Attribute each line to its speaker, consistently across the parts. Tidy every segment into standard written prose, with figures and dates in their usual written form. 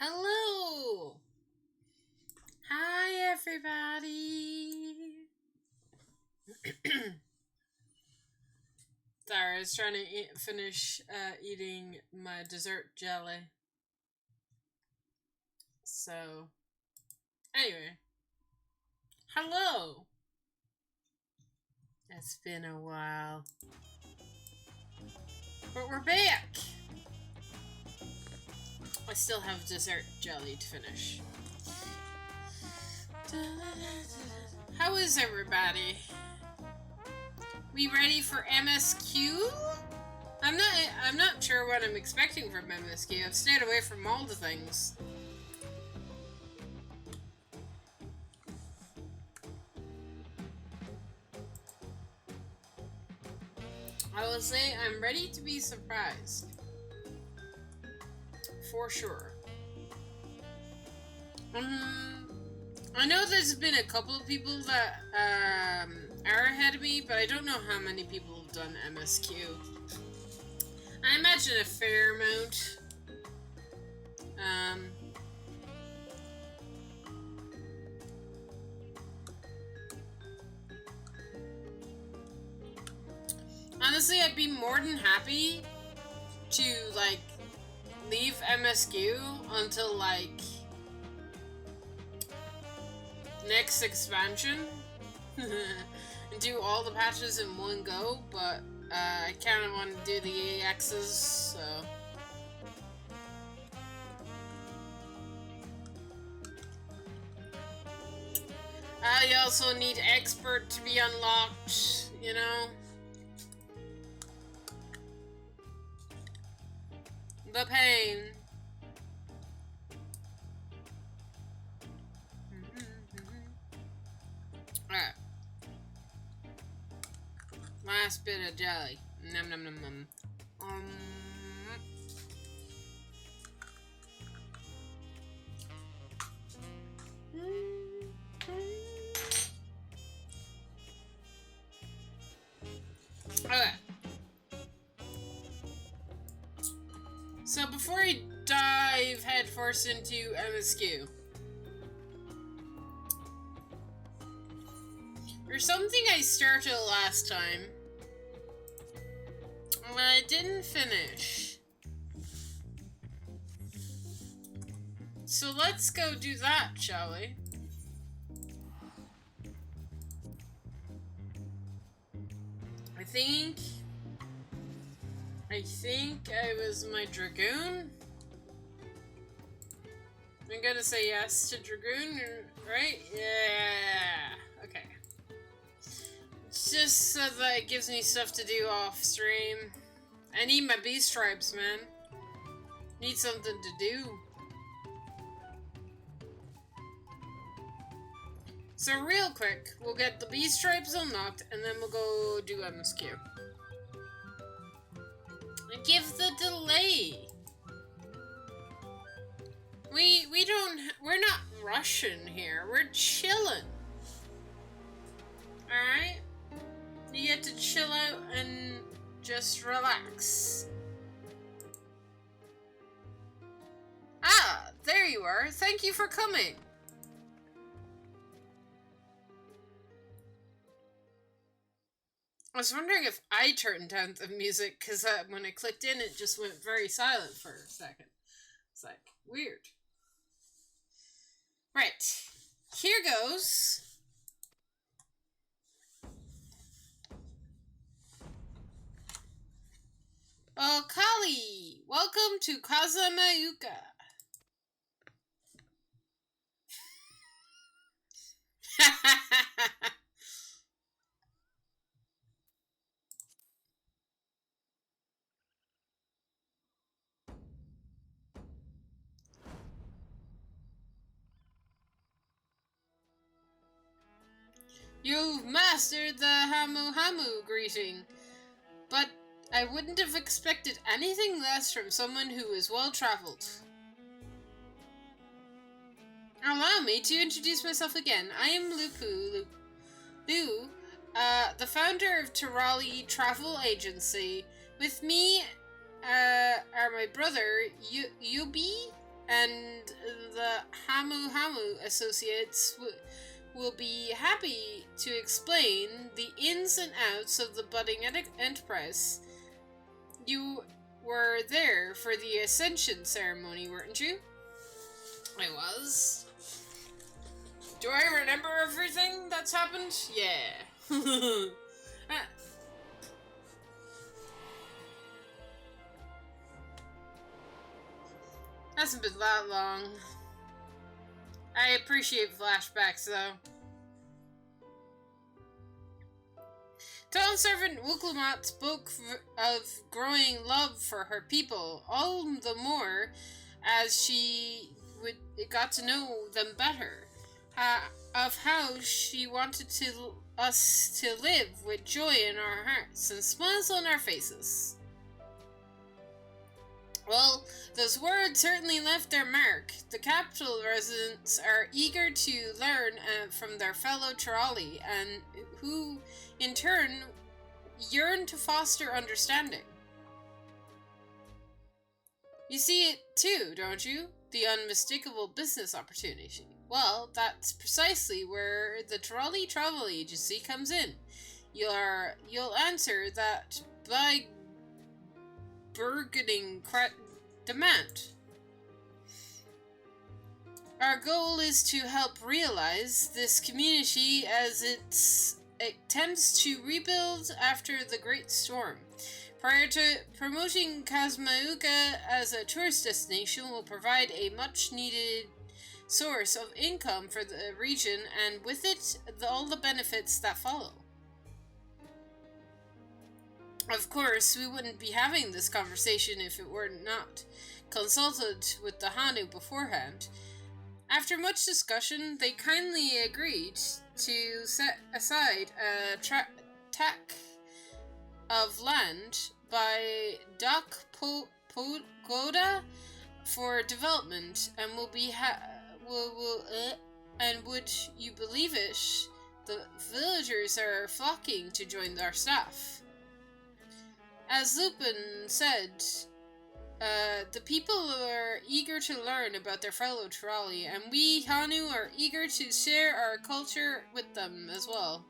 Speaker 1: Hello! Hi, everybody! Sorry, I was trying to finish eating my dessert jelly. So, anyway. Hello! It's been a while. But we're back! I still have dessert jelly to finish. How is everybody? We ready for MSQ? I'm not sure what I'm expecting from MSQ. I've stayed away from all the things. I will say I'm ready to be surprised. For sure. I know there's been a couple of people that are ahead of me, but I don't know how many people have done MSQ. I imagine a fair amount. Honestly, I'd be more than happy to, like, leave MSQ until, like, next expansion and do all the patches in one go, but I kind of want to do the AXs, so... I also need Expert to be unlocked, you know? The pain. Alright. Last bit of jelly. Nom nom nom nom. Okay. So before I dive headfirst into MSQ, there's something I started last time and I didn't finish. So let's go do that, shall we? I think I was my Dragoon. I'm gonna say yes to Dragoon, right? Yeah. Okay. It's just so that it gives me stuff to do off stream. I need my B stripes, man. Need something to do. So real quick, we'll get the B stripes unlocked, and then we'll go do MSQ. Give the delay. We're not rushing here. We're chilling. Alright? You get to chill out and just relax. Ah, there you are. Thank you for coming. I was wondering if I turned down the music, because when I clicked in, it just went very silent for a second. It's like, weird. Right. Here goes. Oh, Kali! Welcome to Kazamayuka. You've mastered the Hamu Hamu greeting, but I wouldn't have expected anything less from someone who is well-traveled. Allow me to introduce myself again. I am Lu, the founder of Tirali Travel Agency. With me are my brother, Yubi, and the Hamu Hamu Associates will be happy to explain the ins and outs of the budding enterprise. You were there for the Ascension ceremony, weren't you? I was. Do I remember everything that's happened? Yeah. Hasn't been that long. I appreciate flashbacks, though. Town servant Wuklamat spoke of growing love for her people, all the more as she got to know them better. Of how she wanted us to live with joy in our hearts and smiles on our faces. Well, those words certainly left their mark. The capital residents are eager to learn from their fellow Trolley, and who, in turn, yearn to foster understanding. You see it too, don't you? The unmistakable business opportunity. Well, that's precisely where the Trolley Travel Agency comes in. You'll answer that by bargaining demand. Our goal is to help realize this community as it attempts to rebuild after the Great Storm. Prior to promoting Kazmauka as a tourist destination will provide a much-needed source of income for the region, and with it, all the benefits that follow. Of course, we wouldn't be having this conversation if it were not consulted with the Hanu beforehand. After much discussion, they kindly agreed to set aside a tract of land by Pagoda for development, and and would you believe it, the villagers are flocking to join our staff. As Lupin said, the people are eager to learn about their fellow Trolley, and we Hanu are eager to share our culture with them as well.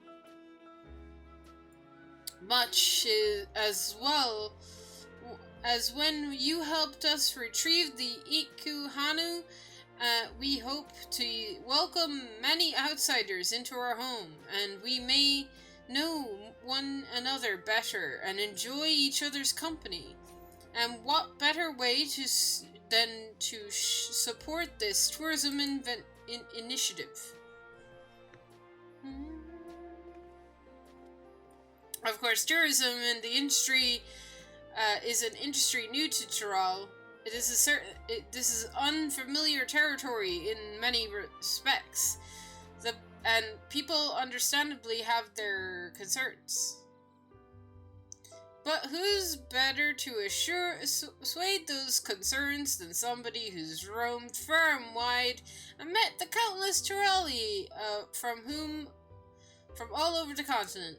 Speaker 1: Much as well as when you helped us retrieve the Iku Hanu, we hope to welcome many outsiders into our home, and we may know one another better and enjoy each other's company. And what better way than to support this tourism initiative? Of course, tourism in the industry is an industry new to Tyrol. This is unfamiliar territory in many respects. And people understandably have their concerns. But who's better to assuade those concerns than somebody who's roamed far and wide and met the countless Tyrelli from all over the continent?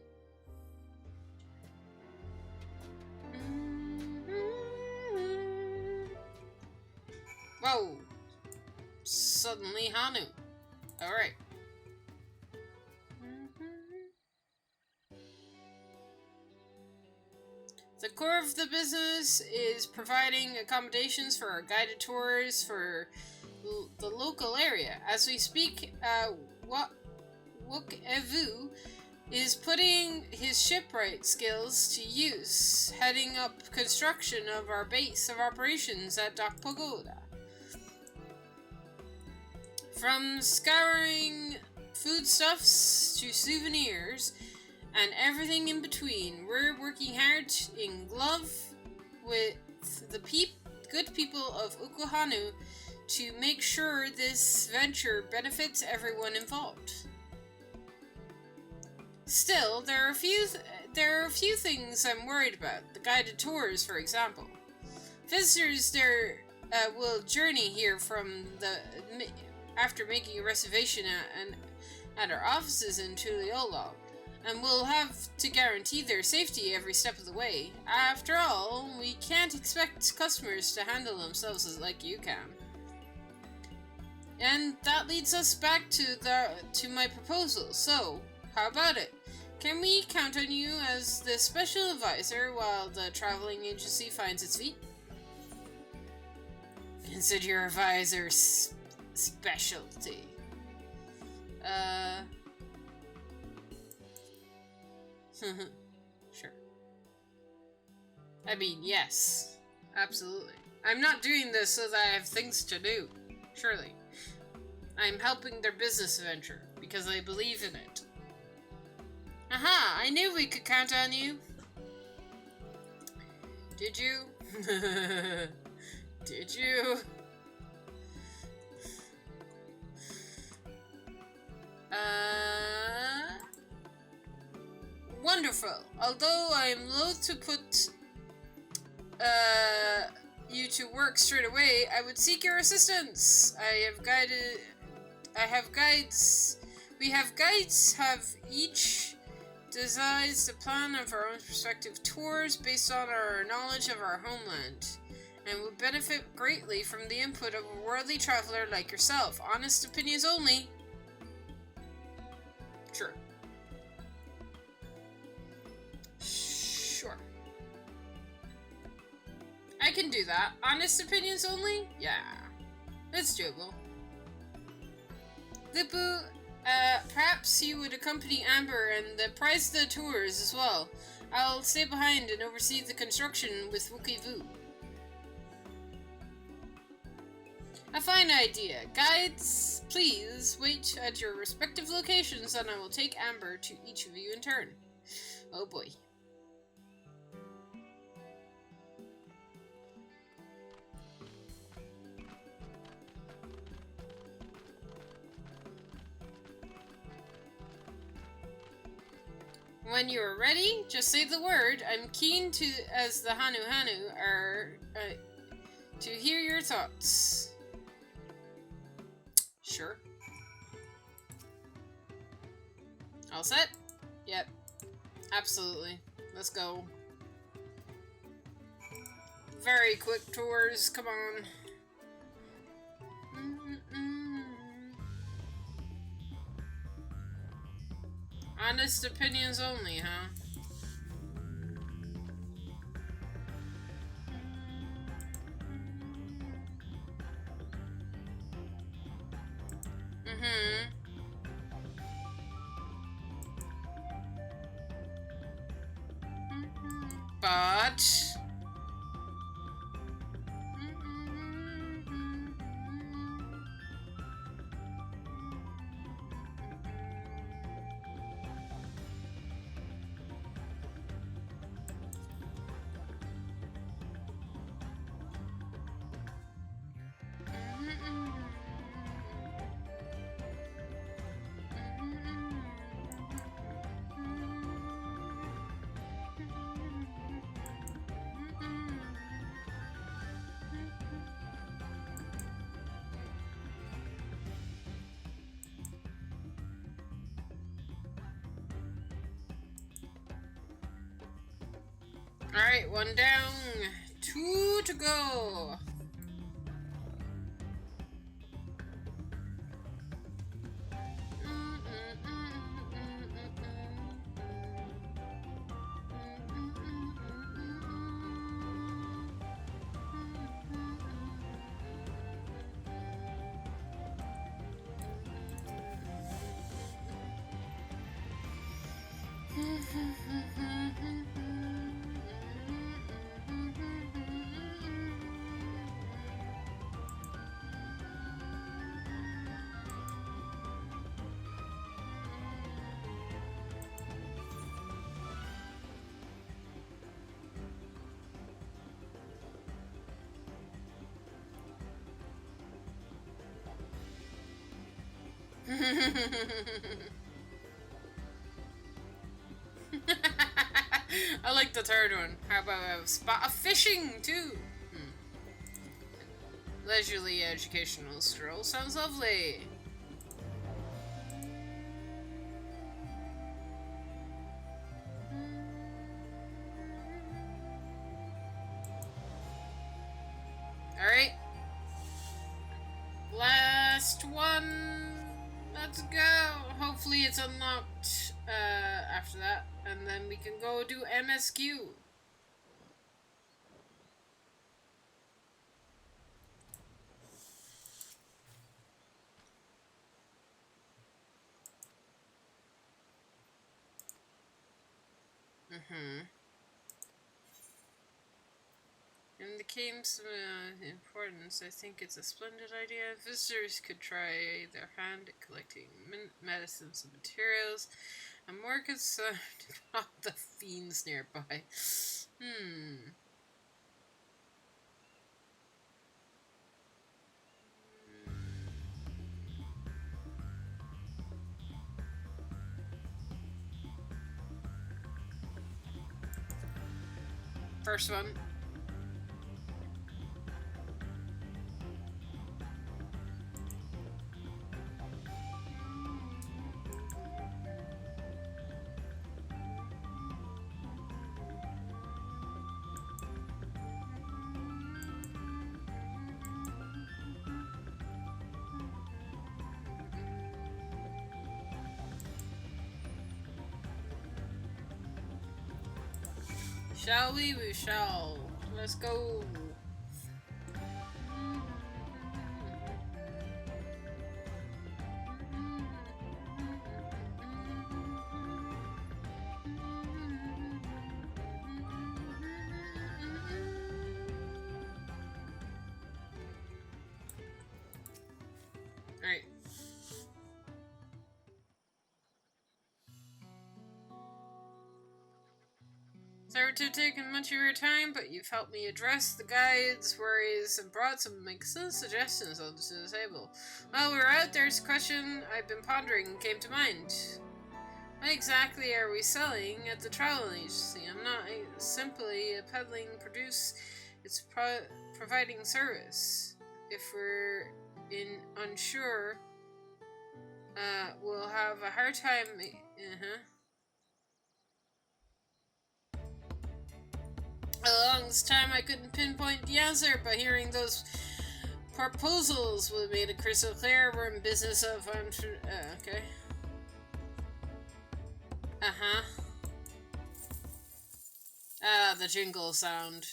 Speaker 1: Whoa! Suddenly Hanu. Alright. The core of the business is providing accommodations for our guided tours for the local area. As we speak, Evu is putting his shipwright skills to use, heading up construction of our base of operations at Dock Pagoda. From scouring foodstuffs to souvenirs, and everything in between, we're working hard in glove with the good people of Ukuhanu to make sure this venture benefits everyone involved. Still, there are a few things I'm worried about. The guided tours, for example. Visitors will journey here after making a reservation at our offices in Tuliolo, and we'll have to guarantee their safety every step of the way. After all, we can't expect customers to handle themselves like you can. And that leads us back to my proposal. So, how about it? Can we count on you as the special advisor while the traveling agency finds its feet? Consider your advisor's specialty. Sure. I mean, yes. Absolutely. I'm not doing this so that I have things to do. Surely. I'm helping their business venture because I believe in it. Aha! I knew we could count on you. Did you? Did you? Wonderful. Although I am loath to put you to work straight away, I would seek your assistance. We have guides have each devised a plan of our own prospective tours based on our knowledge of our homeland, and would benefit greatly from the input of a worldly traveler like yourself. Honest opinions only. Sure. Sure. I can do that. Honest opinions only? Yeah. It's doable. Lupu, perhaps you would accompany Amber and prize the tours as well. I'll stay behind and oversee the construction with Wookie Vu. A fine idea. Guides, please wait at your respective locations and I will take Amber to each of you in turn. Oh boy. When you are ready, just say the word. I'm keen to, as the Hanu are, to hear your thoughts. Sure. All set? Yep. Absolutely. Let's go. Very quick tours, come on. Honest opinions only, huh? But... Alright, one down, 2 to go. I like the third one. How about a spot of fishing too? Leisurely educational stroll sounds lovely. Alright. Last last one. Let's go. Hopefully it's unlocked after that, and then we can go do MSQ. In the game's importance, I think it's a splendid idea. Visitors could try their hand at collecting medicines and materials. I'm more concerned about the fiends nearby. First one. Shall we? We shall. Let's go. Alright. Sorry to have taken much of your time, but you've helped me address the guide's worries and brought some excellent suggestions onto the table. While we were out, there's a question I've been pondering and came to mind. What exactly are we selling at the travel agency? I'm not simply a peddling produce, it's providing service. If we're unsure, we'll have a hard time. A long time I couldn't pinpoint the answer, but hearing those proposals would have made it crystal clear we're in business of okay. The jingle sound.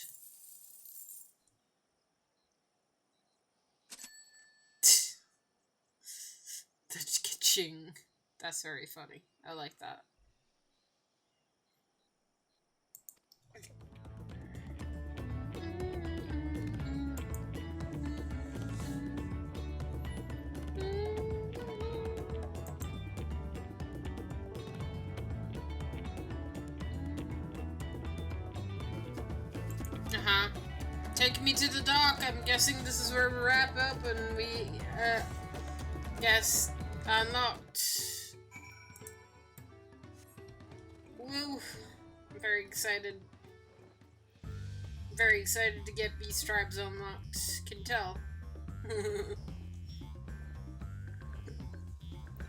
Speaker 1: The ching. That's very funny. I like that. Take me to the dock. I'm guessing this is where we wrap up and we, guess unlocked. Woo. I'm very excited. Very excited to get Beast Tribes unlocked. Can tell.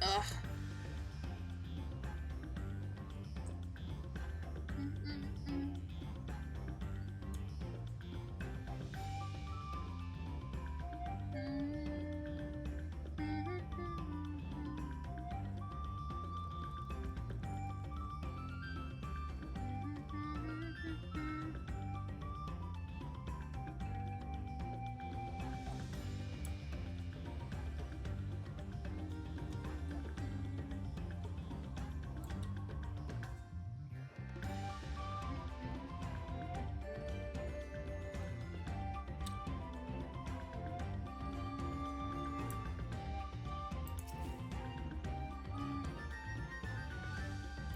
Speaker 1: Ugh.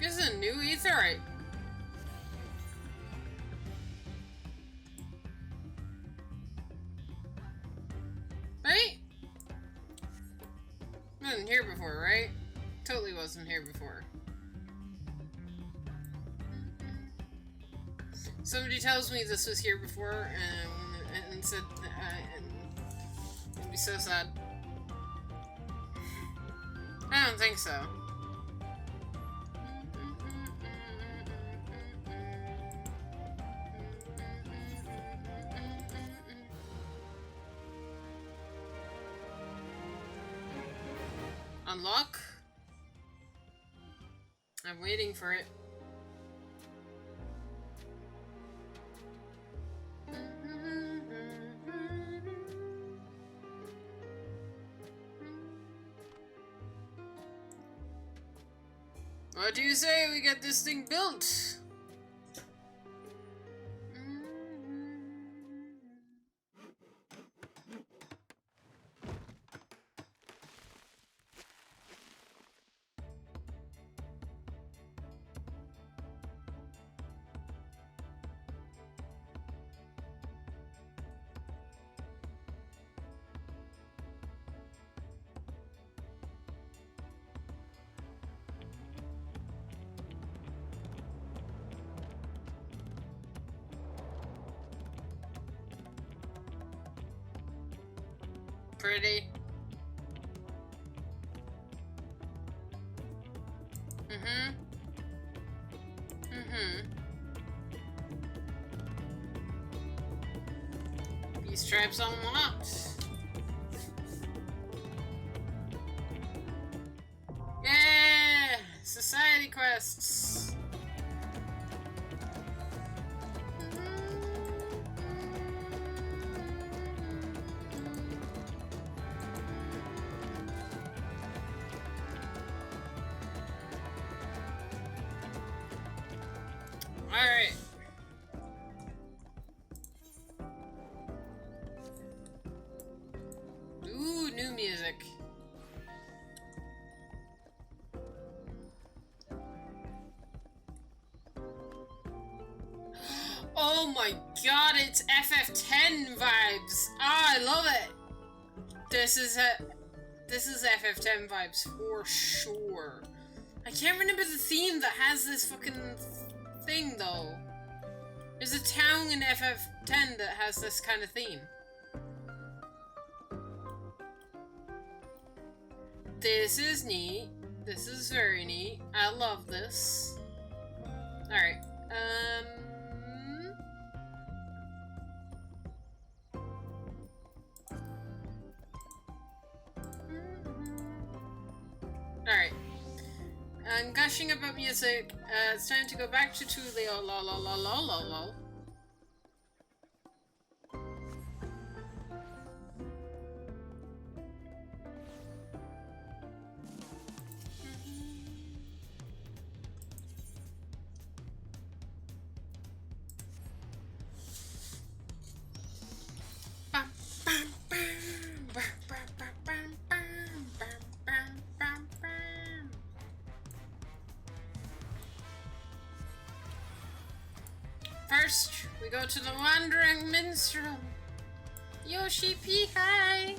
Speaker 1: This is a new etherite. Right? Wasn't here before, right? Totally wasn't here before. Somebody tells me this was here before and said and it'd be so sad. I don't think so. Unlock? I'm waiting for it. What do you say we get this thing built? Pretty. These traps unlocked. Yeah! Society quests. Alright. Ooh, new music. Oh my god, it's FF10 vibes! Ah, I love it! This is FF10 vibes for sure. I can't remember the theme that has this fucking thing though. There's a town in FF10 that has this kind of theme. This is neat. This is very neat. I love this. Alright. Alright. I'm gushing about music. It's time to go back to Tulio. Lol lol lol lol lol lol. First, we go to the Wandering Minstrel. Yoshi P. Hi.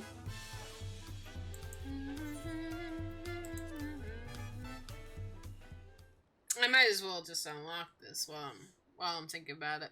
Speaker 1: I might as well just unlock this while I'm thinking about it.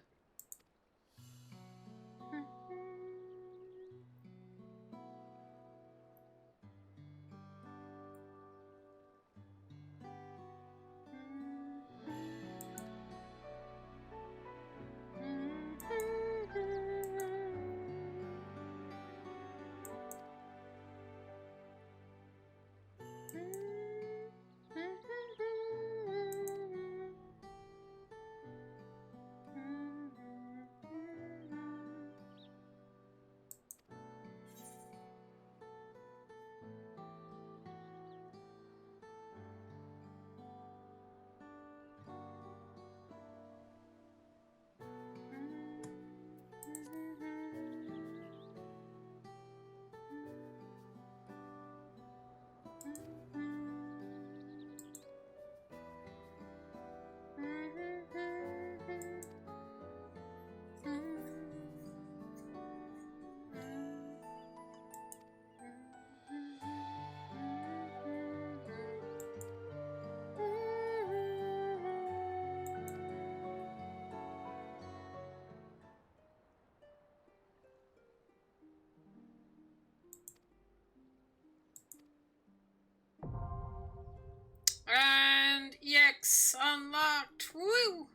Speaker 1: And EX unlocked. Woo!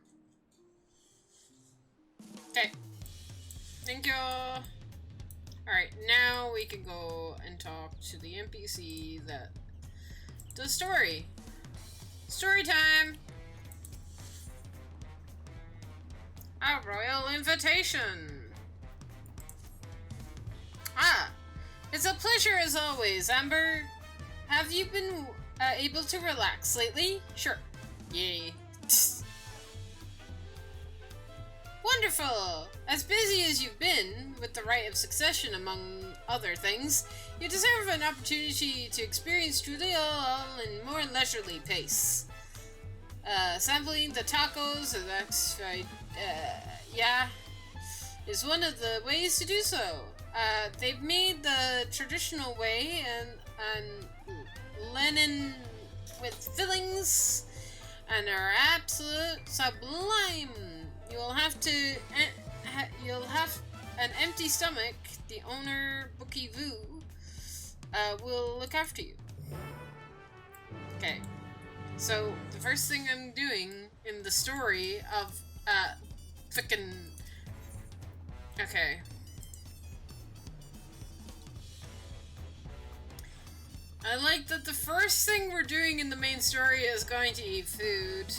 Speaker 1: Okay. Thank you. Alright, now we can go and talk to the NPC that the story. Story time! A royal invitation! Ah! It's a pleasure as always, Amber. Have you been able to relax lately? Sure. Yay. Wonderful! As busy as you've been, with the right of succession among other things, you deserve an opportunity to experience Julia in more leisurely pace. Sampling the tacos, or that's right, yeah, is one of the ways to do so. They've made the traditional way and linen with fillings and are absolute sublime. You'll have an empty stomach. The owner, Bookie Vu, will look after you. Okay. So, the first thing I'm doing in the story of, frickin'... Okay. I like that the first thing we're doing in the main story is going to eat food.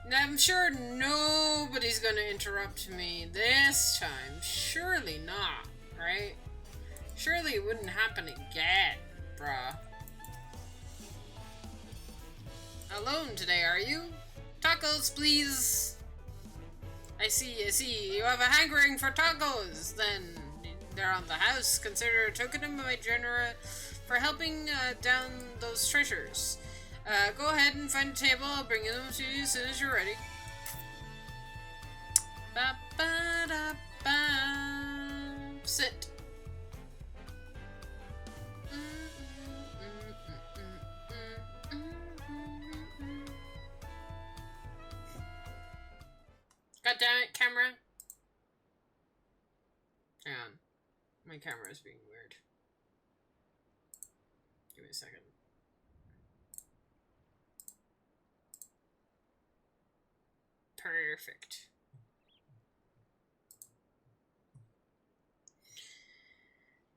Speaker 1: And I'm sure nobody's gonna interrupt me this time. Surely not, right? Surely it wouldn't happen again, bruh. Alone today, are you? Tacos, please! I see. You have a hankering for tacos, then. They're on the house. Consider a token of my generous for helping down those treasures. Go ahead and find a table. I'll bring them to you as soon as you're ready. Ba-ba-da-ba. Sit. God damn it, camera. Hang on. My camera is being weird. Give me a second. Perfect.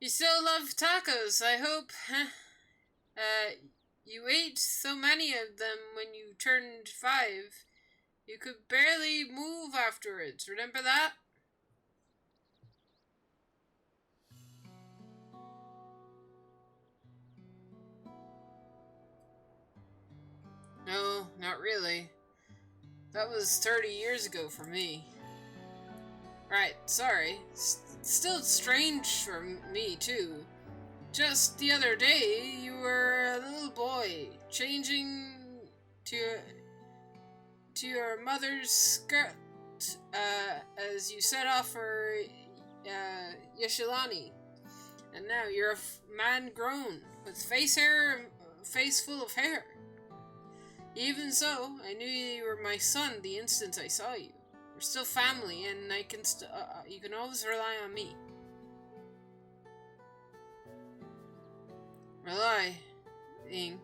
Speaker 1: You still love tacos, I hope. You ate so many of them when you turned 5. You could barely move afterwards. Remember that? No, not really. That was 30 years ago for me. Right, sorry. Still strange for me, too. Just the other day, you were a little boy, changing to your mother's skirt, as you set off for, Yeshilani. And now you're a man grown, with face full of hair. Even so, I knew you were my son the instant I saw you. We're still family, and you can always rely on me. Relying?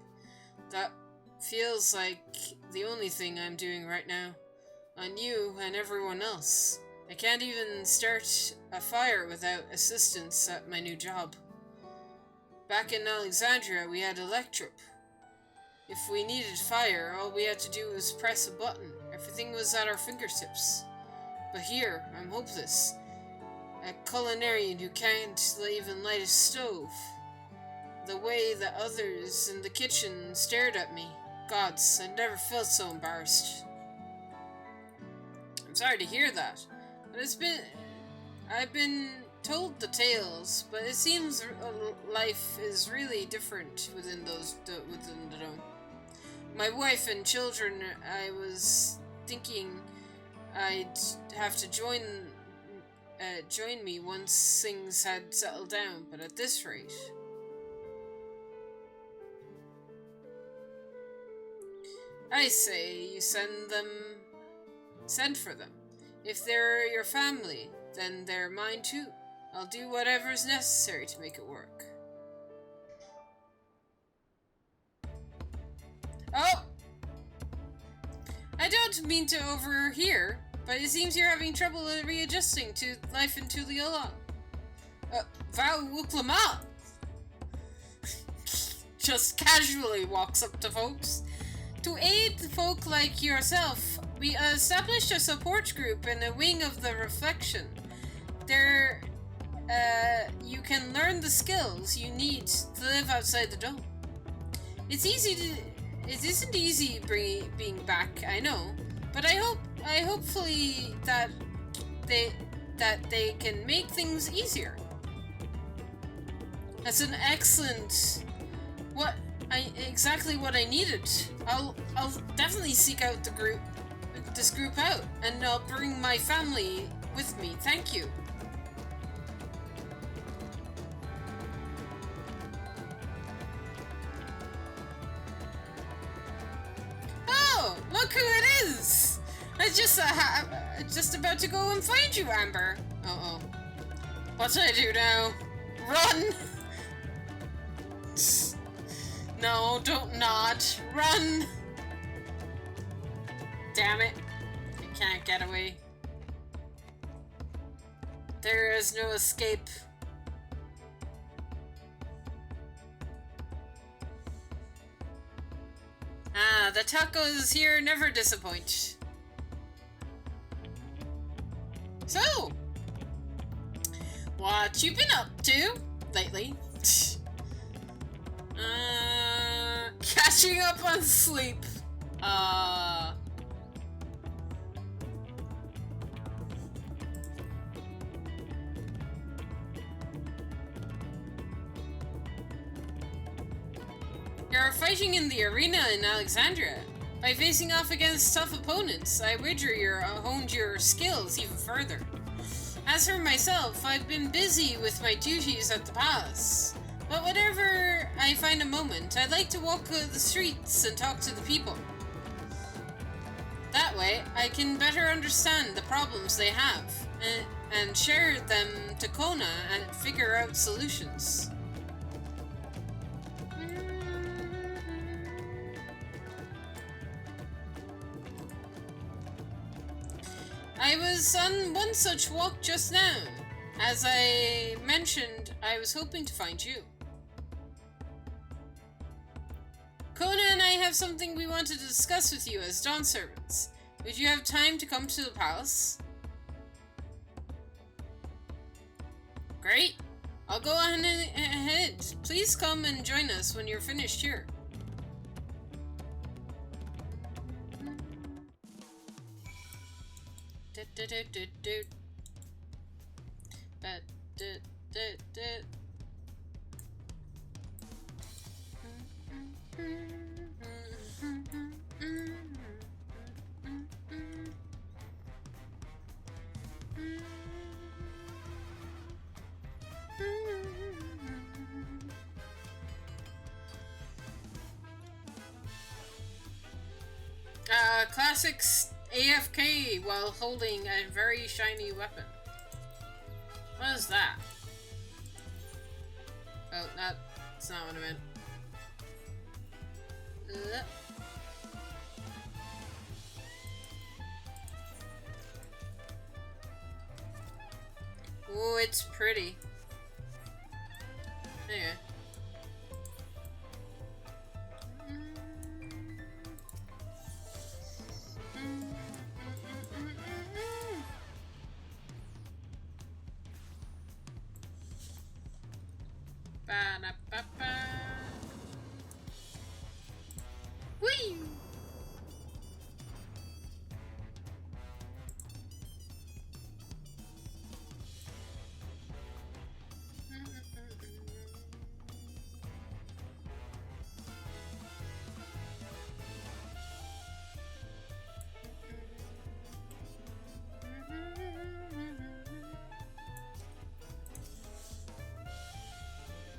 Speaker 1: That feels like the only thing I'm doing right now. On you and everyone else. I can't even start a fire without assistance at my new job. Back in Alexandria, we had electric. If we needed fire, all we had to do was press a button. Everything was at our fingertips. But here, I'm hopeless. A culinarian who can't even light a stove. The way that others in the kitchen stared at me. Gods, I never felt so embarrassed. I'm sorry to hear that. But I've been told the tales, but it seems life is really different within the dome. My wife and children, I was thinking I'd have to join me once things had settled down, but at this rate... I say you send for them. If they're your family, then they're mine too. I'll do whatever's necessary to make it work. Oh! I don't mean to overhear, but it seems you're having trouble readjusting to life in Tuliolong. Val Wuklama just casually walks up to folks. To aid folk like yourself, we established a support group in a wing of the Reflection. There, you can learn the skills you need to live outside the dome. It isn't easy being back, I know, but hopefully that they can make things easier. That's an excellent. Exactly what I needed. I'll definitely seek out this group out, and I'll bring my family with me. Thank you. Oh, look who it is! I just about to go and find you, Amber. Uh-oh. What do I do now? Run! No, don't nod. Run! Damn it. I can't get away. There is no escape. Ah, the tacos here never disappoint. So, what you been up to lately? Catching up on sleep. You're fighting in the arena in Alexandria. By facing off against tough opponents, I wager you're honed your skills even further. As for myself, I've been busy with my duties at the palace. But whenever I find a moment, I like to walk the streets and talk to the people. That way, I can better understand the problems they have, and share them to Kona and figure out solutions. I was on one such walk just now. As I mentioned, I was hoping to find you. Kona and I have something we want to discuss with you as dawn servants. Would you have time to come to the palace? Great. I'll go on ahead. Please come and join us when you're finished here. Classics AFK while holding a very shiny weapon. What is that? Oh, that's not what I meant. Oh, it's pretty. Anyway. Whee!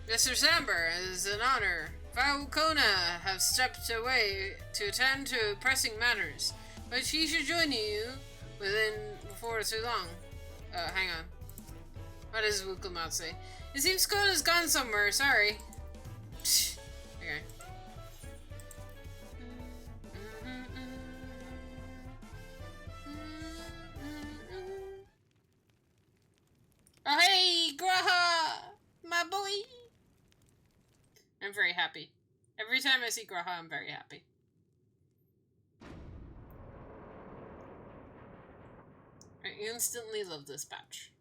Speaker 1: Mr. Samber, it is an honor. Kona have stepped away to attend to pressing matters, but he should join you before too long. Hang on. What does Wukelmout say? It seems Kona's gone somewhere, sorry. Okay. Oh hey, Graha! very happy. Every time I see Graha, I'm very happy. I instantly love this patch.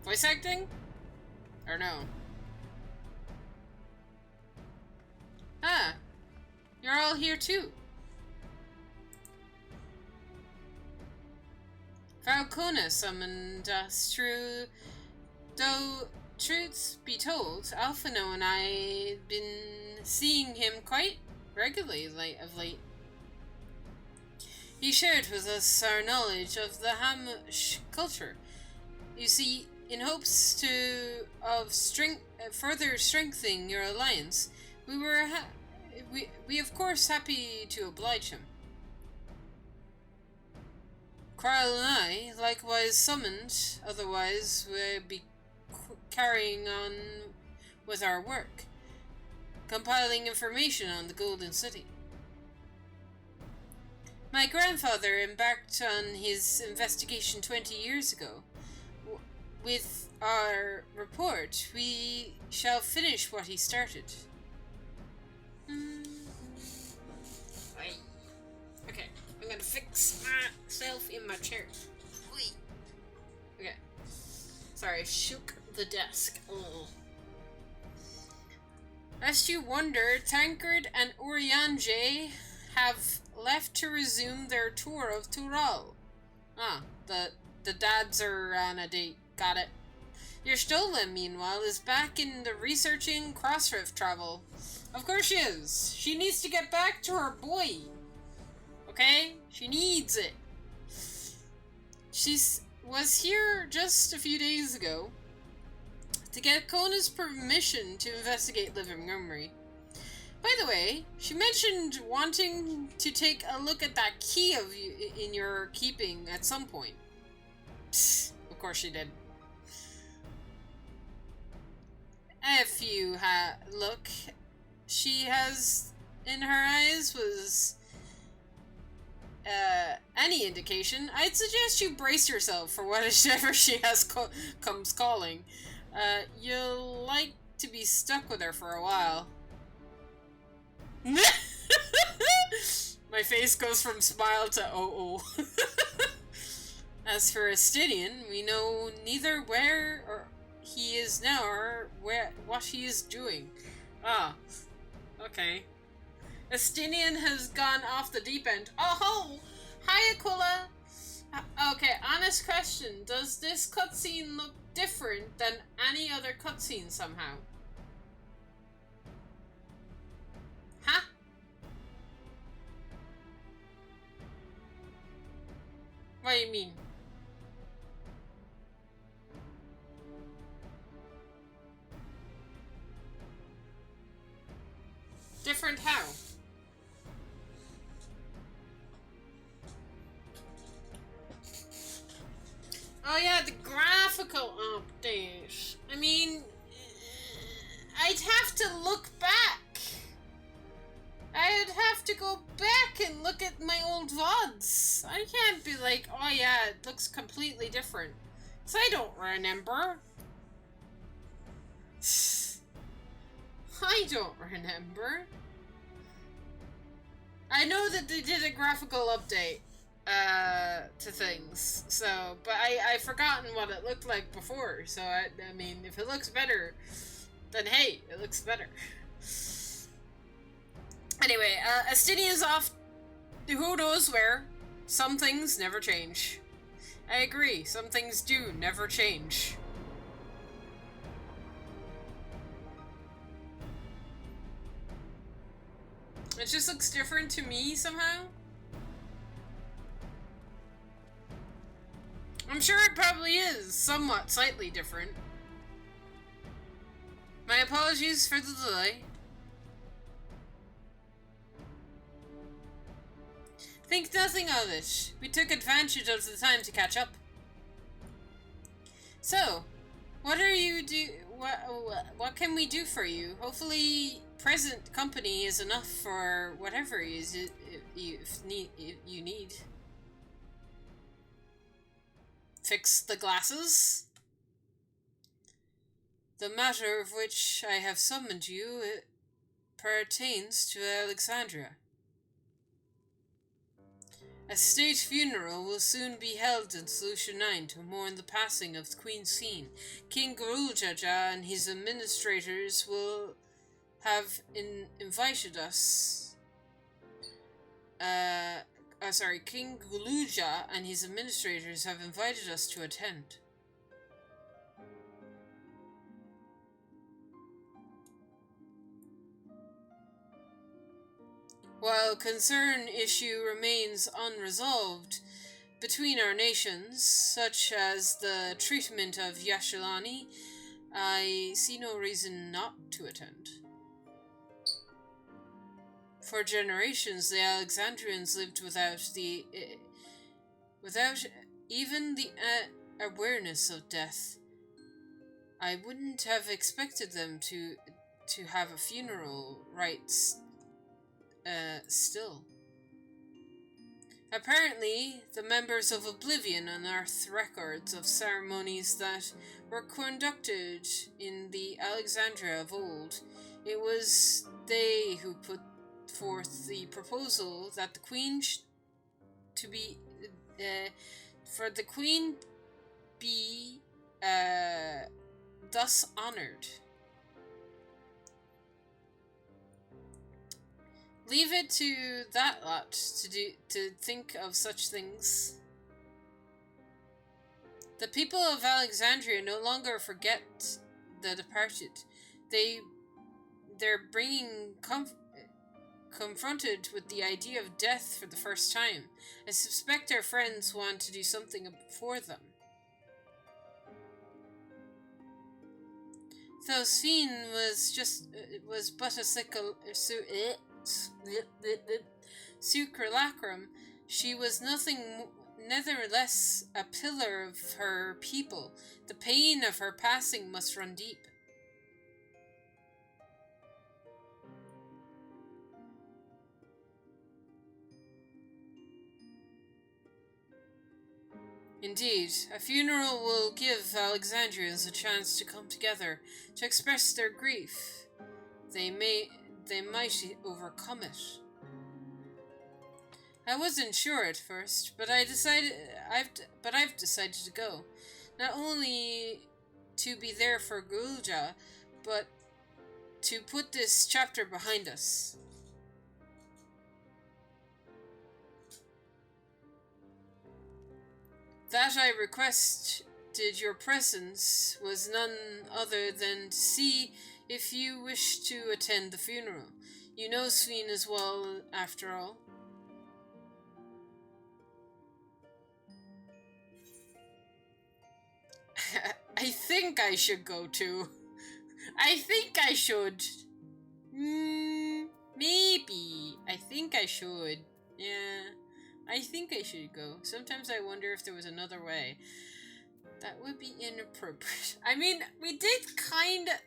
Speaker 1: Voice acting? Or no? Ah, you're all here too. Falcona summoned us through, though truth be told, Alphino and I have been seeing him quite regularly of late. He shared with us our knowledge of the Hamish culture. You see, in hopes of further strengthening your alliance, we of course happy to oblige him. Kral and I likewise summoned, otherwise we'd be carrying on with our work, compiling information on the Golden City. My grandfather embarked on his investigation 20 years ago. With our report, we shall finish what he started. Okay, I'm gonna fix myself in my chair. Okay. Sorry, I shook the desk a little. Lest you wonder, Tancred and Urianger have left to resume their tour of Tural. Ah, the dads are on a date. Got it. Your Stola, meanwhile, is back in the researching crossrift travel. Of course she is. She needs to get back to her boy. Okay? She needs it. She was here just a few days ago to get Kona's permission to investigate living memory. By the way, she mentioned wanting to take a look at that key of you in your keeping at some point. Psst, of course she did. If you look, she has in her eyes was any indication, I'd suggest you brace yourself for whatever she has comes calling. You'll like to be stuck with her for a while. My face goes from smile to oh. As for Astidian, we know neither where or he is now or what he is doing. Ah, okay. Astidian has gone off the deep end. Oh, hi Aquila. Okay, honest question. Does this cutscene look different than any other cutscene somehow? Huh? What do you mean? Different how? Oh yeah, the graphical update. I mean, I'd have to look back. I'd have to go back and look at my old VODs. I can't be like, oh yeah, it looks completely different. 'Cause I don't remember. I don't remember. I know that they did a graphical update to things, so, but I've forgotten what it looked like before, so I mean, if it looks better, then hey, it looks better. Anyway, Astidian's off who knows where. Some things never change. I agree, some things do never change. It just looks different to me somehow. I'm sure it probably is somewhat slightly different. My apologies for the delay. Think nothing of it. We took advantage of the time to catch up. So, what can we do for you? Hopefully, present company is enough for whatever you need. fix the glasses? The matter of which I have summoned you pertains to Alexandria. A state funeral will soon be held in Solution 9 to mourn the passing of Queen Seen. King Guruljaja and his administrators will have invited us. King Guluja and his administrators have invited us to attend. While concern issue remains unresolved between our nations, such as the treatment of Yashilani, I see no reason not to attend. For generations, the Alexandrians lived without even the awareness of death. I wouldn't have expected them to have a funeral rites still. Apparently, the members of Oblivion unearthed records of ceremonies that were conducted in the Alexandria of old. It was they who put forth the proposal that the Queen be thus honored. Leave it to that lot to think of such things. The people of Alexandria no longer forget the departed. They're being confronted with the idea of death for the first time. I suspect our friends want to do something for them. Though Sphene was but a Sucralacrum, she was nevertheless a pillar of her people. The pain of her passing must run deep. Indeed, a funeral will give Alexandrians a chance to come together, to express their grief. They might overcome it. I wasn't sure at first, but I've decided to go. Not only to be there for Gulja, but to put this chapter behind us. That I requested your presence was none other than to see if you wish to attend the funeral. You know Sphene as well, after all. I think I should go too. I think I should. Maybe. I think I should. Yeah. I think I should go. Sometimes I wonder if there was another way. That would be inappropriate. I mean, we did kinda...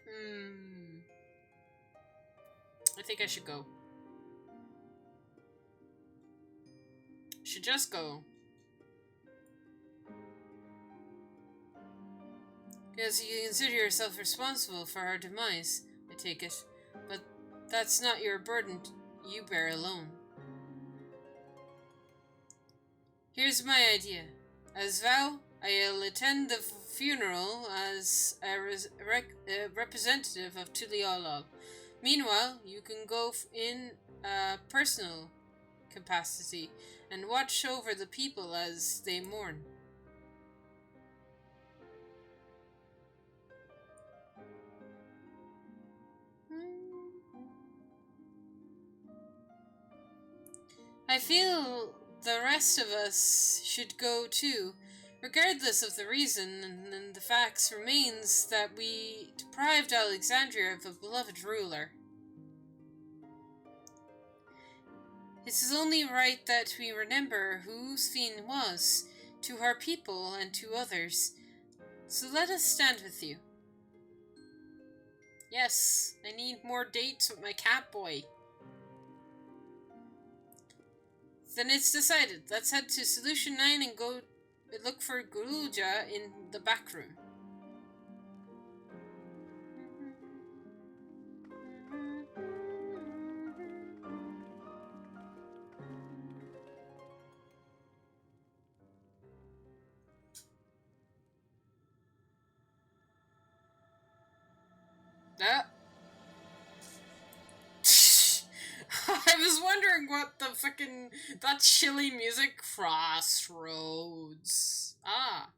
Speaker 1: I think I should go. Should just go. Because you consider yourself responsible for our demise, I take it. But that's not your burden you bear alone. Here's my idea. As vow, I'll attend the funeral as a representative of Tuliolol. Meanwhile, you can go in a personal capacity and watch over the people as they mourn. I feel the rest of us should go too, regardless of the reason, and the facts remains that we deprived Alexandria of a beloved ruler. It is only right that we remember who Sphene was, to our people and to others. So let us stand with you. Yes, I need more dates with my cat boy. Then it's decided. Let's head to Solution 9 and go look for Guruja in the back room. I was wondering what the fucking... That chilly music. Crossroads. Ah.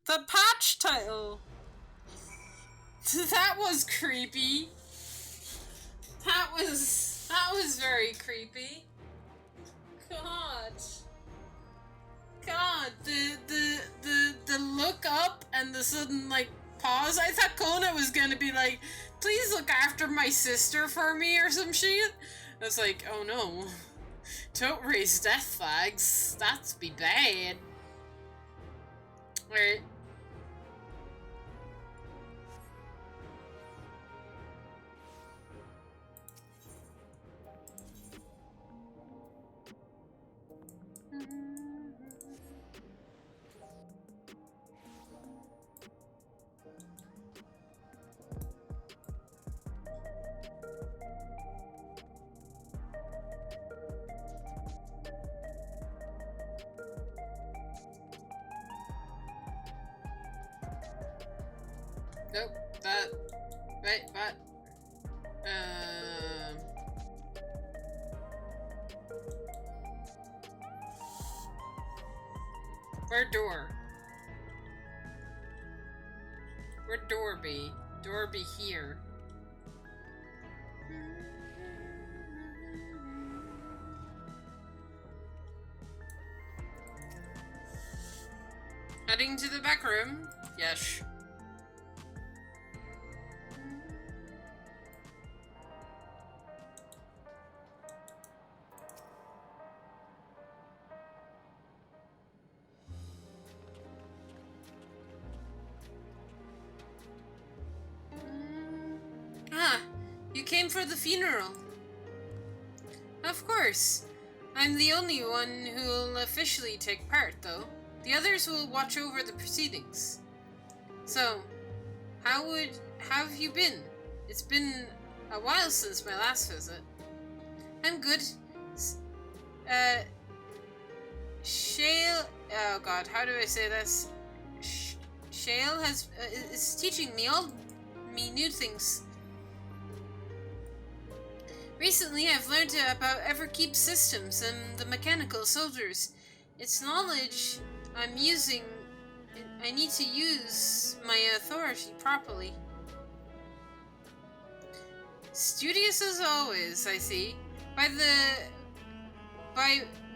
Speaker 1: The patch title. That was creepy. That was very creepy. God, the look up and the sudden like pause. I thought Kona was gonna be like, please look after my sister for me or some shit. I was like, oh no. Don't raise death flags. That's be bad. Right. Nope, wait, what? Where door? Where'd door be? Door be here. Heading to the back room? Yes. You came for the funeral. Of course. I'm the only one who'll officially take part, though. The others will watch over the proceedings. So, how have you been? It's been a while since my last visit. I'm good. Shale... Oh god, how do I say this? Shale is teaching me new things. Recently, I've learned about Everkeep systems and the mechanical soldiers. It's knowledge I'm using. I need to use my authority properly. Studious as always, I see. By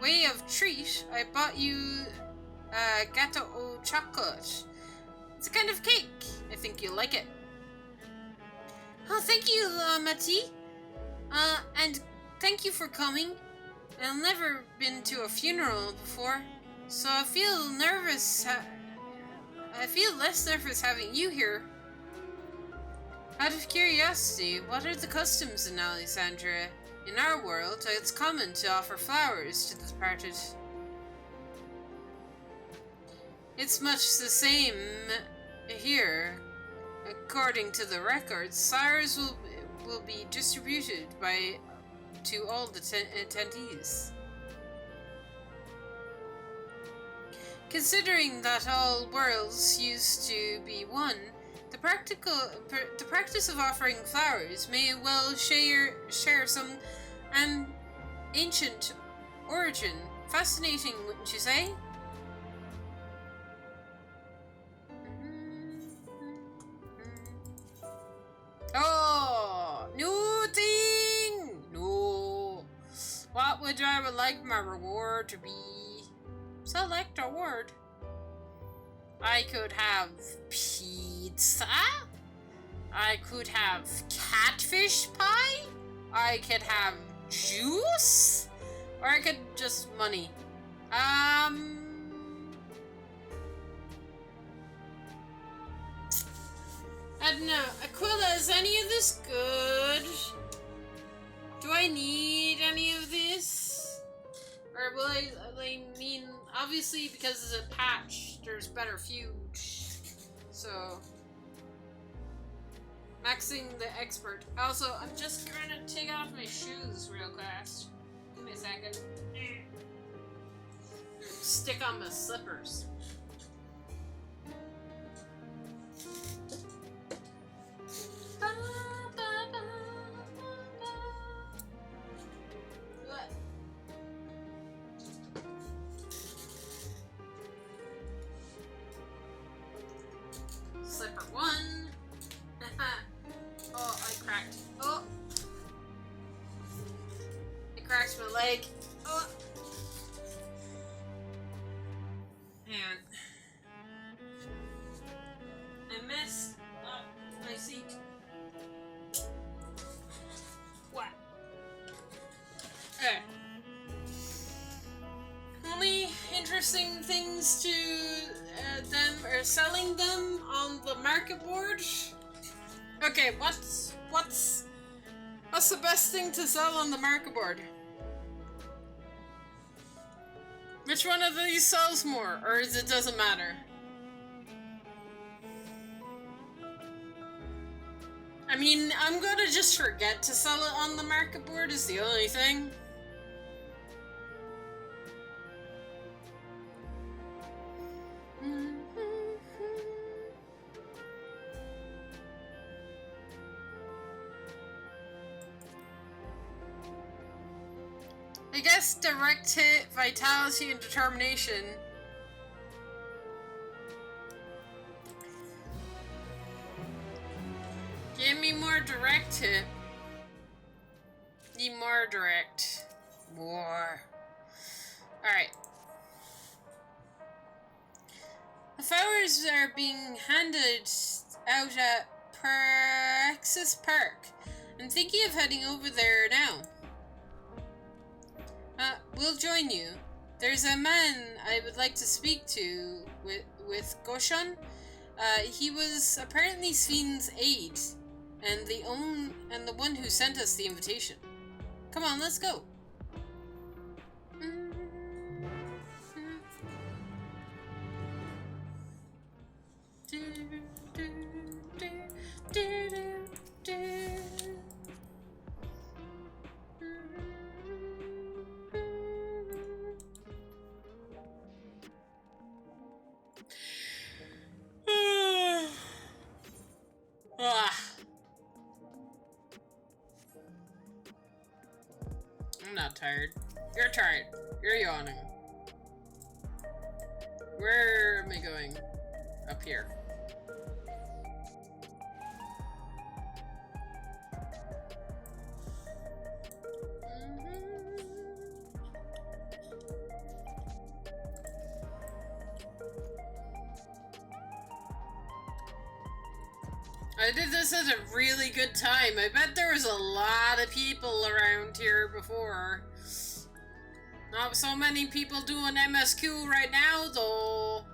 Speaker 1: way of treat, I bought you gâteau au chocolat. It's a kind of cake. I think you'll like it. Oh, thank you, Mati. And thank you for coming. I've never been to a funeral before, so I feel nervous. I feel less nervous having you here. Out of curiosity, what are the customs in Alexandria? In our world, it's common to offer flowers to the departed. It's much the same here. According to the records, flowers will be distributed to all the attendees. Considering that all worlds used to be one, the practice of offering flowers may well share some ancient origin. Fascinating, wouldn't you say? Oh, new thing! No. What would I like my reward to be? Select a word. I could have pizza. I could have catfish pie. I could have juice. Or I could just money. I don't know. Aquila, is any of this good? Do I need any of this? Or will I obviously, because it's a patch, there's better fuge. So, maxing the expert. Also, I'm just gonna take off my shoes real fast. Give me a second. Stick on my slippers. Slipper one. Oh, I cracked. Oh. I cracked my leg. Oh. And I messed up my seat. What? Okay. Only interesting things to them are selling them on the market board. Okay, what's the best thing to sell on the market board? Which one of these sells more, or is it doesn't matter? I mean, I'm gonna just forget to sell it on the market board is the only thing. I guess direct hit, vitality, and determination. Give me more direct hit. Need more direct. More. Alright. The flowers are being handed out at Praxis Park. I'm thinking of heading over there now. We'll join you. There's a man I would like to speak to with Goshan. He was apparently Sven's aide, and the one who sent us the invitation. Come on, let's go. I'm not tired. You're tired. You're yawning. Where am I going? Up here. I did this at a really good time. I bet there was a lot of people around here before. Not so many people doing MSQ right now, though.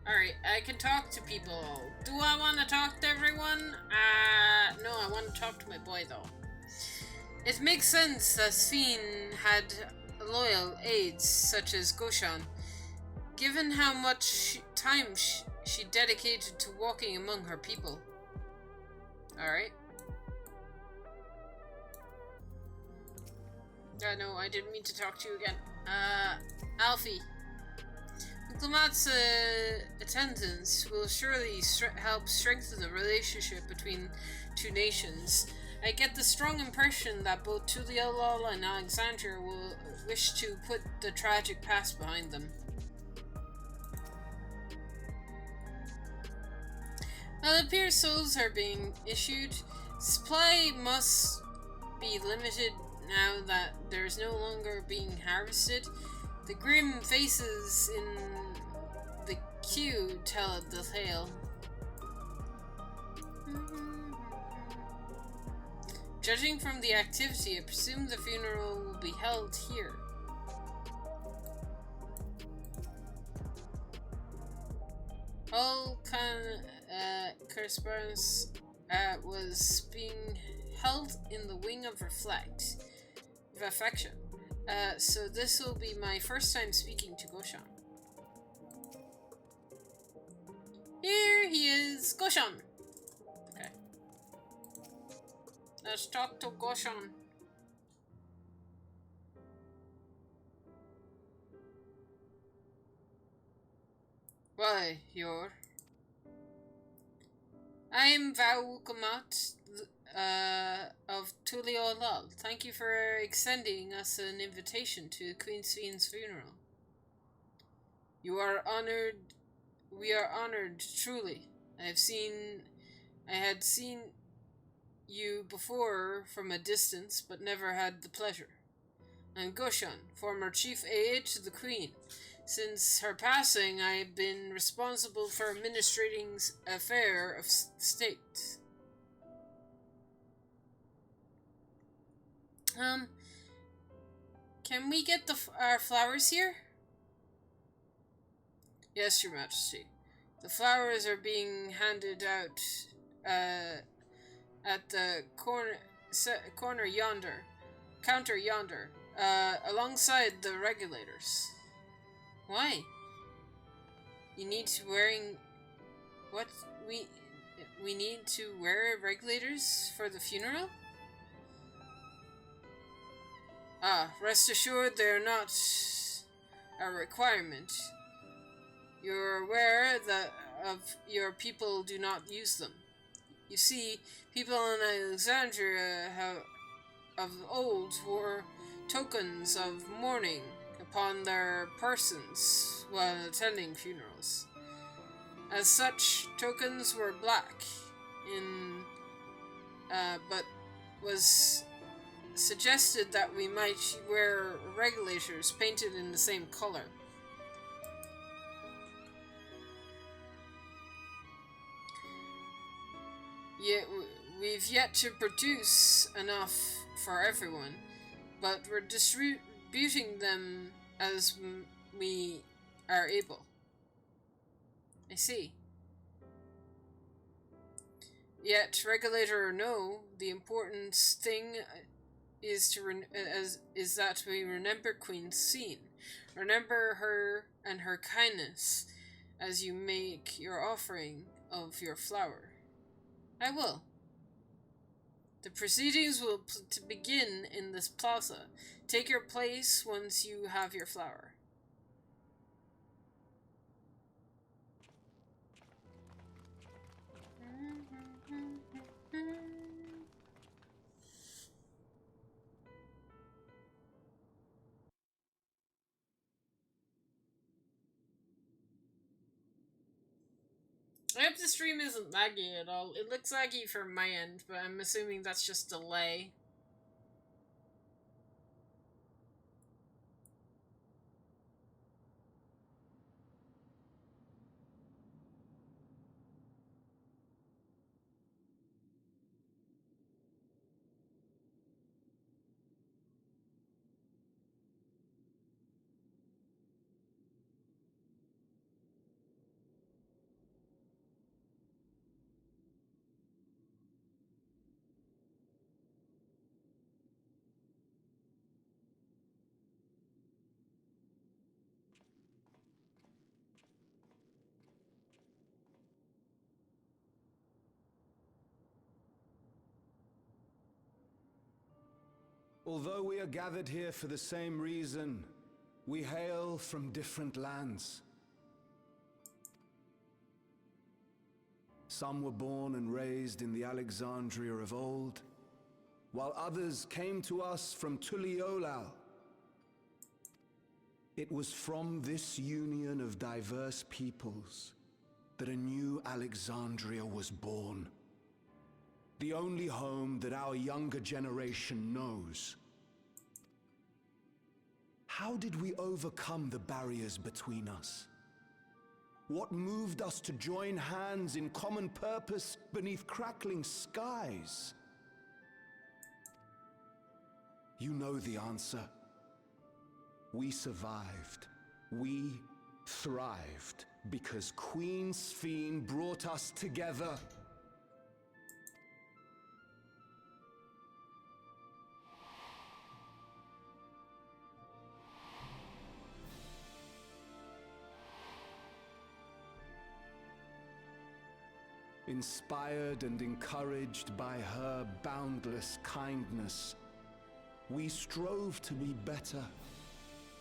Speaker 1: Alright, I can talk to people. Do I want to talk to everyone? No, I want to talk to my boy, though. It makes sense that Sven had loyal aides, such as Goshan, given how much time she dedicated to walking among her people. Alright. No, I didn't mean to talk to you again. Alfie. Diplomat's attendance will surely help strengthen the relationship between two nations. I get the strong impression that both Tuliolol and Alexandria will wish to put the tragic past behind them. Well, it appears souls are being issued. Supply must be limited now that there is no longer being harvested. The grim faces in the queue tell the tale. Judging from the activity, I presume the funeral will be held here. All correspondence was being held in the wing of Reflect. With affection. So this will be my first time speaking to Goshan. Here he is, Goshan! Okay. Let's talk to Goshan. Why, you're... I am Vaukamat of Tuliolal. Thank you for extending us an invitation to Queen Svine's funeral. You are honored. We are honored, truly. I had seen you before from a distance, but never had the pleasure. I'm Goshan, former chief aide to the Queen. Since her passing, I've been responsible for administrating affairs of state. Can we get our flowers here? Yes, Your Majesty. The flowers are being handed out at the counter yonder, alongside the regulators. Why? You need to wearing what we need to wear regulators for the funeral? Ah, rest assured they're not a requirement. You're aware that your people do not use them. You see, people in Alexandria of old wore tokens of mourning upon their persons while attending funerals. As such, tokens were black, but was suggested that we might wear regulators painted in the same color. Yet we've yet to produce enough for everyone, but we're distributing them as we are able. I see. Yet, regulator or no, the important thing is that we remember Queen Svine. Remember her and her kindness as you make your offering of your flower. I will. The proceedings will begin in this plaza. Take your place once you have your flower. I hope the stream isn't laggy at all. It looks laggy from my end, but I'm assuming that's just delay.
Speaker 2: Although we are gathered here for the same reason, we hail from different lands. Some were born and raised in the Alexandria of old, while others came to us from Tuliolal. It was from this union of diverse peoples that a new Alexandria was born. The only home that our younger generation knows. How did we overcome the barriers between us? What moved us to join hands in common purpose beneath crackling skies? You know the answer. We survived. We thrived because Queen Svine brought us together. inspired and encouraged by her boundless kindness, we strove to be better,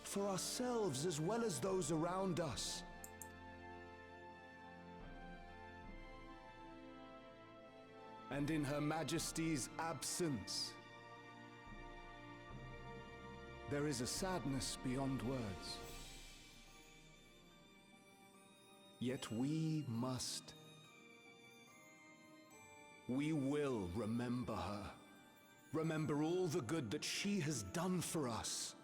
Speaker 2: for ourselves as well as those around us. And in Her Majesty's absence, there is a sadness beyond words. Yet we will remember her. Remember all the good that she has done for us.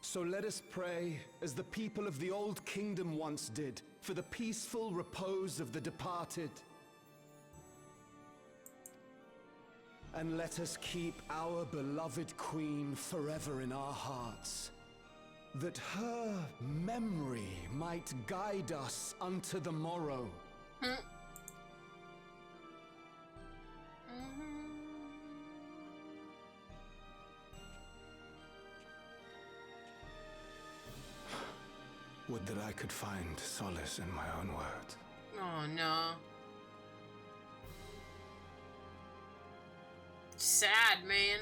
Speaker 2: So let us pray, as the people of the Old Kingdom once did, for the peaceful repose of the departed. And let us keep our beloved Queen forever in our hearts, that her memory might guide us unto the morrow. Would that I could find solace in my own words.
Speaker 1: Oh no. Sad, man.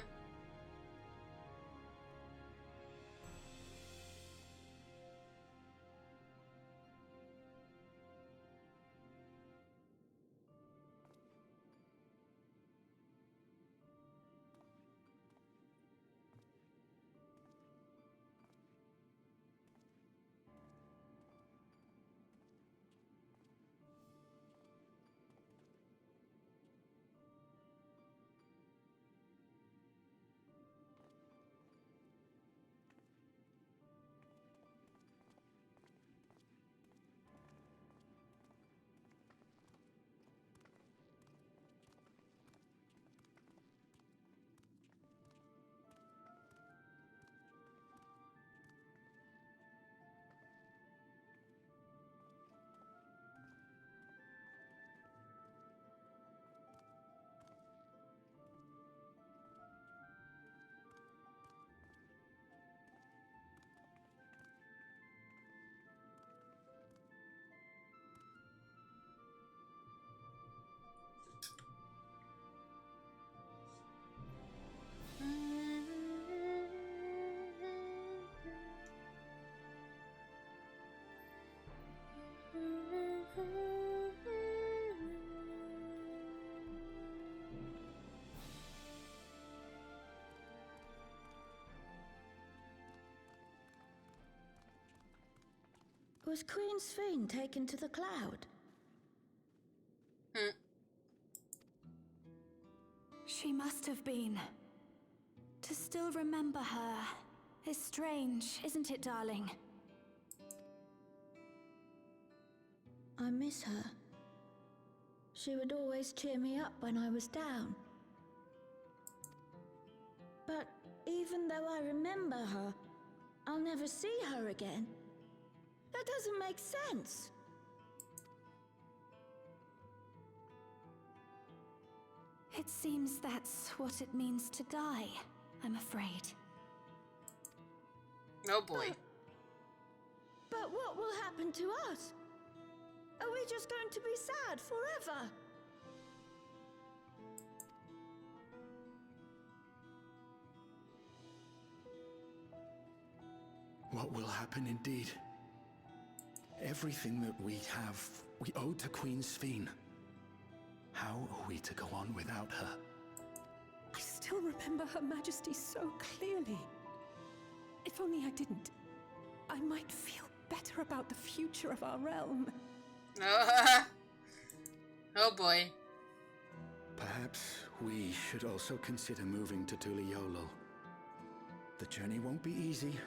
Speaker 3: Was Queen Sphene taken to the cloud?
Speaker 4: She must have been. To still remember her is strange, isn't it, darling?
Speaker 3: I miss her. She would always cheer me up when I was down. But even though I remember her, I'll never see her again. That doesn't make sense.
Speaker 4: It seems that's what it means to die, I'm afraid.
Speaker 1: Oh boy.
Speaker 3: But what will happen to us? Are we just going to be sad forever?
Speaker 2: What will happen indeed? Everything that we have, we owe to Queen Sphene. How are we to go on without her?
Speaker 5: I still remember Her Majesty so clearly. If only I didn't, I might feel better about the future of our realm.
Speaker 1: Oh boy.
Speaker 2: Perhaps we should also consider moving to Tuliolo. The journey won't be easy,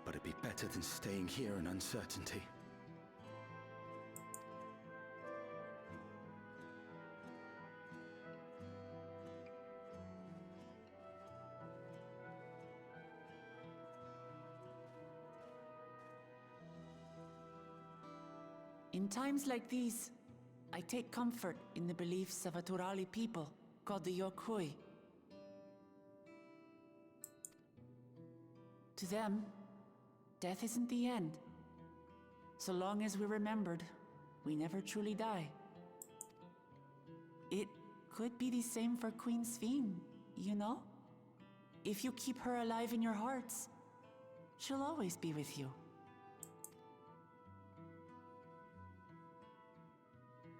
Speaker 2: but it'd be better than staying here in uncertainty.
Speaker 6: In times like these, I take comfort in the beliefs of a Turali people called the Yokui. To them, death isn't the end. So long as we're remembered, we never truly die. It could be the same for Queen Sphene, you know? If you keep her alive in your hearts, she'll always be with you.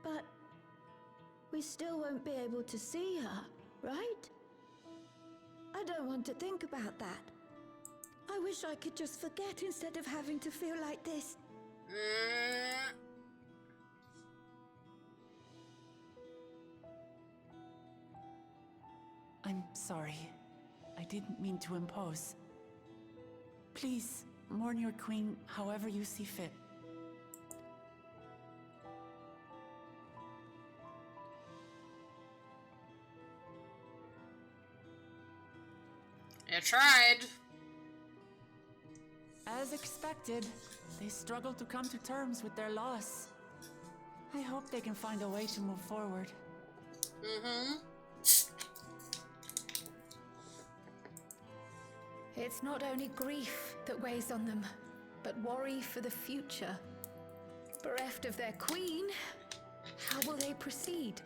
Speaker 3: But we still won't be able to see her, right? I don't want to think about that. I wish I could just forget instead of having to feel like this.
Speaker 6: I'm sorry. I didn't mean to impose. Please, mourn your queen however you see fit.
Speaker 1: You tried.
Speaker 6: As expected, they struggle to come to terms with their loss. I hope they can find a way to move forward.
Speaker 5: It's not only grief that weighs on them, but worry for the future. Bereft of their queen, how will they proceed?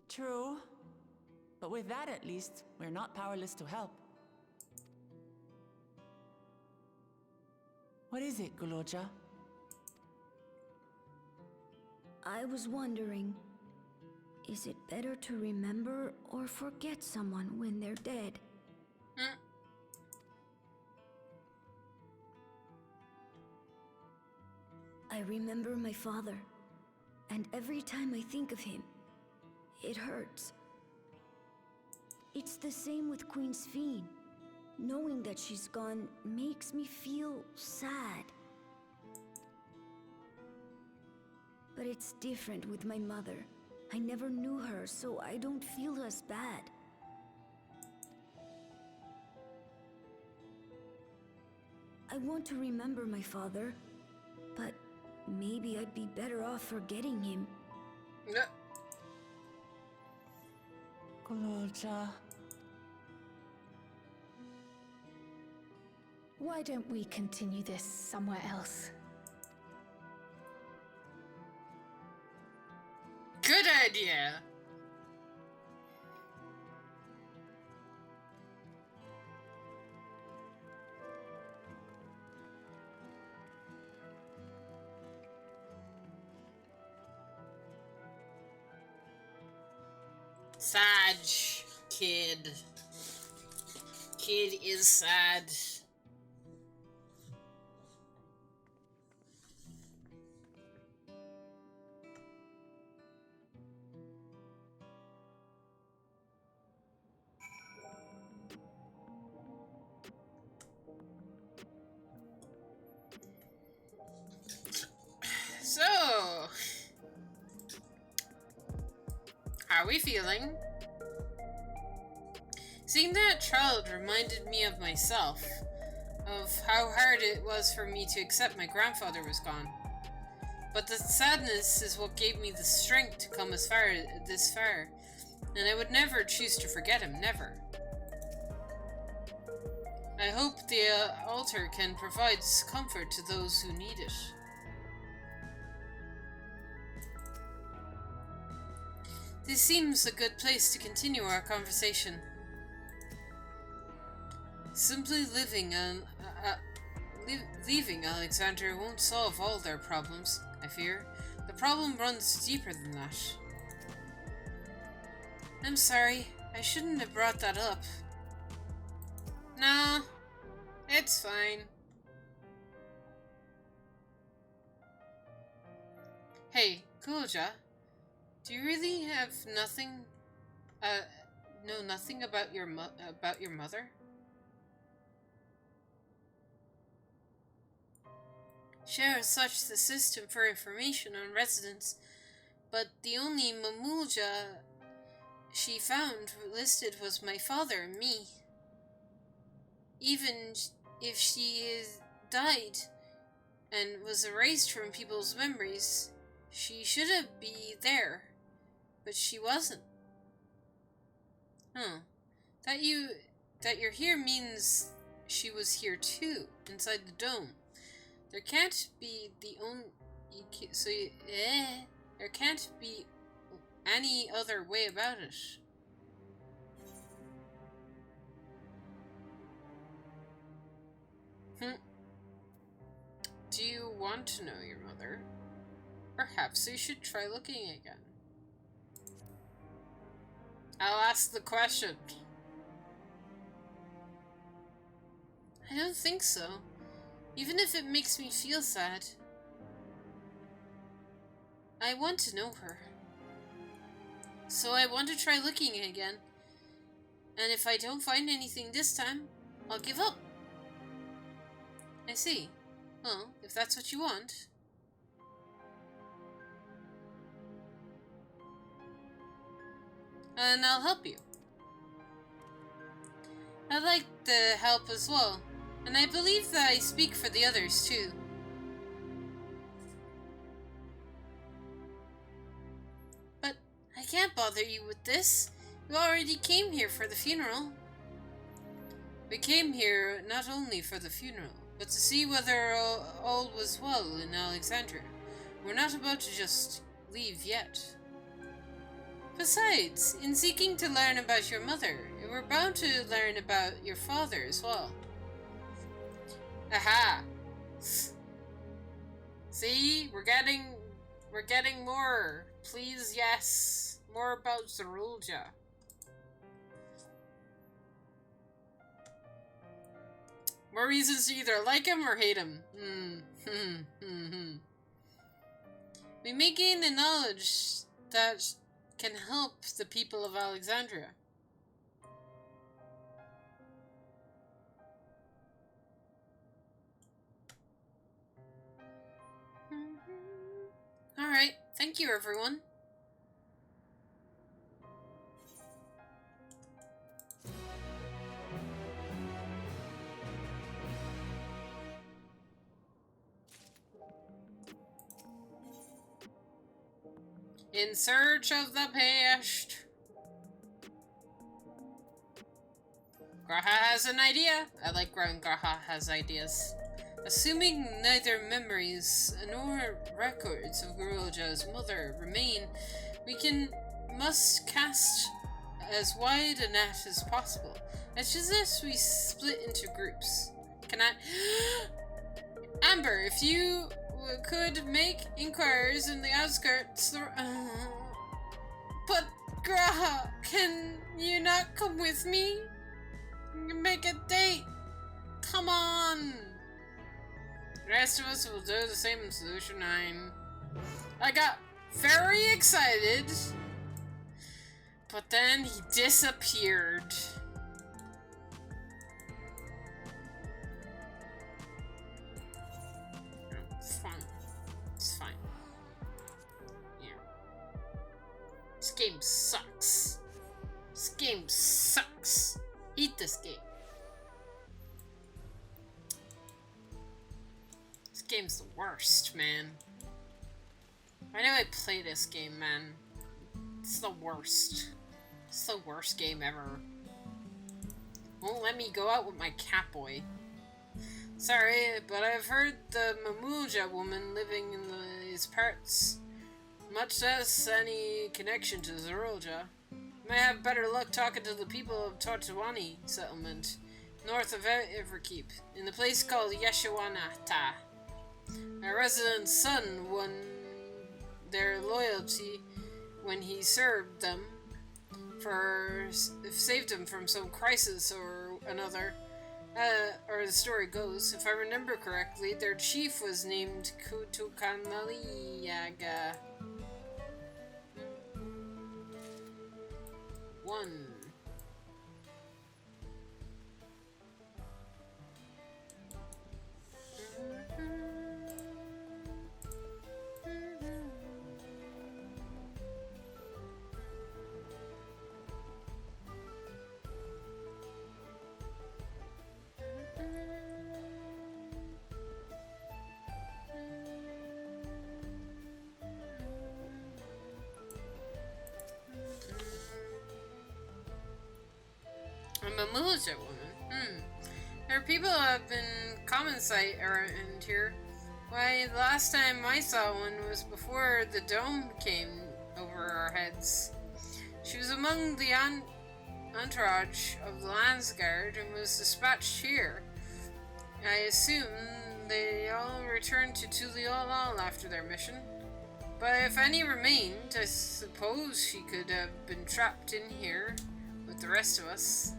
Speaker 6: True. But with that at least, we're not powerless to help. What is it, Guloja?
Speaker 3: I was wondering, is it better to remember or forget someone when they're dead? I remember my father, and every time I think of him, it hurts. It's the same with Queen Sphene. Knowing that she's gone makes me feel sad. But it's different with my mother. I never knew her, so I don't feel as bad. I want to remember my father, but maybe I'd be better off forgetting him.
Speaker 1: No.
Speaker 6: Guloja.
Speaker 5: Why don't we continue this somewhere else?
Speaker 1: Good idea. Sad kid. Kid is sad. So, how are we feeling? Seeing that child reminded me of myself, of how hard it was for me to accept my grandfather was gone. But the sadness is what gave me the strength to come this far, and I would never choose to forget him, never. I hope the altar can provide comfort to those who need it. This seems a good place to continue our conversation. Simply leaving Alexandria won't solve all their problems, I fear. The problem runs deeper than that. I'm sorry, I shouldn't have brought that up. No, it's fine. Hey, Kulja, do you really have nothing, know nothing about your mother? Share such the system for information on residents, but the only Mamulja she found listed was my father and me. Even if she died and was erased from people's memories, she should be there, but she wasn't. That you're here means she was here too, inside the dome. There can't be the only... There can't be any other way about it. Do you want to know your mother? Perhaps you should try looking again. I'll ask the question. I don't think so. Even if it makes me feel sad. I want to know her. So I want to try looking again. And if I don't find anything this time, I'll give up. I see. Well, if that's what you want. And I'll help you. I'd like the help as well. And I believe that I speak for the others too. But I can't bother you with this. You already came here for the funeral. We came here not only for the funeral, but to see whether all was well in Alexandria. We're not about to just leave yet. Besides, in seeking to learn about your mother, we're bound to learn about your father as well. Aha! See, we're getting more. Please, yes, more about Zerulja. More reasons to either like him or hate him. We may gain the knowledge that can help the people of Alexandria. Alright, thank you everyone. In search of the past. Graha has an idea. I like when Graha has ideas. Assuming neither memories nor records of Zerulja's mother remain, we must cast as wide a net as possible. I suggest we split into groups. Can I... Amber, if you could make inquiries in the outskirts... But, Graha, can you not come with me? Make a date. Come on. The rest of us will do the same in Solution 9. I got very excited, but then he disappeared. It's fine. It's fine. Yeah. This game sucks. This game sucks. Eat this game. This game's the worst, man. Why do I play this game, man? It's the worst. It's the worst game ever. Won't let me go out with my Catboy. Sorry, but I've heard the Mamulja woman living in these parts. Much less any connection to Zerulja. May have better luck talking to the people of Tortuani settlement, north of Everkeep, in the place called Yeshawanata. A resident's son won their loyalty when he served them, saved them from some crisis or another. Or the story goes, if I remember correctly, their chief was named Kutukanaliyaga. 1. Zarulja woman. There are people who have been common sight around here. Why, the last time I saw one was before the dome came over our heads. She was among the entourage of the Landsguard and was dispatched here. I assume they all returned to Tuliolal after their mission. But if any remained, I suppose she could have been trapped in here with the rest of us.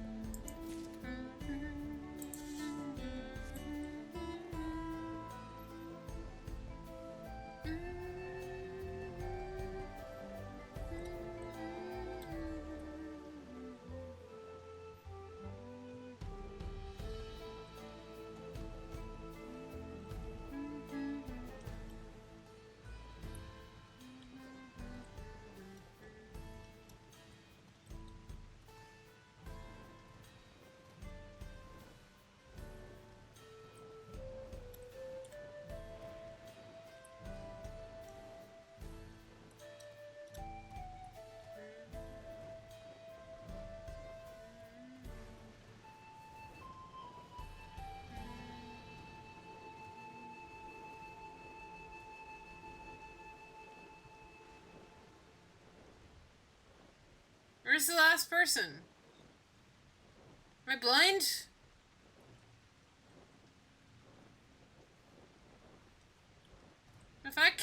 Speaker 1: Where's the last person? Am I blind? The fuck?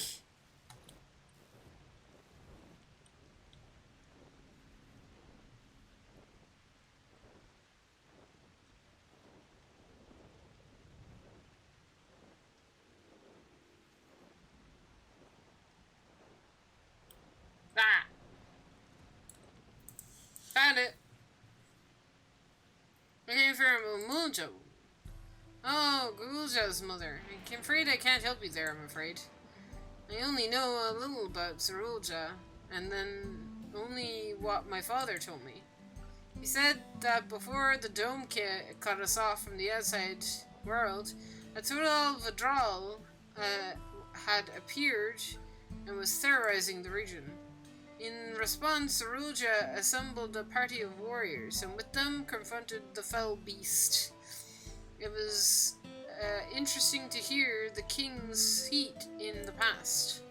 Speaker 1: Ah! Found it. Looking for Muljo. Oh, Gulja's mother. I'm afraid I can't help you there, I'm afraid. I only know a little about Zarulja, and then only what my father told me. He said that before the dome cut us off from the outside world, a total Vidral had appeared and was terrorizing the region. In response, Zarulja assembled a party of warriors, and with them confronted the fell beast. It was interesting to hear the king's feat in the past.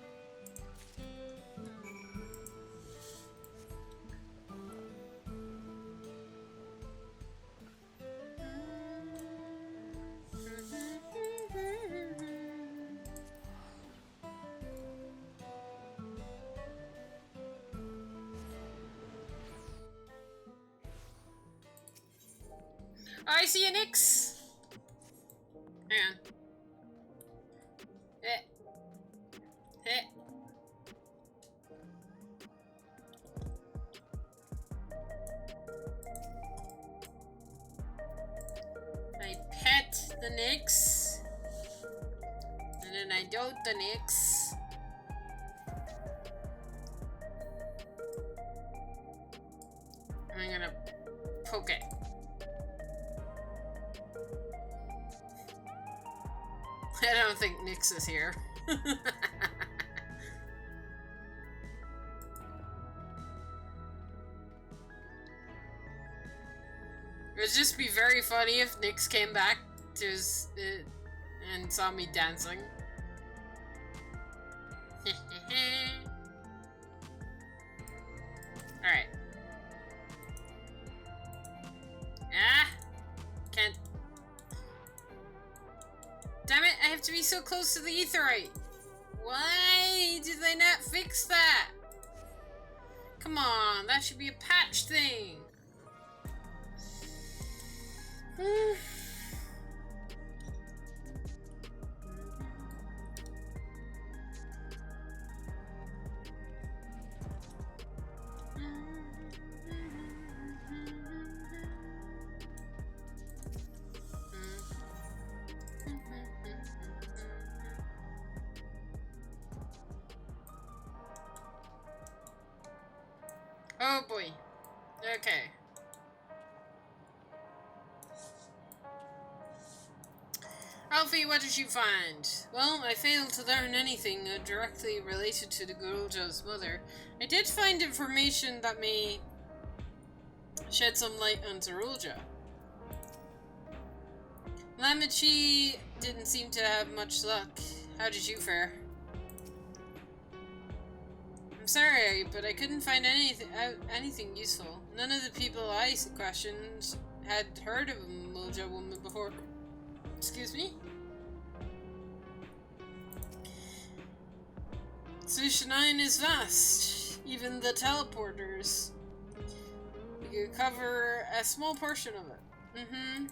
Speaker 1: I see a Nyx! Hang on. I pet the Nyx. And then I dote the Nyx. I'm gonna poke it. I don't think Nyx is here. It would just be very funny if Nyx came back to his, and saw me dancing. Alright. Ah! Can't. Damn it, I have to be so close to the aetheryte. Why did they not fix that? Come on, that should be a patch thing. Oh boy. Okay. Alfie, what did you find? Well, I failed to learn anything directly related to the Gurulja's mother. I did find information that may shed some light on Zarulja. Lamachi didn't seem to have much luck. How did you fare? I'm sorry, but I couldn't find anything useful. None of the people I questioned had heard of a Moja woman before. Excuse me? Sushanine is vast. Even the teleporters. You could cover a small portion of it. Mm-hmm.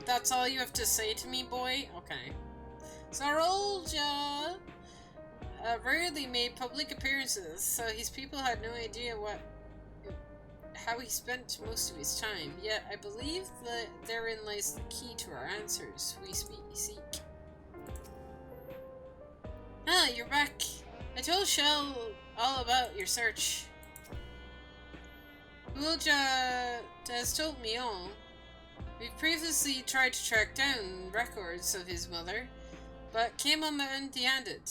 Speaker 1: That's all you have to say to me, boy? Okay. Sarolja rarely made public appearances, so his people had no idea how he spent most of his time. Yet I believe that therein lies the key to our answers we seek. Ah, you're back. I told Shell all about your search. Ulja has told me all. We've previously tried to track down records of his mother, but came on empty-handed.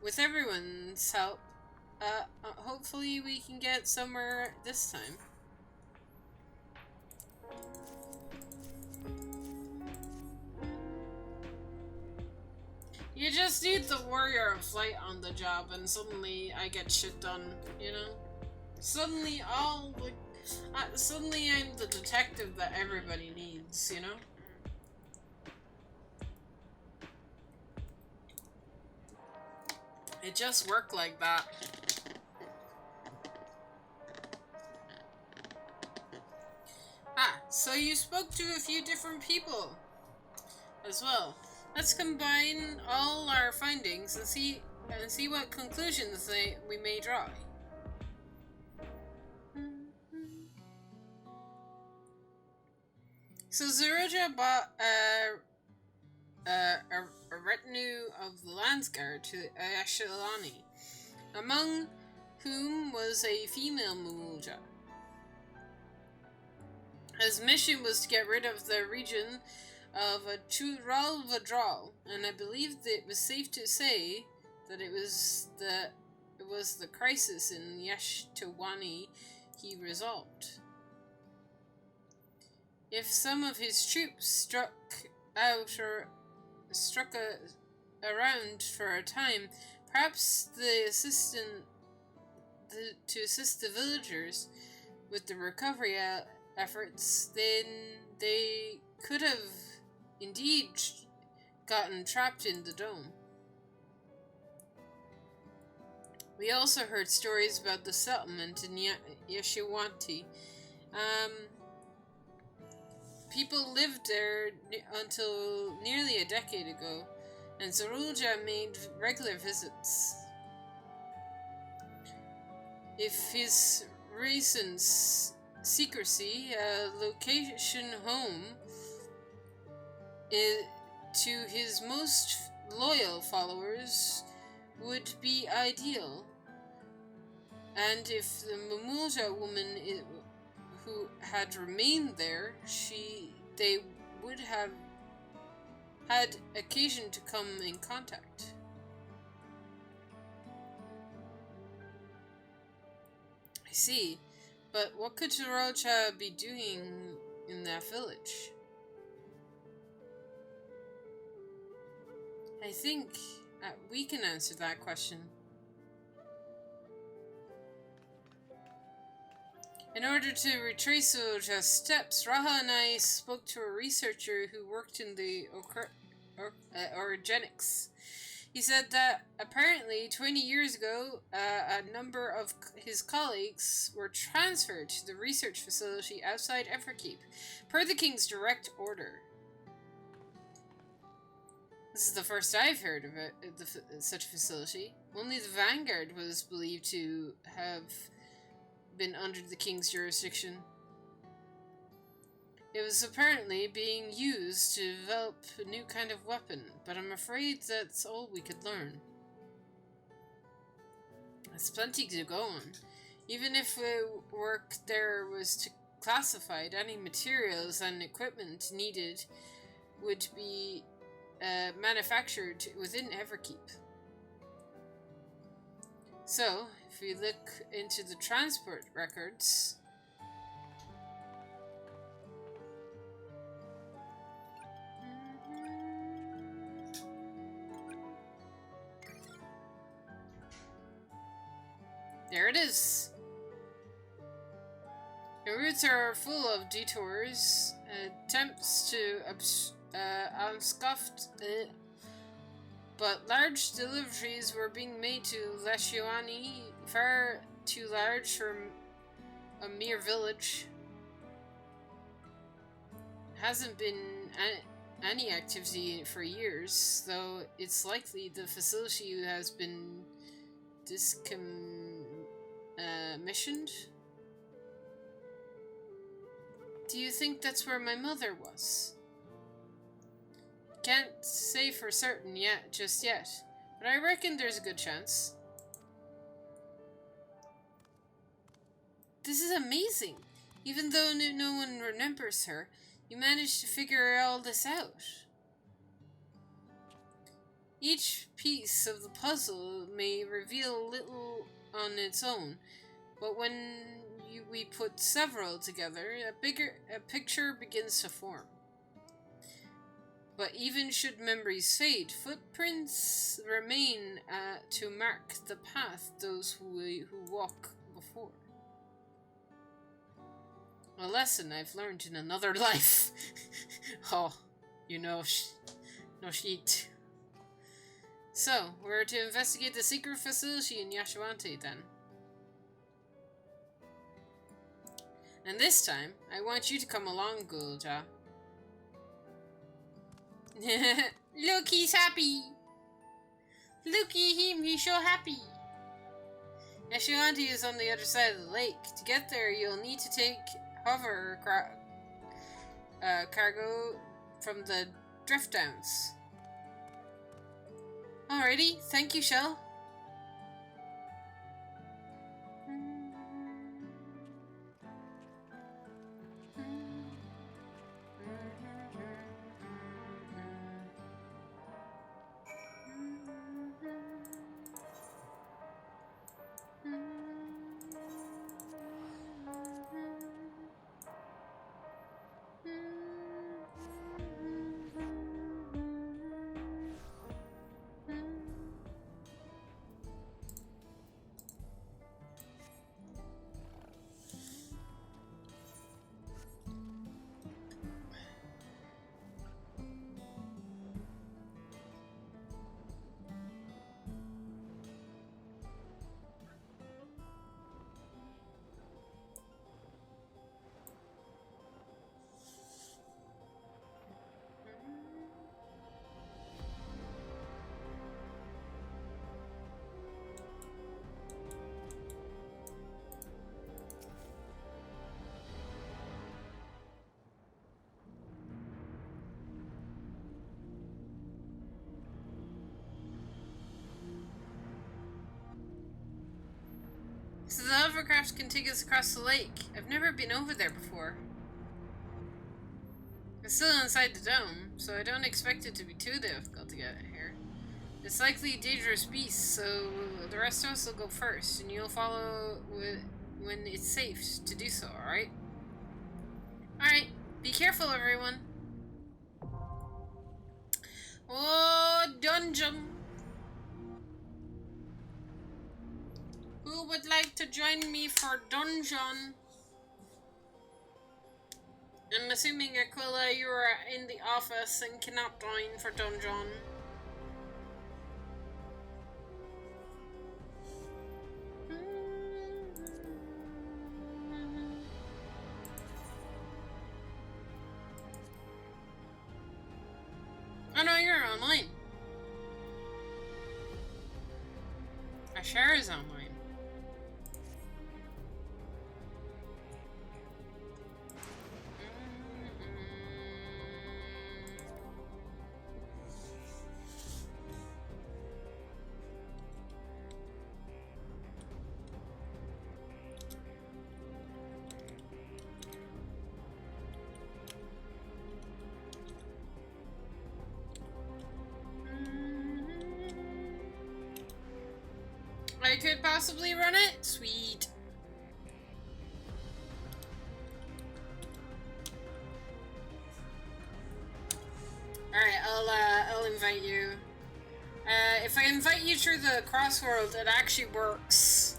Speaker 1: With everyone's help, hopefully we can get somewhere this time. You just need the warrior of flight on the job and suddenly I get shit done, you know? Suddenly suddenly I'm the detective that everybody needs, you know? It just worked like that. Ah, so you spoke to a few different people as well. Let's combine all our findings and see what conclusions we may draw. So Zeroja bought a retinue of the Landsguard to Ashelani, among whom was a female Mumulja. His mission was to get rid of the region of a Chural Vadral, and I believe that it was safe to say that it was the crisis in Yashtawani he resolved. If some of his troops struck around for a time, perhaps to assist the villagers with the recovery efforts, then they could have indeed gotten trapped in the dome. We also heard stories about the settlement in Yeshiwanti. People lived there until nearly a decade ago, and Zarulja made regular visits. If his recent secrecy, location home to his most loyal followers would be ideal, and if the Mumulja woman who had remained there, they would have had occasion to come in contact. I see, but what could Tarocha be doing in that village? I think we can answer that question. In order to retrace Tarocha's steps, Raha and I spoke to a researcher who worked in the orogenics. He said that apparently 20 years ago, a number of his colleagues were transferred to the research facility outside Everkeep, per the king's direct order. This is the first I've heard of such a facility. Only the Vanguard was believed to have been under the king's jurisdiction. It was apparently being used to develop a new kind of weapon, but I'm afraid that's all we could learn. There's plenty to go on. Even if work there was classified, any materials and equipment needed would be manufactured within Everkeep. So, if we look into the transport records, There it is. The routes are full of detours, attempts to unscuffed, but large deliveries were being made to Leshiwani, far too large for a mere village. Hasn't been any activity for years, though it's likely the facility has been missioned. Do you think that's where my mother was? Can't say for certain just yet, but I reckon there's a good chance. This is amazing! Even though no one remembers her, you managed to figure all this out. Each piece of the puzzle may reveal little on its own, but when we put several together, a picture begins to form. But even should memories fade, footprints remain to mark the path those who walk before. A lesson I've learned in another life. Oh, you know, no shit. So, we're to investigate the secret facility in Yashwante then. And this time, I want you to come along, Gulja. Look, he's happy! Look at him, he's so happy! Yashwante is on the other side of the lake. To get there, you'll need to take hover cargo from the drift downs. Alrighty, thank you, Shell. So the hovercraft can take us across the lake. I've never been over there before. It's still inside the dome, so I don't expect it to be too difficult to get here. It's likely a dangerous beast, so the rest of us will go first, and you'll follow when it's safe to do so, alright? Alright, be careful everyone. Oh, dungeon! Who would like to join me for dungeon? I'm assuming, Aquila, you are in the office and cannot join for dungeon. Oh no, you're online. Ashara is online. I could possibly run it? Sweet. Alright, I'll invite you. If I invite you through the crossworld, it actually works.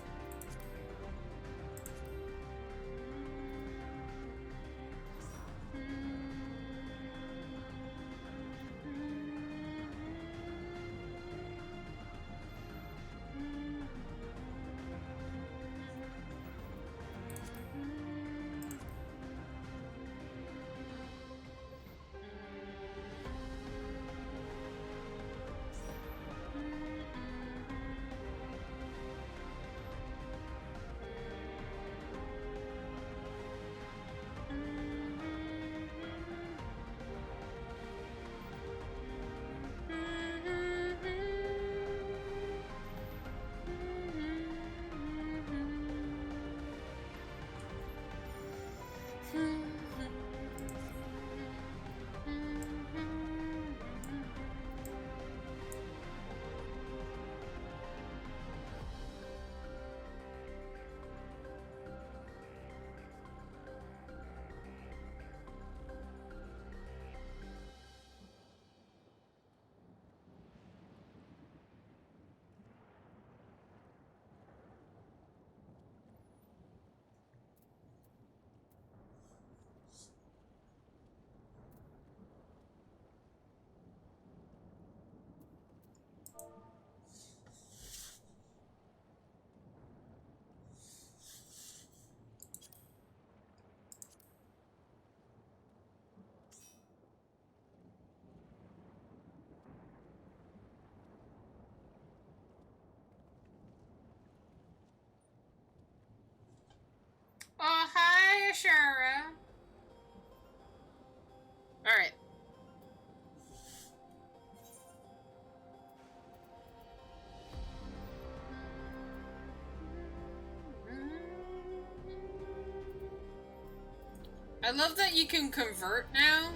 Speaker 1: Shara. Alright. I love that you can convert now.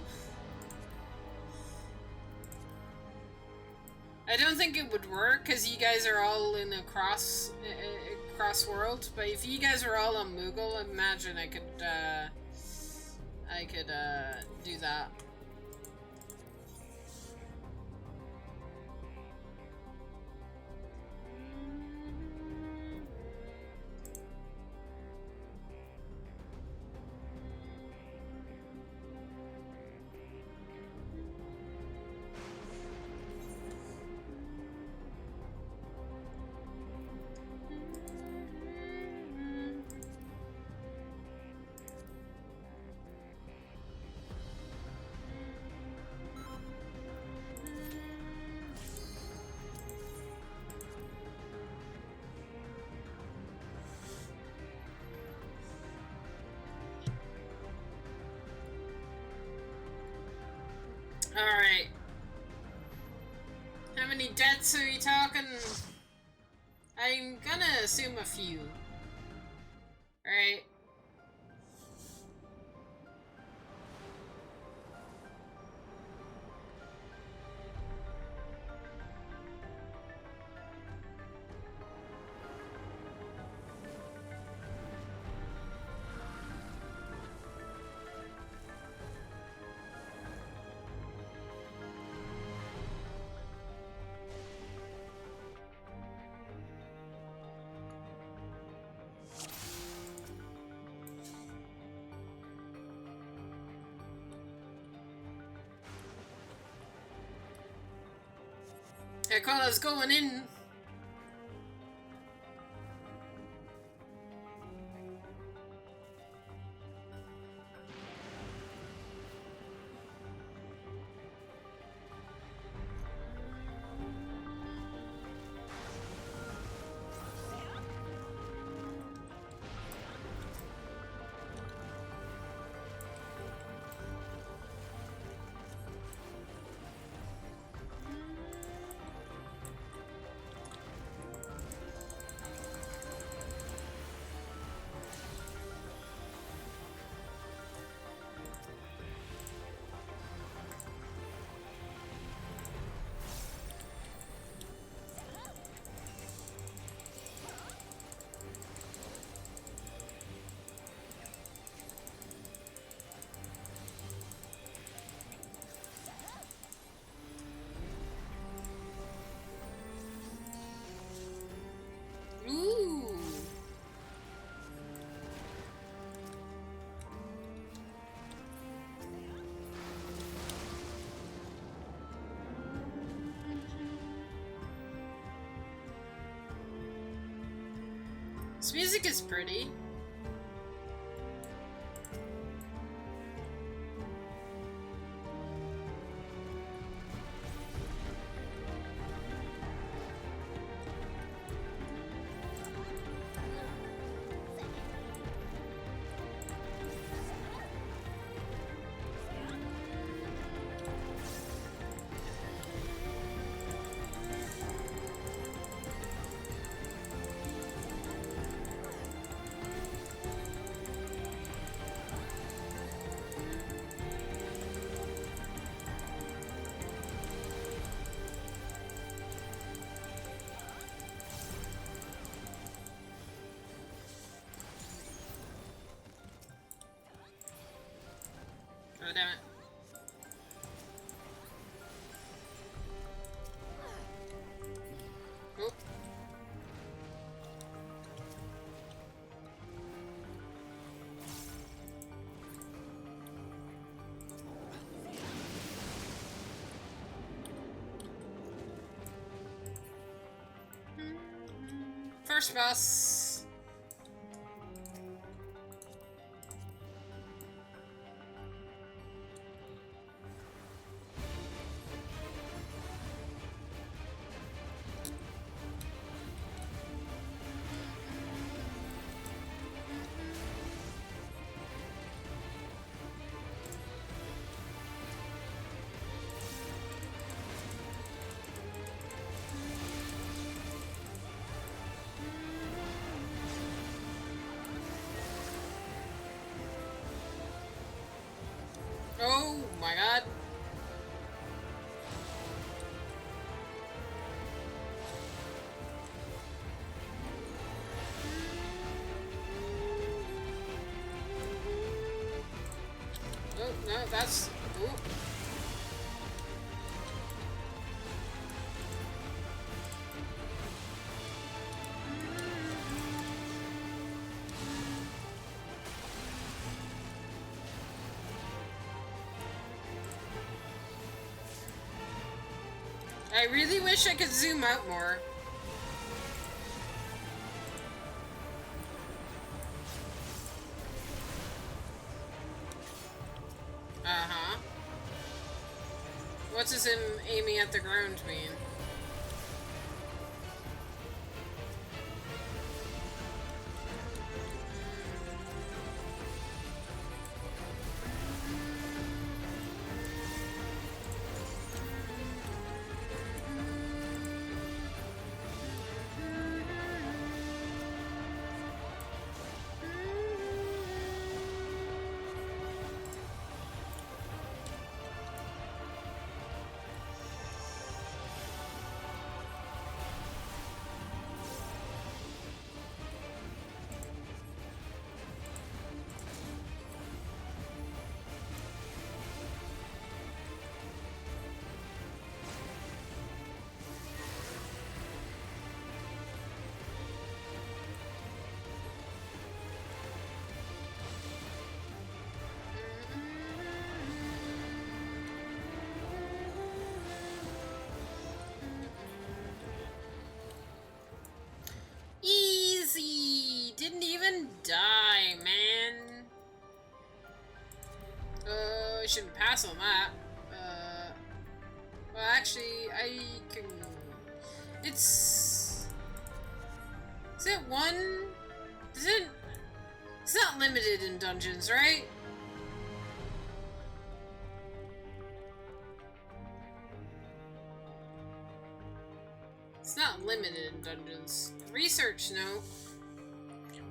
Speaker 1: I don't think it would work because you guys are all in a cross world, but if you guys were all on Moogle, imagine I could do that. Alright. How many deaths are you talking? I'm gonna assume a few. Right? Aquala's going in. Ooh. This music is pretty. Oh, damn it. Oh. First boss. that's... Ooh. I really wish I could zoom out more. Uh-huh. What's his aiming at the ground mean? Easy! Didn't even die, man. I shouldn't pass on that. Well, actually, I can... It's... Is it one? Is it... It's not limited in dungeons, right? It's not limited in dungeons. Research note.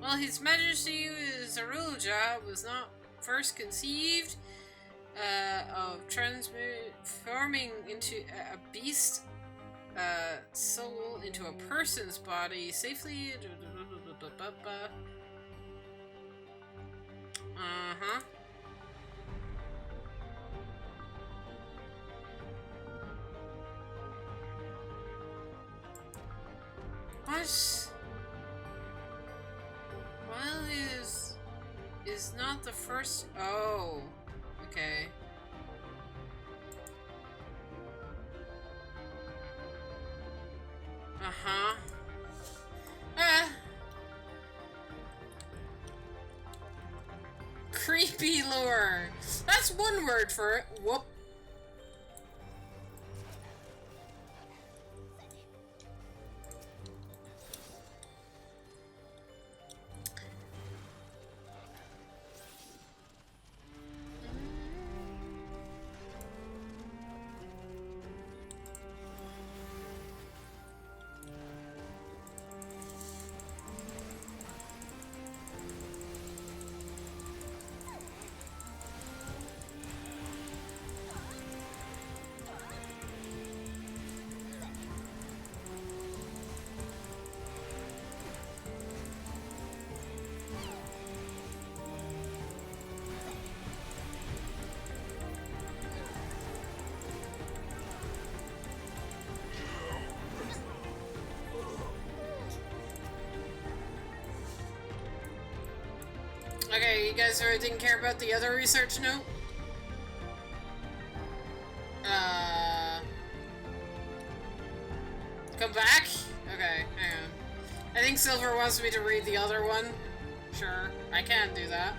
Speaker 1: While His Majesty's rule job was not first conceived of transforming into a beast soul into a person's body safely. Uh-huh. What? Well, is not the first. Oh, okay. Uh-huh. Ah. Creepy lore. That's one word for it. Whoop. Okay, you guys didn't care about the other research note? Come back? Okay, hang on. I think Silver wants me to read the other one. Sure, I can do that.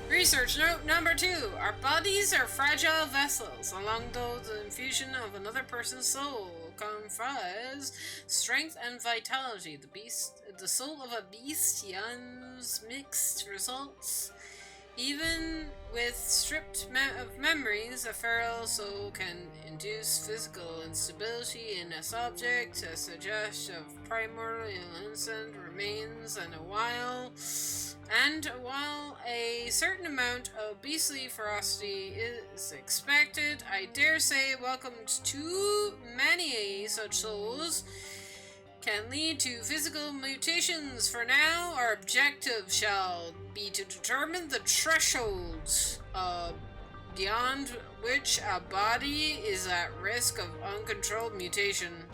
Speaker 1: Research note number 2. Our bodies are fragile vessels. Along those, the infusion of another person's soul confers strength and vitality. The soul of a beast yields mixed results. Even with stripped of memories, a feral soul can induce physical instability in a subject, a suggestion of primordial innocence remains, and while a certain amount of beastly ferocity is expected, I dare say welcomed too many such souls can lead to physical mutations. For now, our objective shall be to determine the thresholds beyond which a body is at risk of uncontrolled mutation.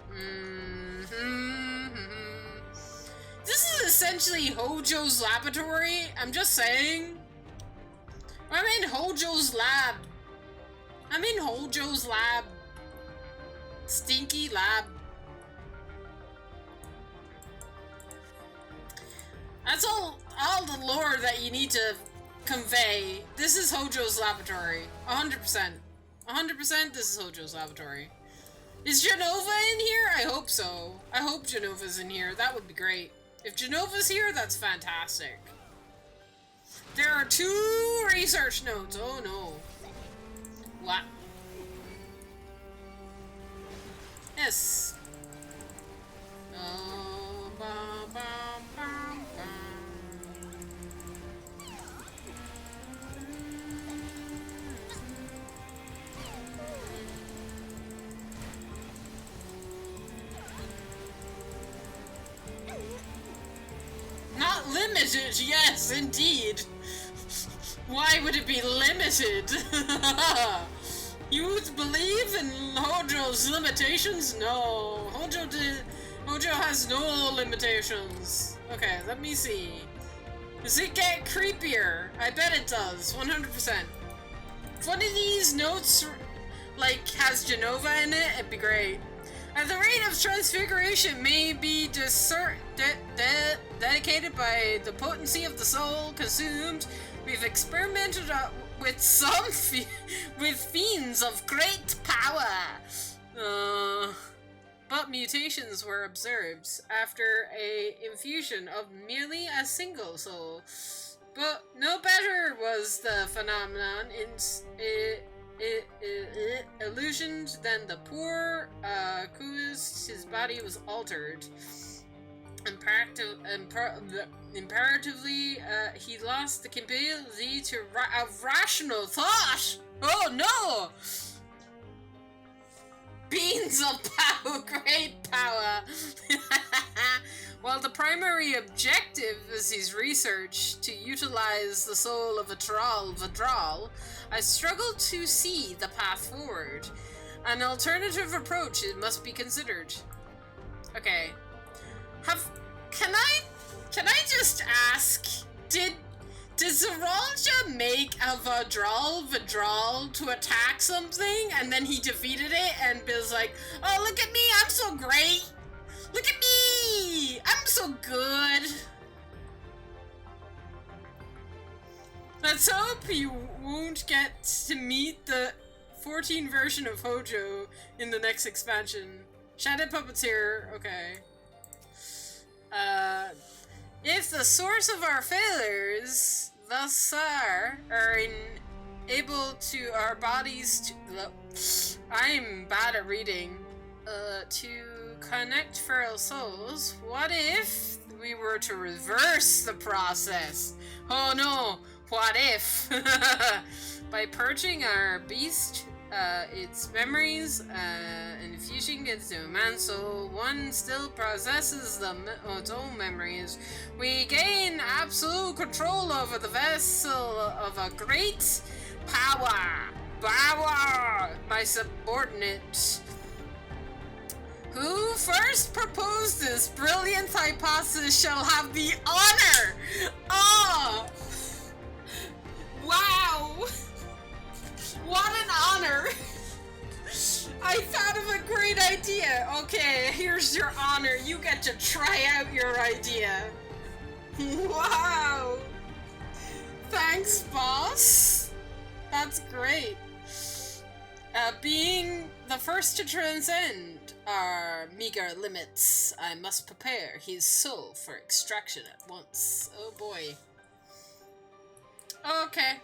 Speaker 1: This is essentially Hojo's laboratory. I'm just saying. I'm in Hojo's lab. I'm in Hojo's lab. Stinky lab. That's all the lore that you need to convey. This is Hojo's laboratory. 100%. 100% this is Hojo's laboratory. Is Genova in here? I hope so. I hope Genova's in here. That would be great. If Genova's here, that's fantastic. There are 2 research notes. Oh no. What? Yes. Oh, bum, bum, bum, bum. Not limited, yes, indeed. Why would it be limited? You would believe in Hojo's limitations? No. Hojo has no limitations. Okay, let me see. Does it get creepier? I bet it does. 100%. If one of these notes, like, has Genova in it, it'd be great. At the rate of transfiguration may be dedicated by the potency of the soul consumed, we've experimented with some with fiends of great power. But mutations were observed after a infusion of merely a single soul. But no better was the phenomenon illusioned than the poor Kuist. His body was altered. Imperatively, he lost the capability to of rational thought. Oh no! Beings of power, great power. While the primary objective is his research to utilize the soul of Vadral, I struggle to see the path forward. An alternative approach must be considered. Okay. Can I just ask, did Zeralja make a Vadral to attack something, and then he defeated it and was like, oh, look at me, I'm so great! Look at me! I'm so good! Let's hope you won't get to meet the 14 version of Hojo in the next expansion. Shadow Puppeteer, okay. If the source of our failures thus far are able to our bodies to... I'm bad at reading. To connect feral souls, what if we were to reverse the process? Oh no, what if? By purging our beast, its memories, and infusing it into a man's soul, one still possesses its own memories. We gain absolute control over the vessel of a great power. My subordinate, who first proposed this brilliant hypothesis, shall have the honor. Oh! Wow! What an honor! I thought of a great idea. Okay, here's your honor. You get to try out your idea. Wow! Thanks, boss. That's great. Being the first to transcend our meager limits, I must prepare his soul for extraction at once. Oh boy. Okay.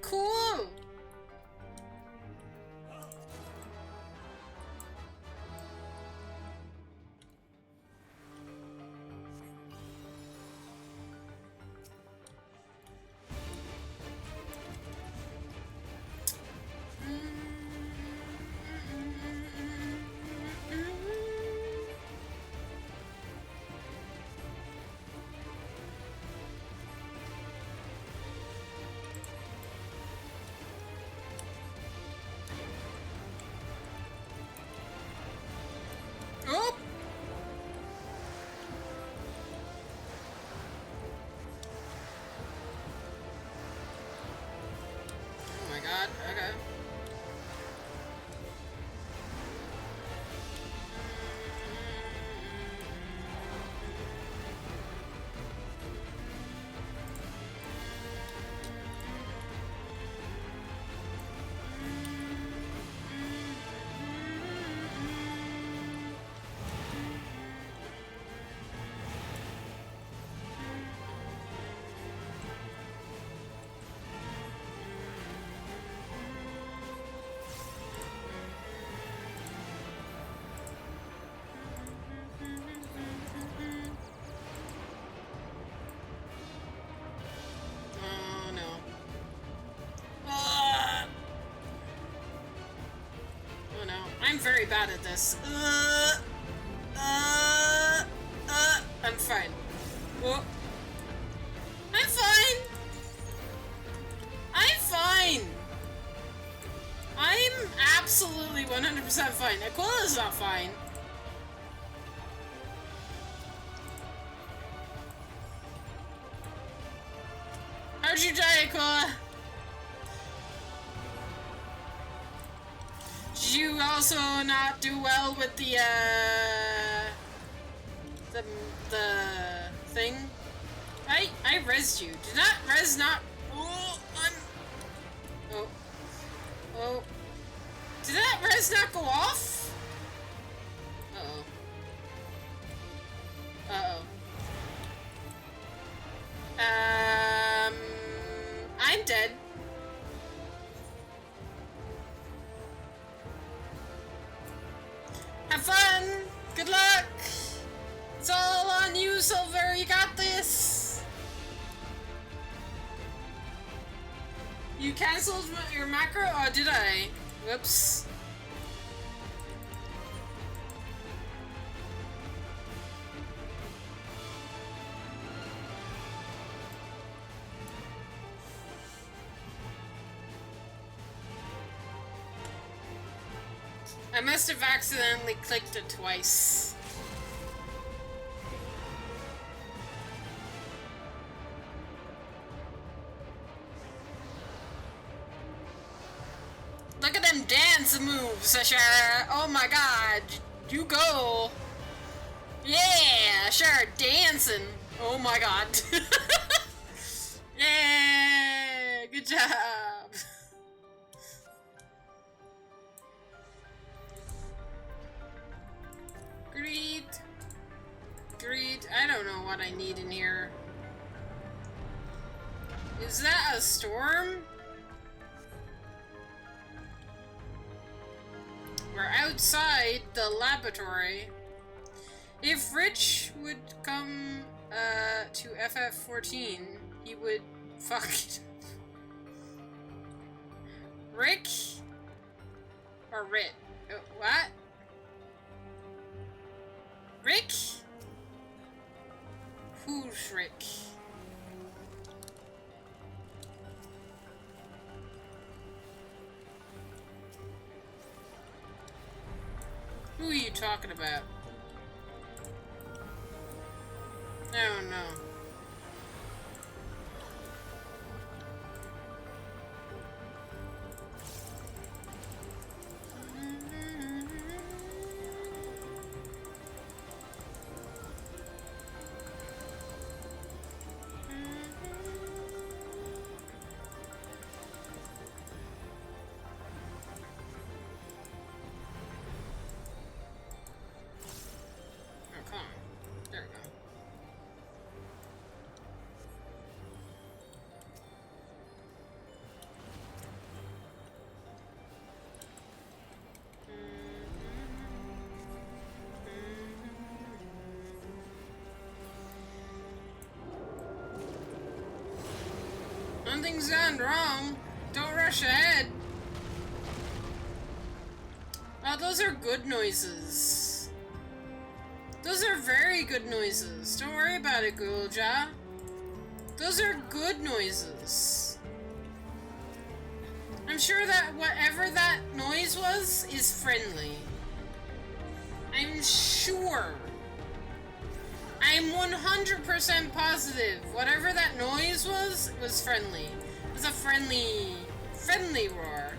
Speaker 1: Cool. I'm very bad at this. I'm fine. Oh. I'm fine! I'm fine! I'm absolutely 100% fine. Aquila's not fine. How'd you die, Aquila? Did you also not do well with the thing? I rezzed you. Did not res not? Oh, oh, oh. Did that res not go off? Uh-oh. Uh-oh. I'm dead. Have fun! Good luck! It's all on you, Silver! You got this! You cancelled your macro? Oh, did I? Whoops. I must have accidentally clicked it twice. Look at them dance moves, Asher. Oh my god. You go. Yeah, sure, dancing. Oh my god. Yeah, good job. Greed. Greed. I don't know what I need in here. Is that a storm? We're outside the laboratory. If Rich would come to FF14, he would fuck it. Rick? Or Rit? What? Rick? Who's Rick? Who are you talking about? I don't know. Nothing's gone wrong. Don't rush ahead. Oh, those are good noises. Those are very good noises. Don't worry about it, Gulja. Those are good noises. I'm sure that whatever that noise was is friendly. I'm sure. I'm 100% positive. Whatever that noise was friendly. It was a friendly roar.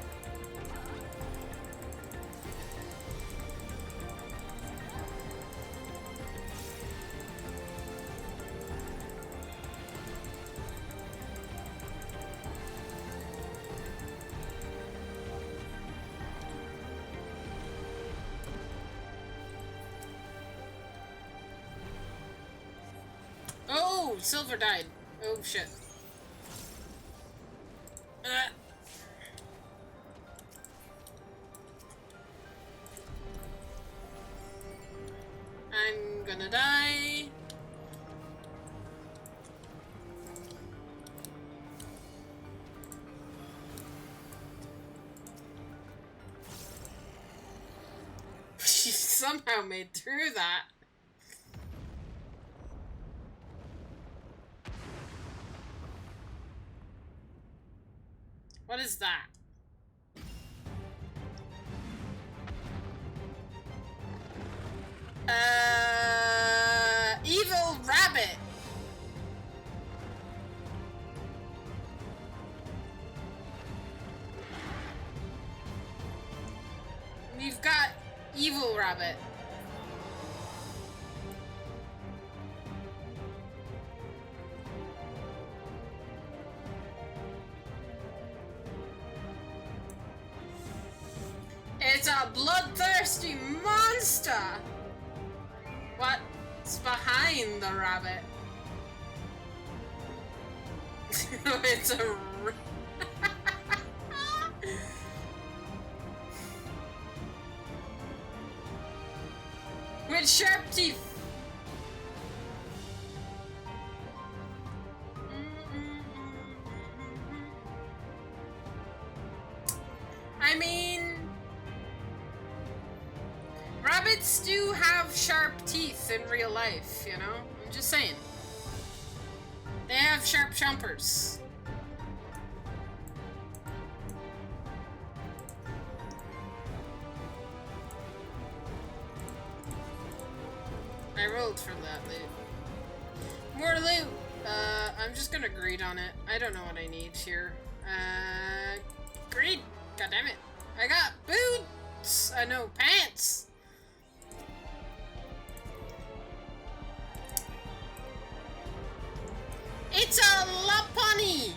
Speaker 1: Oh, Silver died. Oh shit. I'm gonna die. somehow made through that. What is that? Evil rabbit. We've got evil rabbit. It's a bloodthirsty monster! What's behind the rabbit? It's a... With sharp teeth! I mean... rabbits do have sharp teeth in real life, you know? I'm just saying. They have sharp chompers. I rolled for that loot. More loot! I'm just gonna greed on it. I don't know what I need here. Greed! God damn it. I got boots! No, pants! It's a Lapani!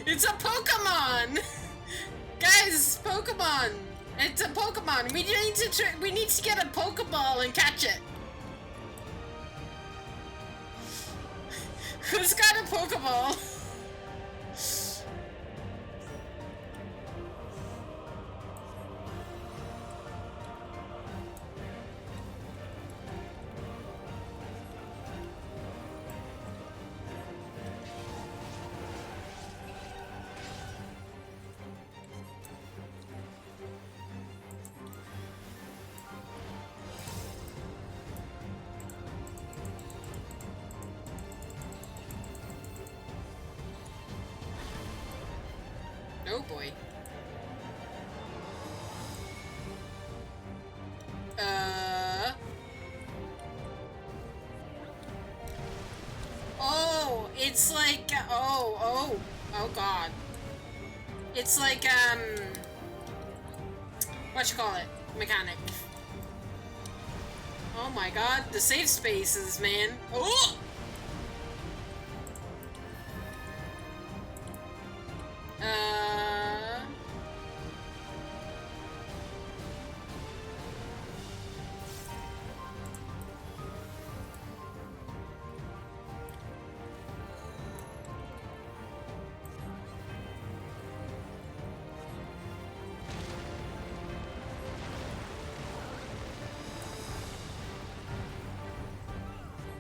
Speaker 1: It's a Pokemon! Guys, Pokemon! It's a Pokemon! We need to get a Pokeball and catch it! Who's got a Pokeball? Oh boy. Oh, it's like, oh god. It's like, whatchamacallit? Mechanic. Oh my god, the safe spaces, man. Oh!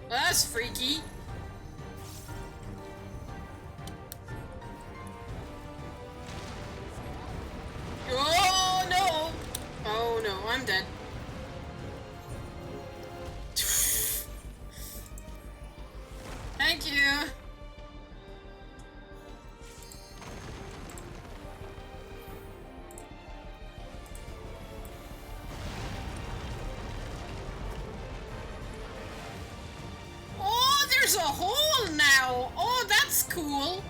Speaker 1: That's freaky. Oh no! Oh no, I'm dead. Thank you. Oh, there's a hole now. Oh, that's cool.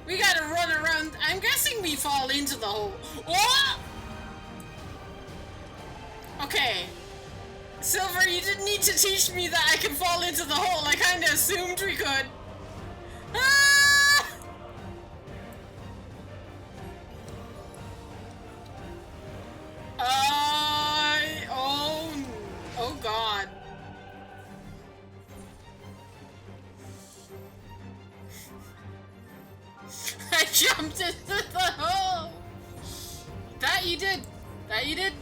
Speaker 1: We gotta run around. I'm guessing we fall into the hole. Oh! Okay. Silver, you didn't need to teach me that I can fall into the hole. I kinda assumed we could. Ah! Oh god. I jumped into the hole! That you did! That you did!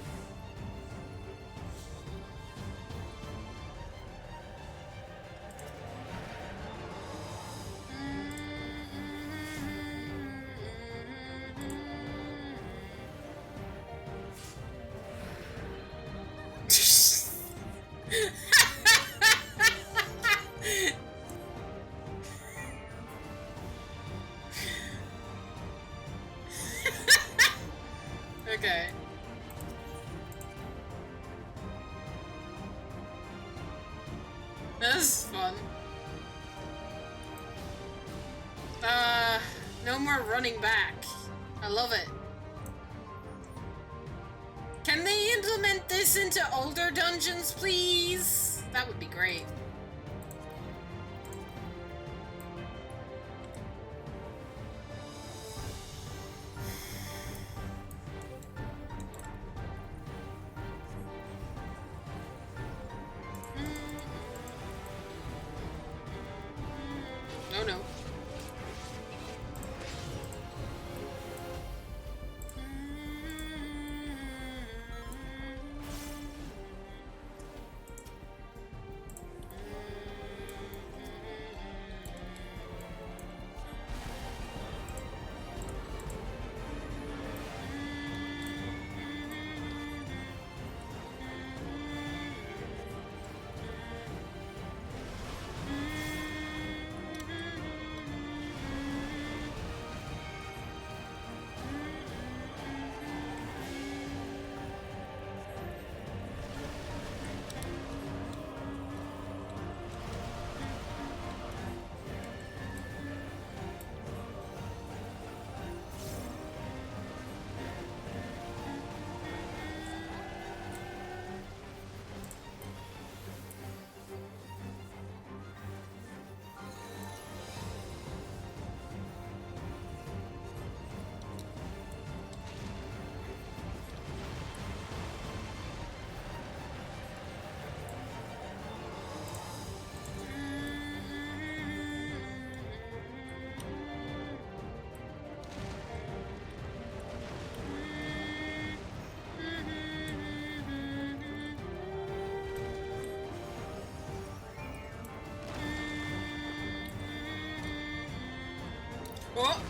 Speaker 1: Okay. That's fun. No more running back. I love it. Can they implement this into older dungeons, please? That would be great. Oh no. Oh!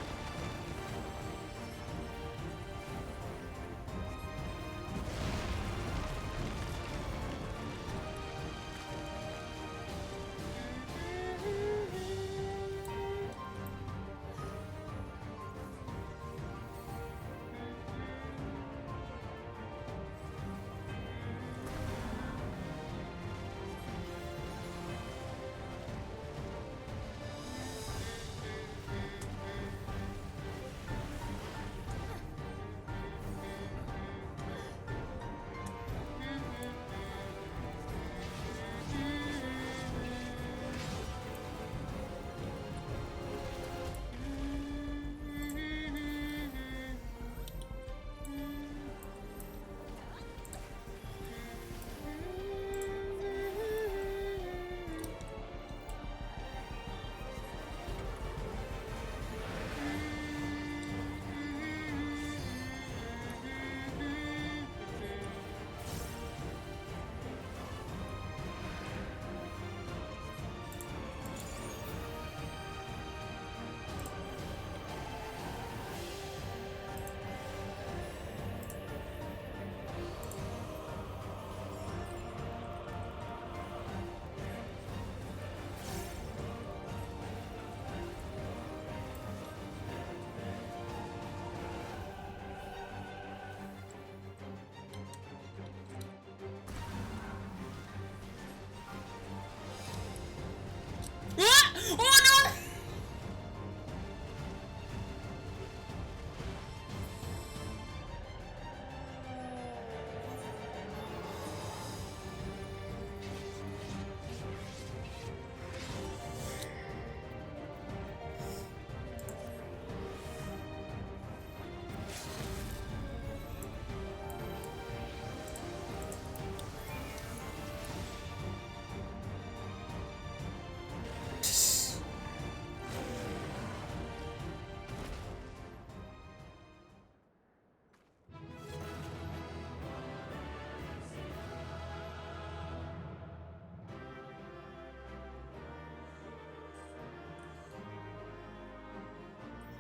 Speaker 1: Ah! Oh no!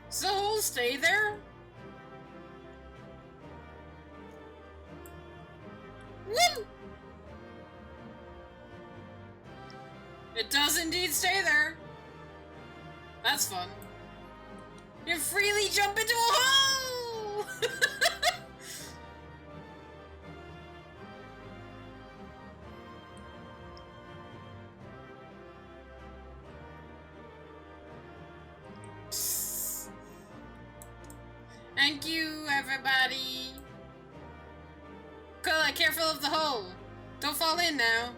Speaker 1: So we'll stay there? Woo! It does indeed stay there. That's fun. You freely jump into a hole! Thank you, everybody. Kola, careful of the hole. Don't fall in now.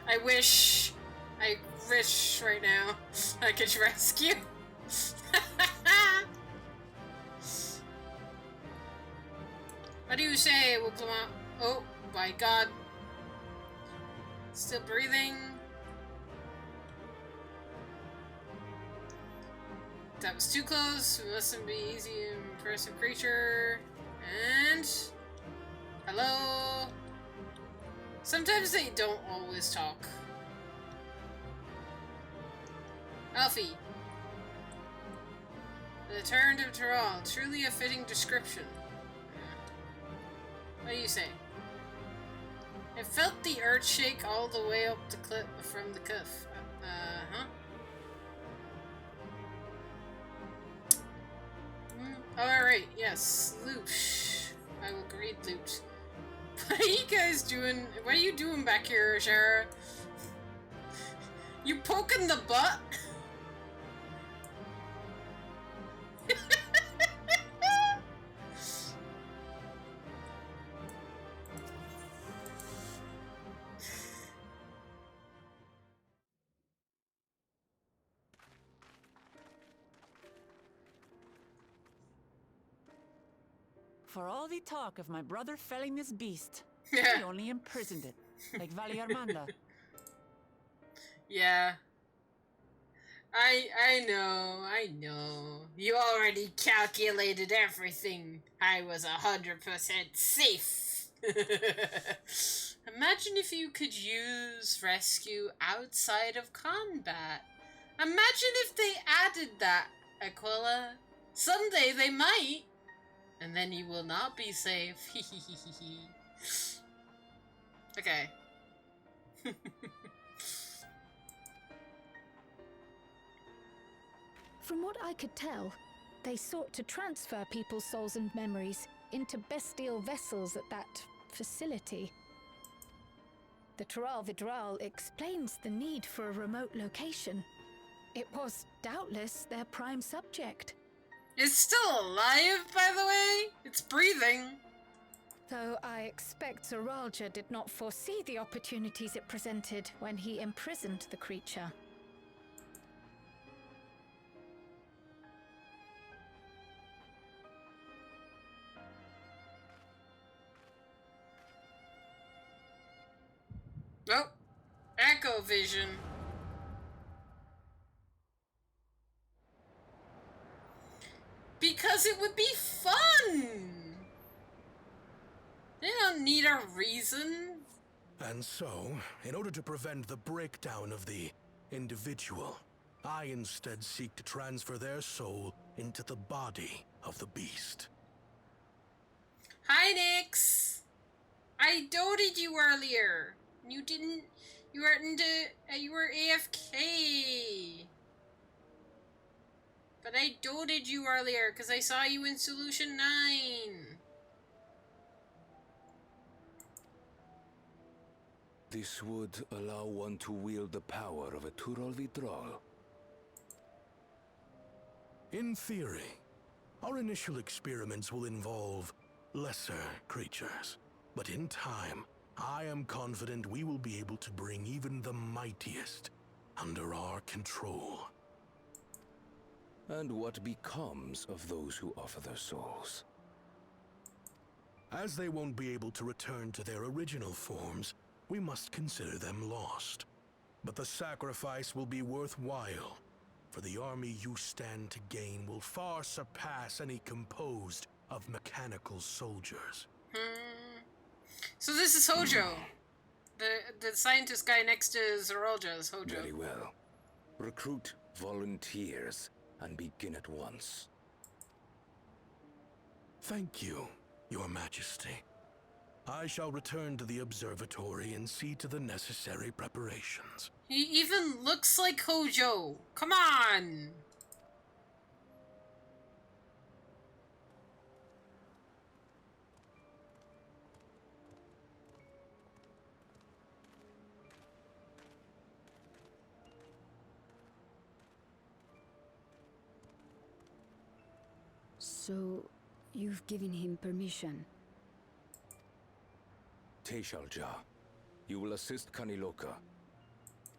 Speaker 1: I wish right now I could rescue. What do you say, Wuklama? Oh my god. Still breathing. That was too close. We mustn't be easy impressive creature. And hello. Sometimes they don't always talk. Alfie. The Tyrant of Tyrol. Truly a fitting description. What do you say? I felt the earth shake all the way up the cliff from the cliff. Huh? Alright, yes. Loosh. I will greet Loot. What are you guys doing? What are you doing back here, Shara? You poking the butt?
Speaker 6: For all the talk of my brother felling this beast,
Speaker 1: Yeah.
Speaker 6: he only imprisoned it, like Vali Armanda.
Speaker 1: Yeah. I know. You already calculated everything. I was 100% safe. Imagine if you could use rescue outside of combat. Imagine if they added that, Aquila. Someday they might. And then you will not be safe. Okay.
Speaker 4: From what I could tell, they sought to transfer people's souls and memories into bestial vessels at that facility. The Tyrol Vidral explains the need for a remote location. It was doubtless their prime subject.
Speaker 1: It's still alive, by the way. It's breathing.
Speaker 4: Though I expect Zoralja did not foresee the opportunities it presented when he imprisoned the creature.
Speaker 1: Oh, Echo Vision. Because it would be fun! They don't need a reason.
Speaker 2: And so, in order to prevent the breakdown of the individual, I instead seek to transfer their soul into the body of the beast.
Speaker 1: Hi, Nix! I doted you earlier. You didn't... You were AFK. But I doted you earlier because I saw you in Solution 9.
Speaker 7: This would allow one to wield the power of a Tyrol Vidral.
Speaker 2: In theory, our initial experiments will involve lesser creatures. But in time, I am confident we will be able to bring even the mightiest under our control.
Speaker 7: And what becomes of those who offer their souls?
Speaker 2: As they won't be able to return to their original forms, we must consider them lost. But the sacrifice will be worthwhile, for the army you stand to gain will far surpass any composed of mechanical soldiers.
Speaker 1: So this is Hojo. The scientist guy next to Zoralja is Hojo.
Speaker 7: Very well. Recruit volunteers and begin at once.
Speaker 2: Thank you, Your Majesty. I shall return to the observatory and see to the necessary preparations.
Speaker 1: He even looks like Hojo. Come on!
Speaker 3: So, you've given him permission?
Speaker 7: Teishalja, you will assist Kaniloka.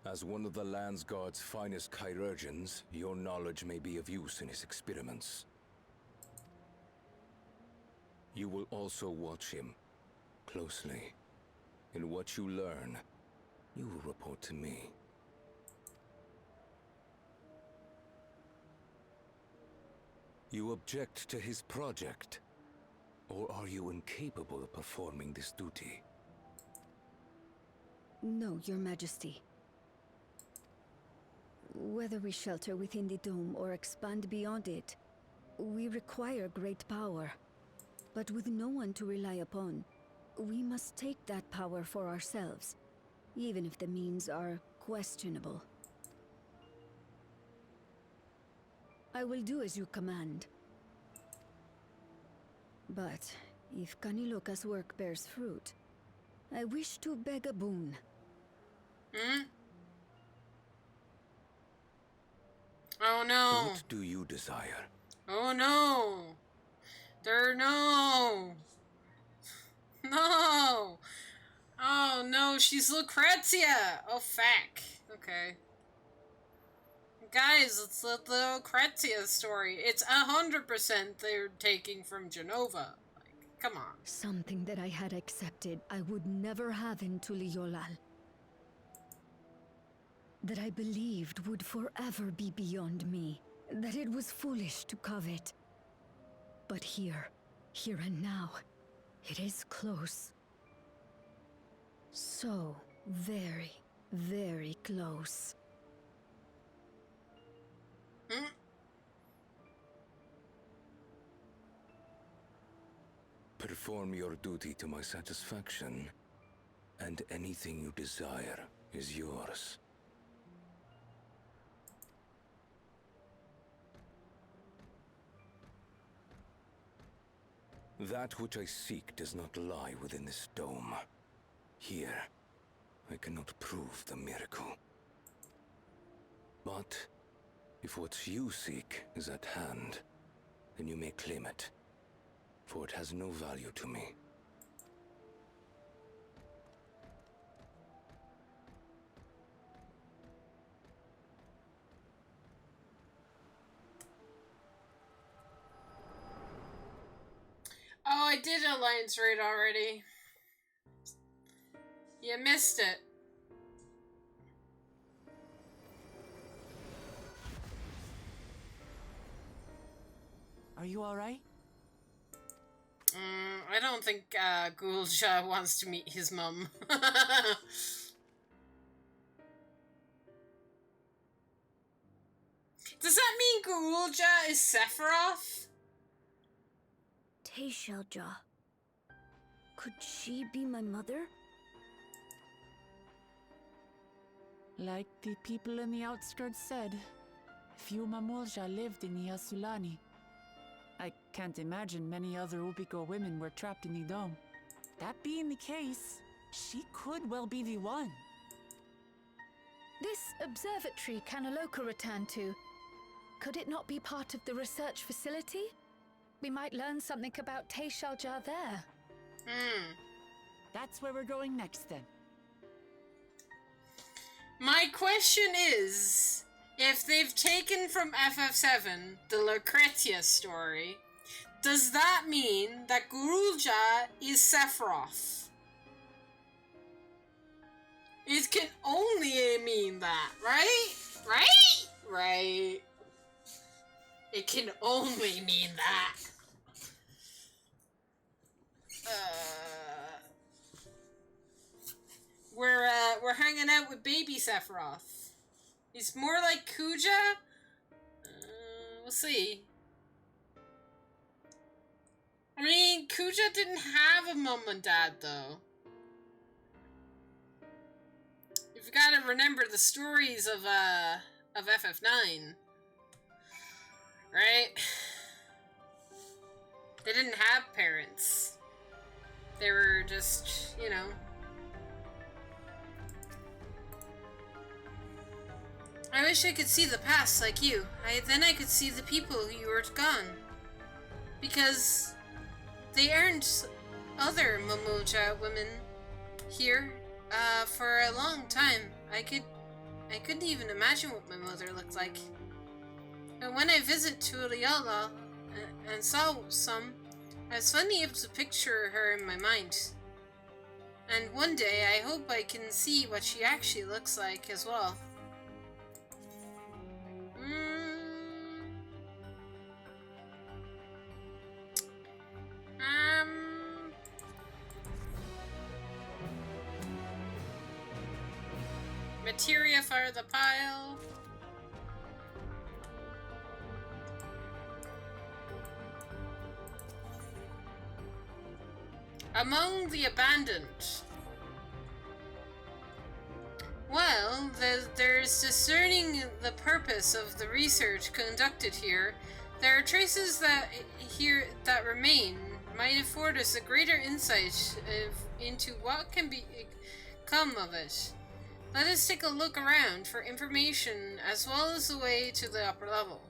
Speaker 7: As one of the Land's Guard's finest chirurgeons, your knowledge may be of use in his experiments. You will also watch him closely. In what you learn, you will report to me. You object to his project? Or are you incapable of performing this duty?
Speaker 3: No, Your Majesty. Whether we shelter within the dome or expand beyond it, we require great power. But with no one to rely upon, we must take that power for ourselves, even if the means are questionable. I will do as you command. But if Kaniloka's work bears fruit, I wish to beg a boon.
Speaker 1: Hmm? Oh no!
Speaker 7: What do you desire?
Speaker 1: Oh no! No! No! Oh no, she's Lucrezia! Oh fuck. Okay. Guys, it's the Lucrezia story. It's 100% they're taking from Genova. Like, come on.
Speaker 3: Something that I had accepted I would never have in Tuliolal. That I believed would forever be beyond me. That it was foolish to covet. But here and now, it is close. So very, very close.
Speaker 1: Hmm?
Speaker 7: Perform your duty to my satisfaction, and anything you desire is yours. That which I seek does not lie within this dome. Here, I cannot prove the miracle. But if what you seek is at hand, then you may claim it, for it has no value to me.
Speaker 1: Oh, I did Alliance Raid already. You missed it.
Speaker 6: Are you alright?
Speaker 1: I don't think Gulja wants to meet his mum. Does that mean Gulja is Sephiroth?
Speaker 3: Teishalja. Could she be my mother?
Speaker 6: Like the people in the outskirts said, few Mamulja lived in the Yasulani. I can't imagine many other Ubico women were trapped in the dome. That being the case, she could well be the one.
Speaker 4: This observatory Kanaloka returned to, could it not be part of the research facility? We might learn something about Teishalja there.
Speaker 6: That's where we're going next then.
Speaker 1: My question is, if they've taken from FF7 the Lucrezia story, does that mean that Gulja is Sephiroth? It can only mean that, right? Right? Right. It can only mean that. We're hanging out with baby Sephiroth. He's more like Kuja? We'll see. I mean, Kuja didn't have a mom and dad, though. You've got to remember the stories of FF9. Right? They didn't have parents. They were just, you know... I wish I could see the past like you. Then I could see the people you were gone. because they aren't other Mamoja women here for a long time. I couldn't even imagine what my mother looked like. And when I visited Tuliala and saw some, I was finally able to picture her in my mind. And one day I hope I can see what she actually looks like as well. Materia for the pile. Among the abandoned. Well, there's discerning the purpose of the research conducted here. There are traces that remain might afford us a greater insight into what can become of it. Let us take a look around for information as well as the way to the upper level.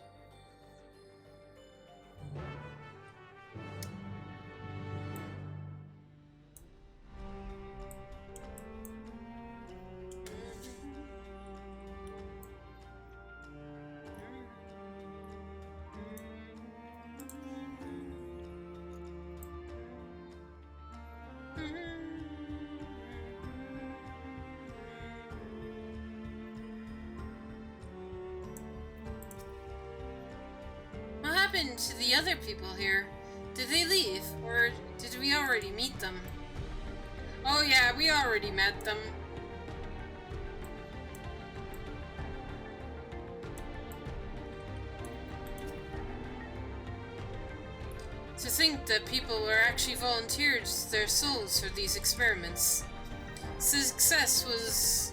Speaker 1: What happened to the other people here? Did they leave, or did we already meet them? Oh yeah, we already met them. To think that people were actually volunteered their souls for these experiments. Success was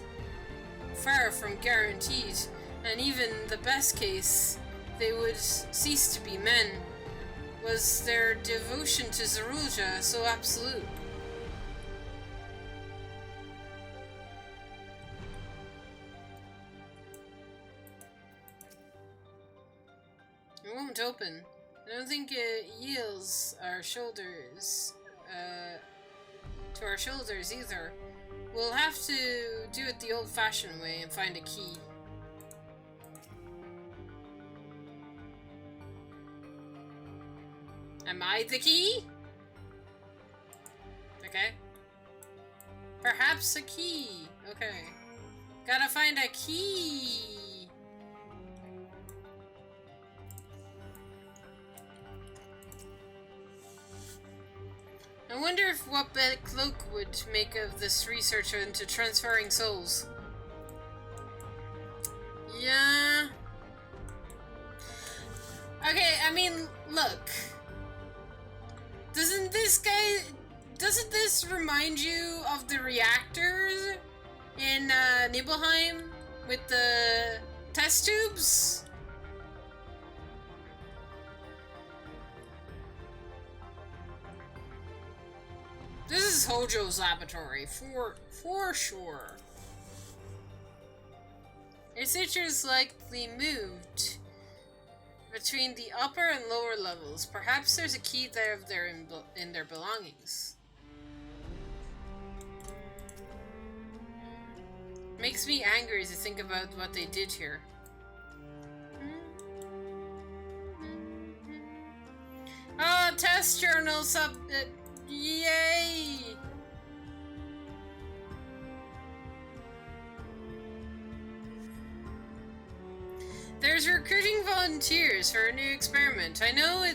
Speaker 1: far from guaranteed, and even the best case, they would cease to be men. Was their devotion to Zeruja so absolute? It won't open. I don't think it yields our shoulders, to our shoulders either. We'll have to do it the old-fashioned way and find a key. Am I the key? Okay. Perhaps a key. Okay. Gotta find a key. I wonder if what Cloak would make of this research into transferring souls. Yeah. Okay, I mean, look. Doesn't this remind you of the reactors in Nibelheim with the test tubes? This is Hojo's laboratory, for sure. Researchers likely moved between the upper and lower levels. Perhaps there's a key there if they're in their belongings. Makes me angry to think about what they did here. Oh, test journal yay! There's recruiting volunteers for a new experiment. I know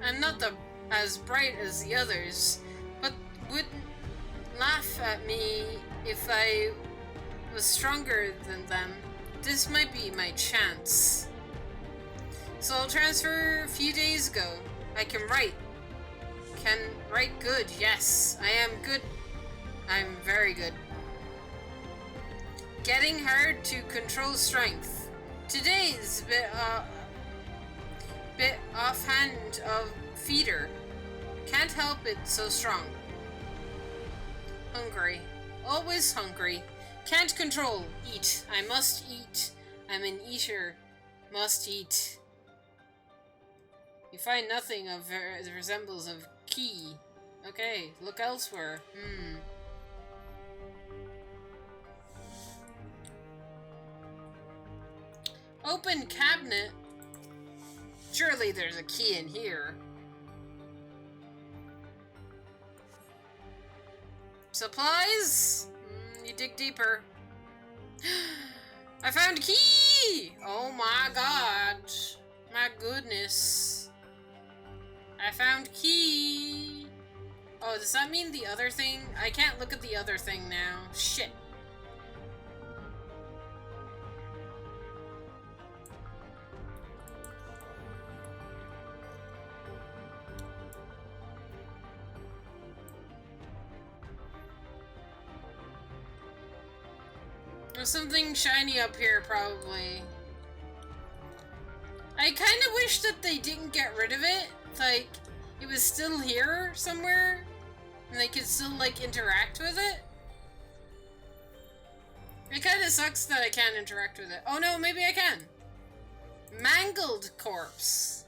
Speaker 1: I'm not as bright as the others, but wouldn't laugh at me if I was stronger than them. This might be my chance. Soul transfer a few days ago. I can write. Can write good, yes. I am good. I'm very good. Getting hard to control strength. Today's bit offhand of feeder. Can't help it, so strong. Hungry. Always hungry. Can't control. Eat. I must eat. I'm an eater. Must eat. You find nothing of the resemblance of key. Okay, look elsewhere. Open cabinet. Surely there's a key in here. Supplies? You dig deeper. I found a key! Oh my god. My goodness. I found key. Oh, does that mean the other thing? I can't look at the other thing now. Shit. There's something shiny up here, probably. I kind of wish that they didn't get rid of it. Like, it was still here somewhere, and they could still, like, interact with it. It kind of sucks that I can't interact with it. Oh no, maybe I can. Mangled corpse.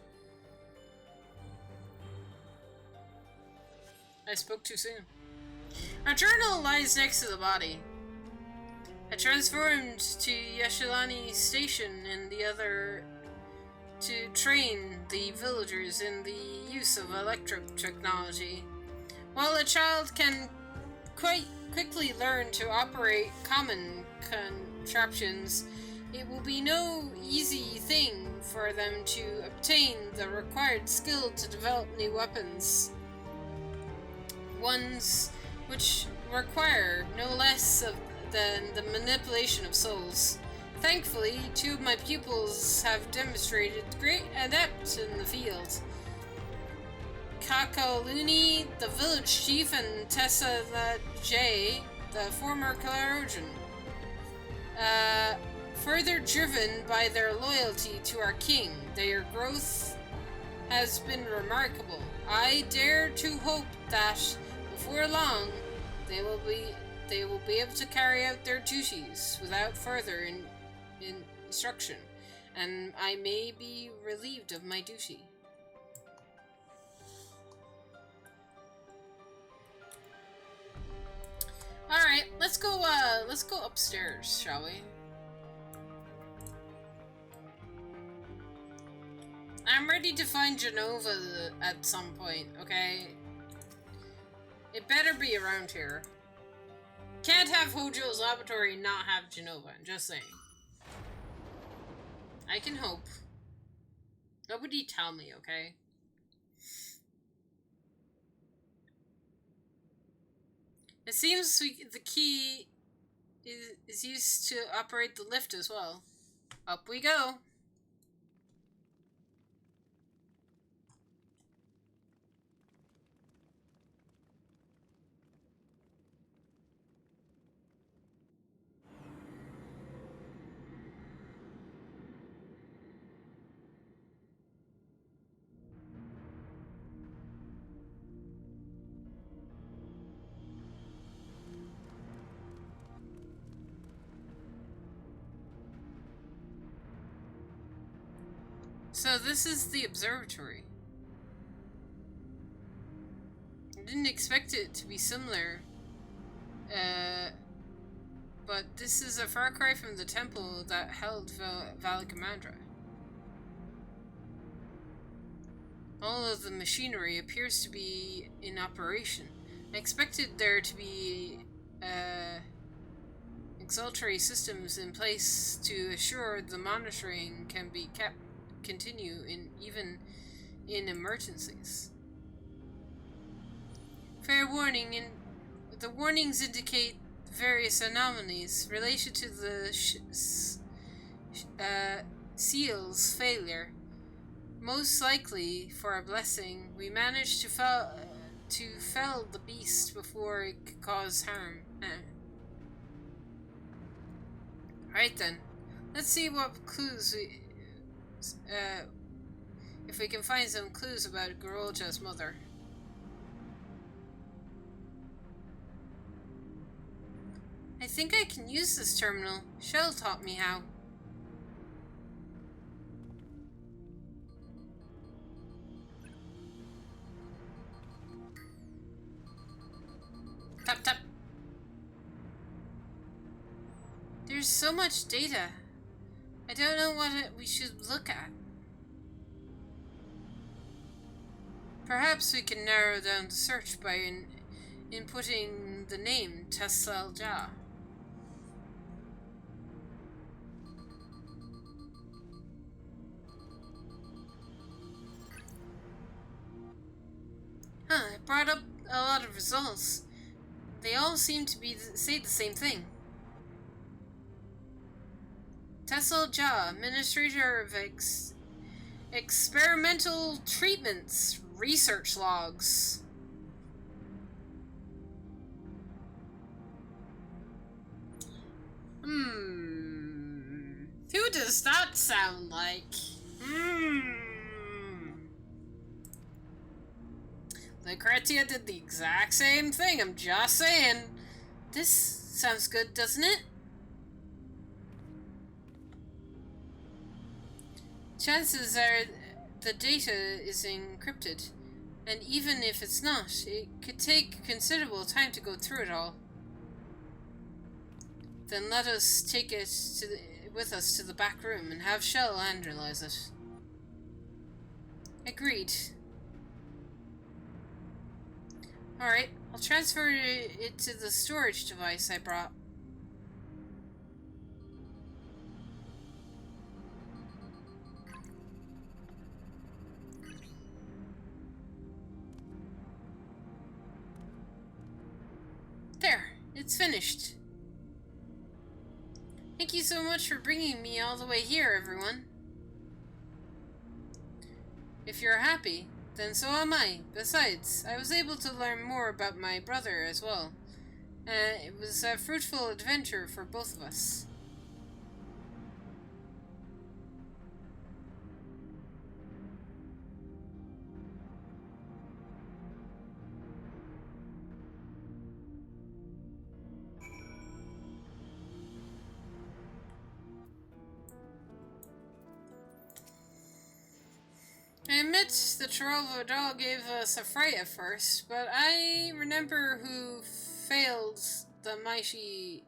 Speaker 1: I spoke too soon. Our journal lies next to the body. I transformed to Yashilani Station and the other to train the villagers in the use of electric technology. While a child can quite quickly learn to operate common contraptions, it will be no easy thing for them to obtain the required skill to develop new weapons. Ones which require no less than the manipulation of souls. Thankfully, 2 of my pupils have demonstrated great adept in the field. Kakaluni, the village chief, and Tessa J, the former Clarogen. Further driven by their loyalty to our king, their growth has been remarkable. I dare to hope that before long they will be able to carry out their duties without further instruction, and I may be relieved of my duty. Alright, let's go upstairs, shall we? I'm ready to find Genova at some point, okay? It better be around here. Can't have Hojo's laboratory and not have Genova, I'm just saying. I can hope. Nobody tell me, okay? It seems the key is used to operate the lift as well. Up we go. So this is the observatory. I didn't expect it to be similar. But this is a far cry from the temple that held Valkamandra. All of the machinery appears to be in operation. I expected there to be exultatory systems in place to assure the monitoring can be continue even in emergencies. Fair warning, the warnings indicate various anomalies related to the seal's failure. Most likely, for a blessing, we managed to fell the beast before it could cause harm. Right then, let's see what clues if we can find some clues about Garolja's mother. I think I can use this terminal. Shell taught me how. Tap, tap. There's so much data. I don't know what we should look at. Perhaps we can narrow down the search by inputting the name Tessel Ja. Huh, it brought up a lot of results. They all seem to say the same thing. Tessel Ja, administrator of experimental treatments, research logs. Who does that sound like? Lucretia did the exact same thing, I'm just saying. This sounds good, doesn't it? Chances are the data is encrypted, and even if it's not, it could take considerable time to go through it all. Then let us take it with us to the back room and have Shell analyze it. Agreed. Alright, I'll transfer it to the storage device I brought. There, it's finished. Thank you so much for bringing me all the way here, everyone. If you're happy, then so am I. Besides, I was able to learn more about my brother as well. It was a fruitful adventure for both of us. I admit the Trovo doll gave us a fright at first, but I remember who failed the mighty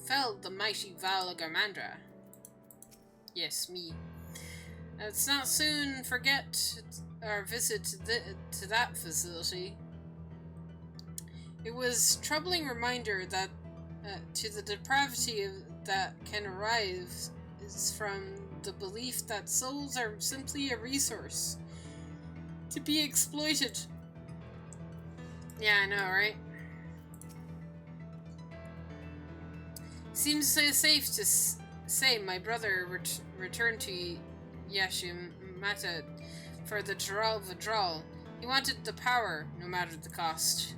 Speaker 1: Val Garmandra. Yes, me. Let's not soon forget our visit to that facility. It was a troubling reminder that to the depravity that can arise is from the belief that souls are simply a resource to be exploited. Yeah, I know, right? Seems so safe to say my brother returned to Yashimata for the withdrawal. He wanted the power, no matter the cost.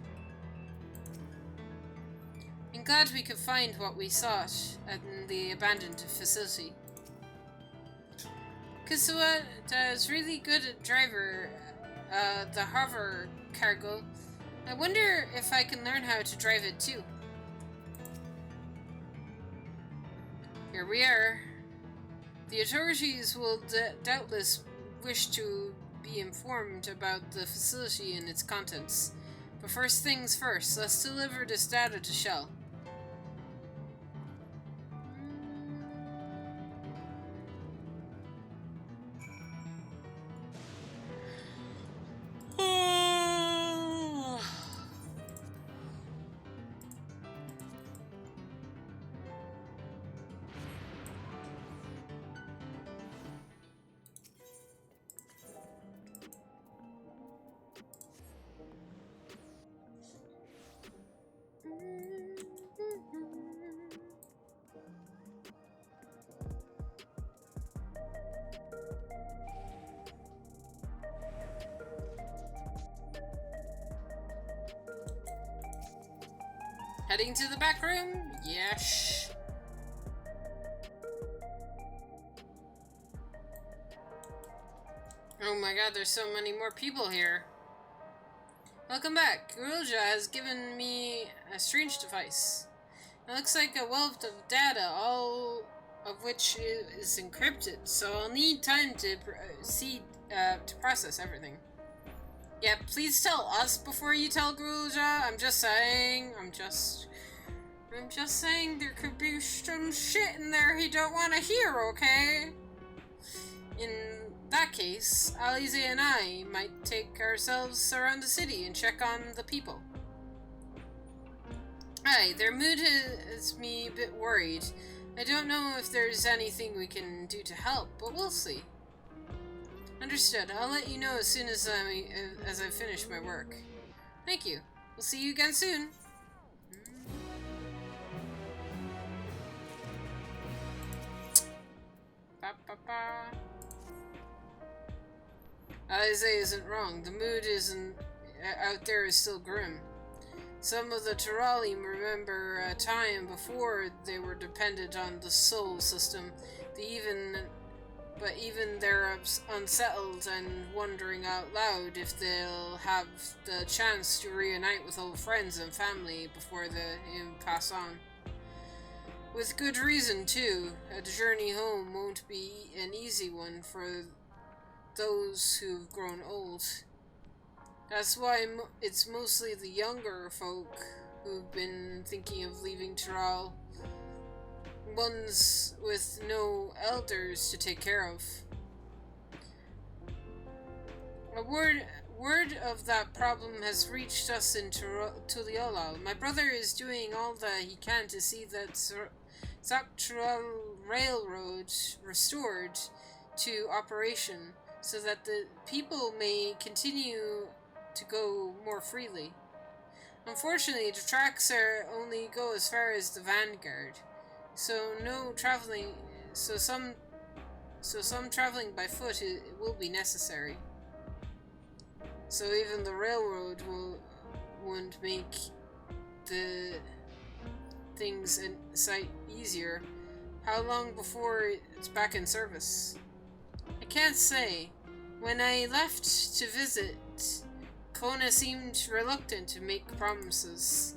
Speaker 1: I'm glad we could find what we sought at the abandoned facility. Kasuwa is really good at driver the hover cargo. I wonder if I can learn how to drive it too. Here we are. The authorities will doubtless wish to be informed about the facility and its contents. But first things first, let's deliver this data to Shell. Heading to the back room? Yes. Oh my god, there's so many more people here. Welcome back. Guruja has given me a strange device. It looks like a wealth of data, all of which is encrypted, so I'll need time to proceed to process everything. Yeah, please tell us before you tell Gulja. I'm just saying. I'm just saying there could be some shit in there he don't want to hear, okay? In that case, Alize and I might take ourselves around the city and check on the people. Aye, their mood has me a bit worried. I don't know if there's anything we can do to help, but we'll see. Understood. I'll let you know as soon as I finish my work. Thank you. We'll see you again soon. Alize isn't wrong. The mood out there is still grim. Some of the Tiralim remember a time before they were dependent on the soul system. But even they're unsettled and wondering out loud if they'll have the chance to reunite with old friends and family before they pass on. With good reason, too. A journey home won't be an easy one for those who've grown old. That's why it's mostly the younger folk who've been thinking of leaving Tiral. Ones with no elders to take care of. A word of that problem has reached us in Tuliolal. My brother is doing all that he can to see that Zaktural Railroad restored to operation, so that the people may continue to go more freely. Unfortunately, the tracks only go as far as the Vanguard. So some traveling by foot will be necessary. So even the railroad won't make the things in sight easier. How long before it's back in service? I can't say. When I left to visit, Kona seemed reluctant to make promises.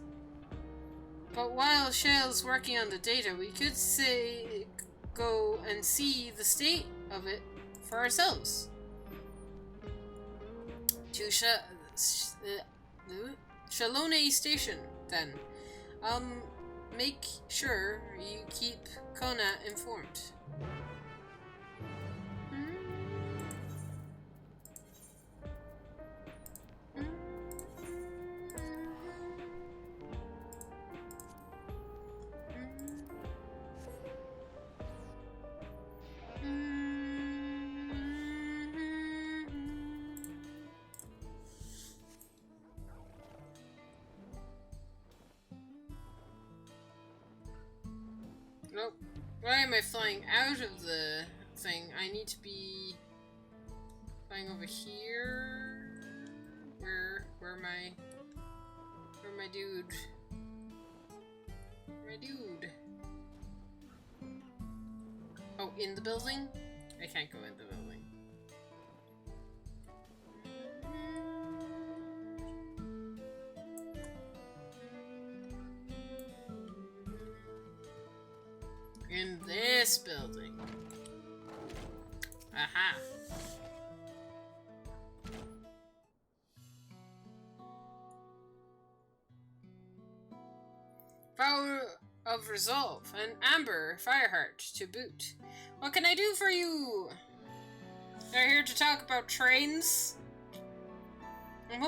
Speaker 1: But while Shale's working on the data, we could go and see the state of it for ourselves. To Shalone Station, then. I'll make sure you keep Kona informed. Nope. Why am I flying out of the thing? I need to be flying over here. Where my dude? My dude. Oh, in the building? I can't go in the building. In this building. Aha. Power of Resolve and Amber Fireheart to boot. What can I do for you? They're here to talk about trains. I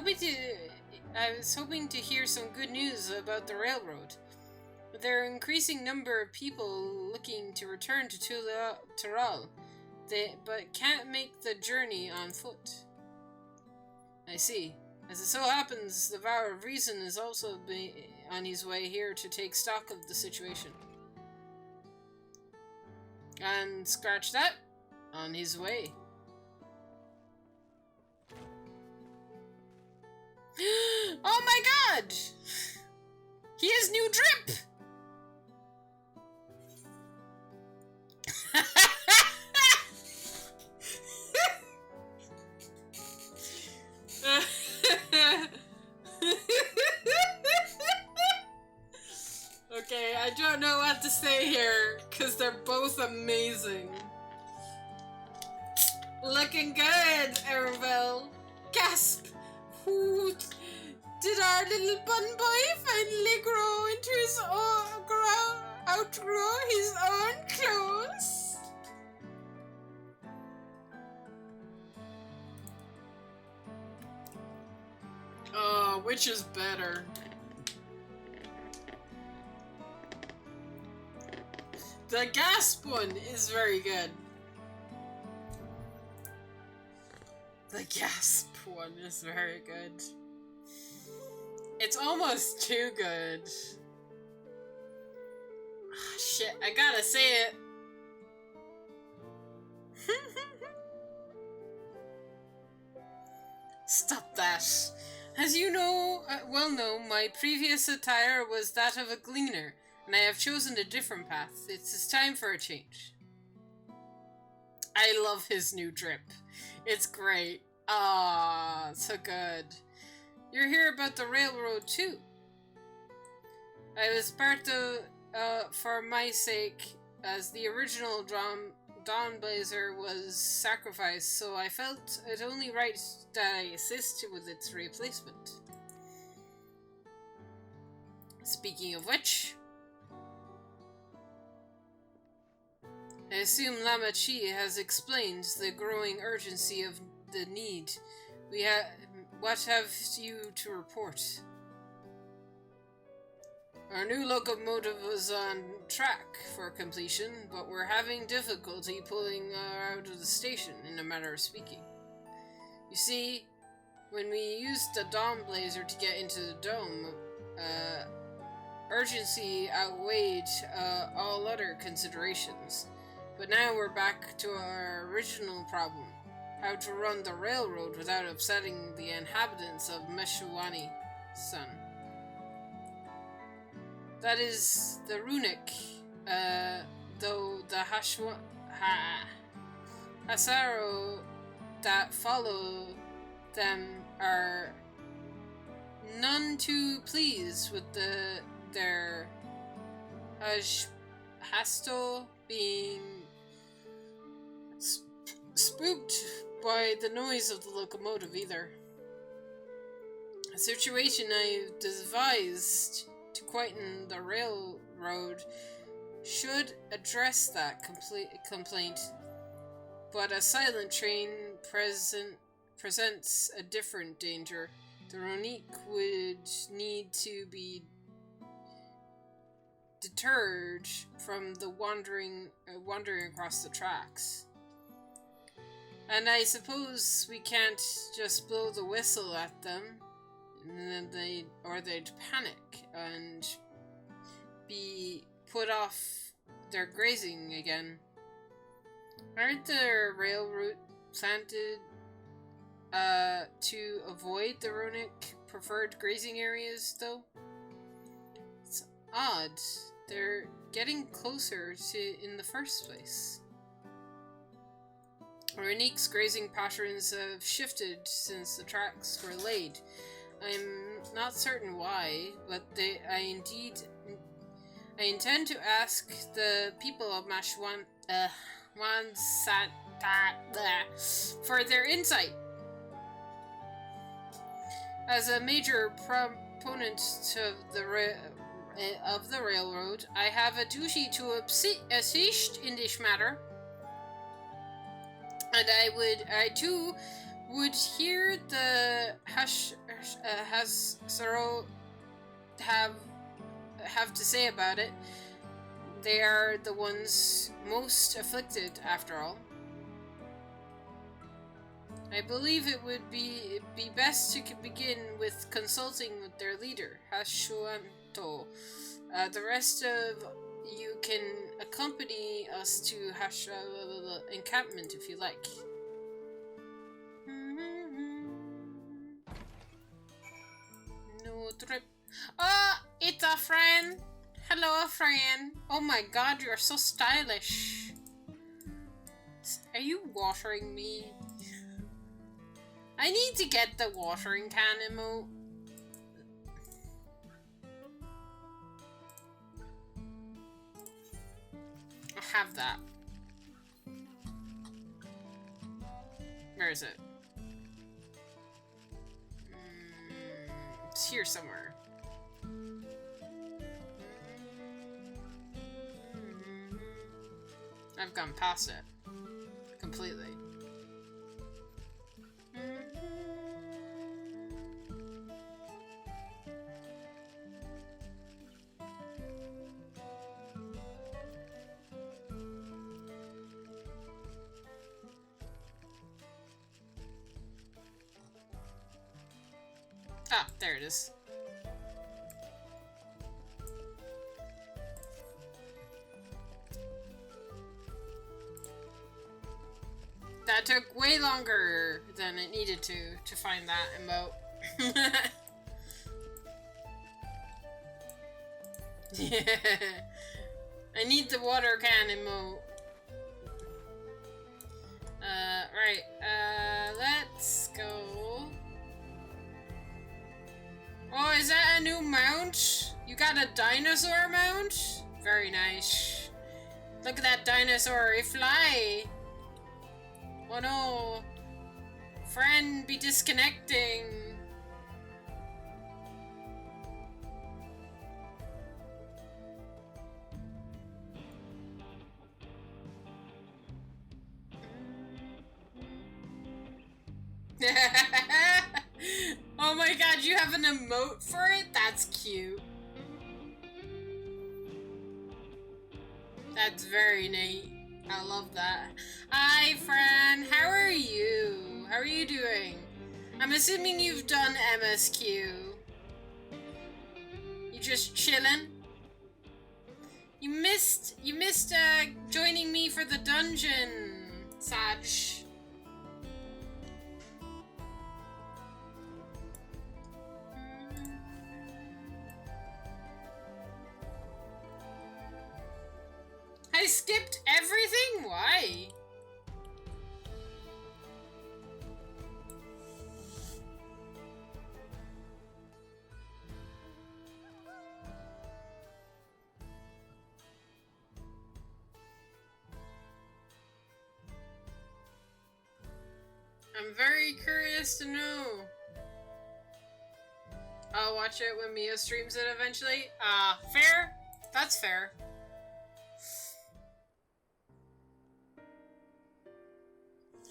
Speaker 1: was hoping to hear some good news about the railroad. There are an increasing number of people looking to return to Tiral, but can't make the journey on foot. I see. As it so happens, the Vow of Reason is also on his way here to take stock of the situation. And scratch that. On his way. Oh my god! He has new drip! Okay, I don't know what to say here, because they're both amazing. Looking good, Arabelle. Gasp! little bun boy finally outgrow his own clothes? Oh, which is better? The gasp one is very good. The gasp one is very good. It's almost too good. Ah, shit, I gotta say it. Stop that. As you know, well know, my previous attire was that of a gleaner, and I have chosen a different path. It's time for a change. I love his new drip. It's great. Ah, so good. You're here about the railroad too. I was part of, for my sake, as the original Dawnblazer was sacrificed, so I felt it only right that I assist with its replacement. Speaking of which, I assume Lama Chi has explained the growing urgency of the need. What have you to report? Our new locomotive was on track for completion, but we're having difficulty pulling her out of the station, in a matter of speaking. You see, when we used the Dawnblazer to get into the dome, urgency outweighed all other considerations. But now we're back to our original problem: how to run the railroad without upsetting the inhabitants of Meshuani-san. That is the runic, though the Hasaro that follow them are none too pleased with their Hasto being spooked by the noise of the locomotive either. A situation I've devised to quieten the railroad should address that complaint, but a silent train presents a different danger. The Ronique would need to be deterred from the wandering across the tracks. And I suppose we can't just blow the whistle at them, and then they'd panic and be put off their grazing again. Aren't there rail route planted to avoid the Ronic preferred grazing areas, though? It's odd. They're getting closer to in the first place. Ronique's grazing patterns have shifted since the tracks were laid. I'm not certain why, but I intend to ask the people of for their insight. As a major proponent of the railroad, I have a duty to assist in this matter, and I too would hear the Hasaro have to say about it. They are the ones most afflicted, after all. I believe it would be best to begin with consulting with their leader, Hashuanto. The rest of you can accompany us to Hasha encampment if you like. No trip. Oh, it's a friend. Hello, friend. Oh my god, you're so stylish. Are you watering me? I need to get the watering can emote. I'll have that. Where is it? It's here somewhere. I've gone past it. Completely. Ah, there it is. That took way longer than it needed to find that emote. Yeah. I need the water can emote. Right, let's go. Oh, is that a new mount? You got a dinosaur mount? Very nice. Look at that dinosaur, it fly! Oh no! Friend, be disconnecting! Oh my god, you have an emote for it? That's cute. That's very neat. I love that. Hi, friend. How are you? How are you doing? I'm assuming you've done MSQ. You just chilling? You missed joining me for the dungeon, Sag. I skipped everything? Why? I'm very curious to know. I'll watch it when Mio streams it eventually. Fair? That's fair.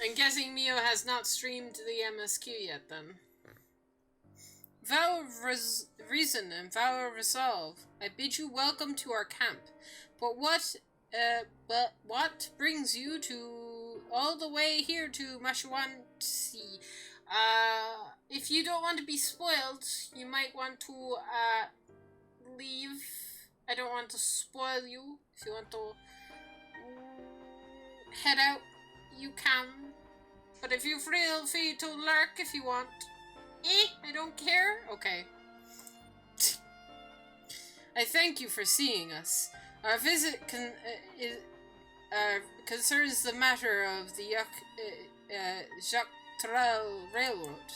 Speaker 1: I'm guessing Mio has not streamed the MSQ yet, then. Vow of reason and vow of resolve. I bid you welcome to our camp. But what brings you to all the way here to Mashawansi? If you don't want to be spoiled, you might want to leave. I don't want to spoil you. If you want to head out, you can. But if you feel free to lurk if you want. I don't care. Okay. I thank you for seeing us. Our visit concerns the matter of the Jacques Tarel Railroad.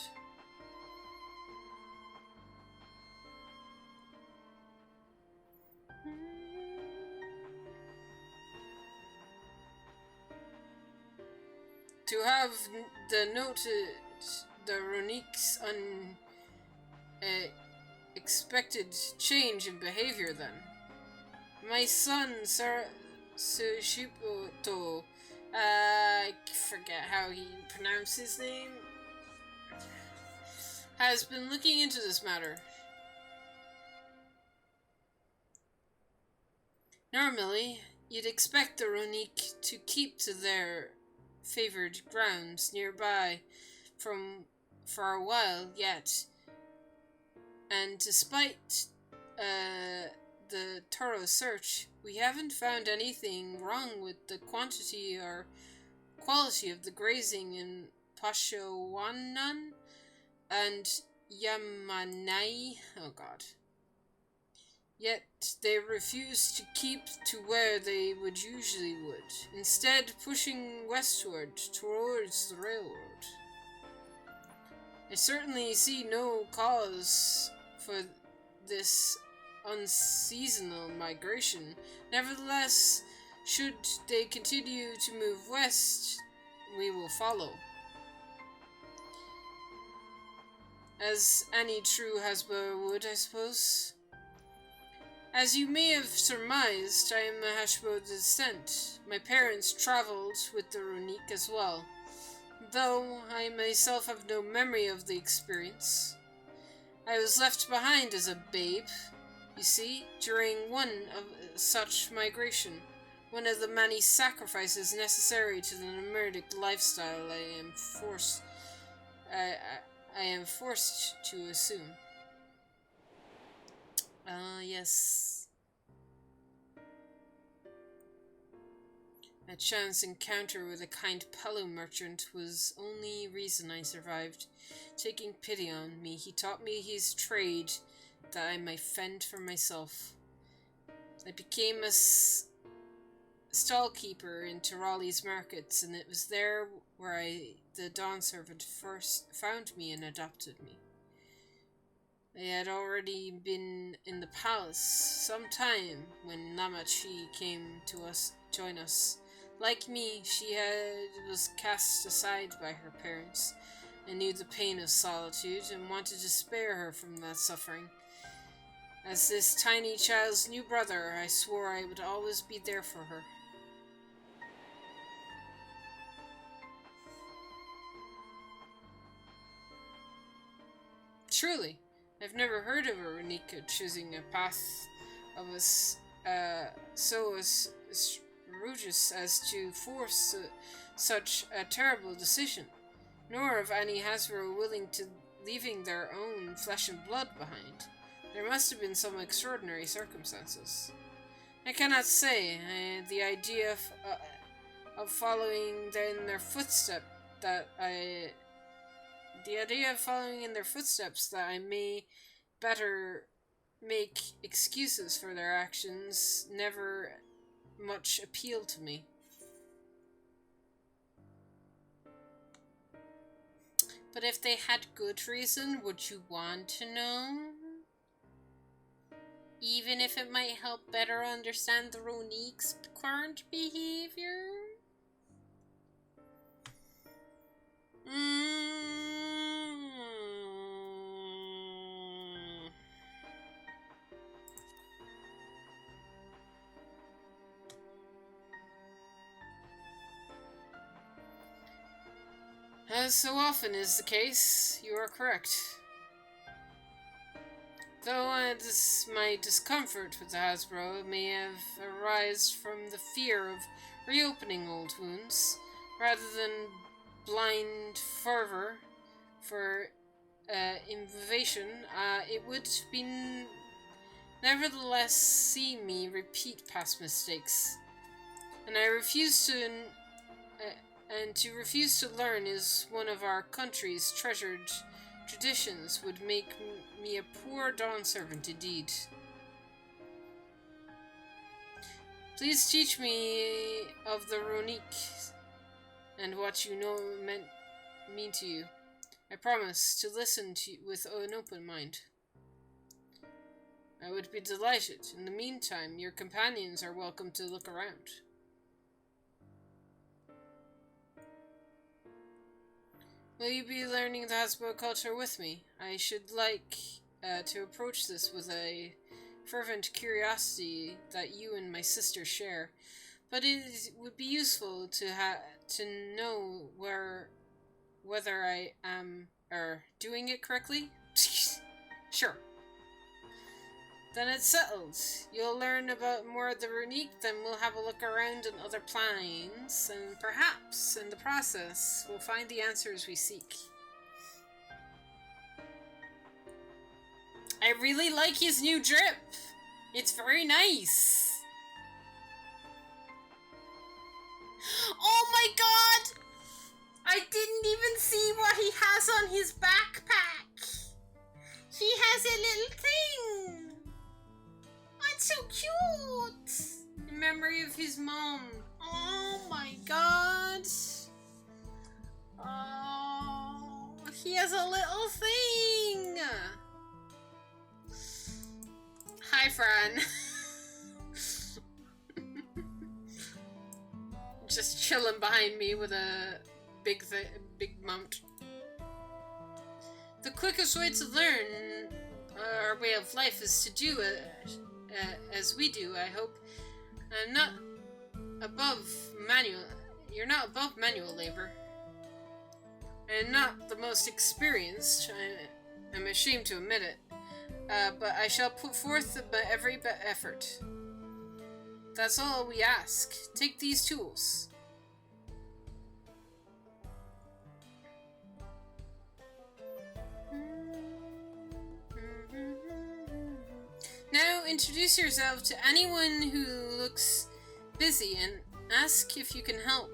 Speaker 1: To have the noted the Ronique's unexpected change in behavior then. My son, Sushipoto, I forget how he pronounced his name, has been looking into this matter. Normally, you'd expect the Ronique to keep to their favored grounds nearby for a while yet, and despite the thorough search, we haven't found anything wrong with the quantity or quality of the grazing in Pashawanan and Yamanai. Oh god. Yet they refuse to keep to where they would usually would, instead pushing westward towards the railroad. I certainly see no cause for this unseasonal migration. Nevertheless, should they continue to move west, we will follow. as any true Hasbro would, I suppose. As you may have surmised, I am a Hashbo descent. My parents travelled with the Runique as well, though I myself have no memory of the experience. I was left behind as a babe, you see, during one of such migration, one of the many sacrifices necessary to the nomadic lifestyle I am forced to assume. Yes. A chance encounter with a kind Palo merchant was only reason I survived. Taking pity on me, he taught me his trade that I might fend for myself. I became a stallkeeper in Tirali's markets, and it was there where the dawn servant first found me and adopted me. I had already been in the palace some time when Namachi came to join us. Like me, she was cast aside by her parents and knew the pain of solitude and wanted to spare her from that suffering. As this tiny child's new brother, I swore I would always be there for her. Truly, I've never heard of a Renika choosing a path of so outrageous as to force such a terrible decision, nor of any Hasbro willing to leaving their own flesh and blood behind. There must have been some extraordinary circumstances. I cannot say. The idea of following in their footsteps that I may better make excuses for their actions never much appealed to me. But if they had good reason, would you want to know? Even if it might help better understand the Ronique's current behavior? As so often is the case, you are correct. Though my discomfort with the Hasbro may have arisen from the fear of reopening old wounds, rather than blind fervor for innovation, it would be nevertheless see me repeat past mistakes, and to refuse to learn is one of our country's treasured traditions would make me a poor dawn servant indeed. Please teach me of the Ronique and what you know mean to you. I promise to listen to you with an open mind. I would be delighted. In the meantime, your companions are welcome to look around. Will you be learning the Hasbro culture with me? I should like to approach this with a fervent curiosity that you and my sister share, but it would be useful to know whether I am doing it correctly. Sure. Then it's settled. You'll learn about more of the Runique, then we'll have a look around on other planes, and perhaps, in the process, we'll find the answers we seek. I really like his new drip. It's very nice. Oh my god! I didn't even see what he has on his backpack. He has a little thing. It's so cute! In memory of his mom. Oh my god. Oh, he has a little thing. Hi, Fran. Just chilling behind me with a big mount. The quickest way to learn our way of life is to do it as we do, I hope. I'm not above manual. You're not above manual labor. I'm not the most experienced. I'm ashamed to admit it. But I shall put forth every effort. That's all we ask. Take these tools. Now introduce yourself to anyone who looks busy and ask if you can help.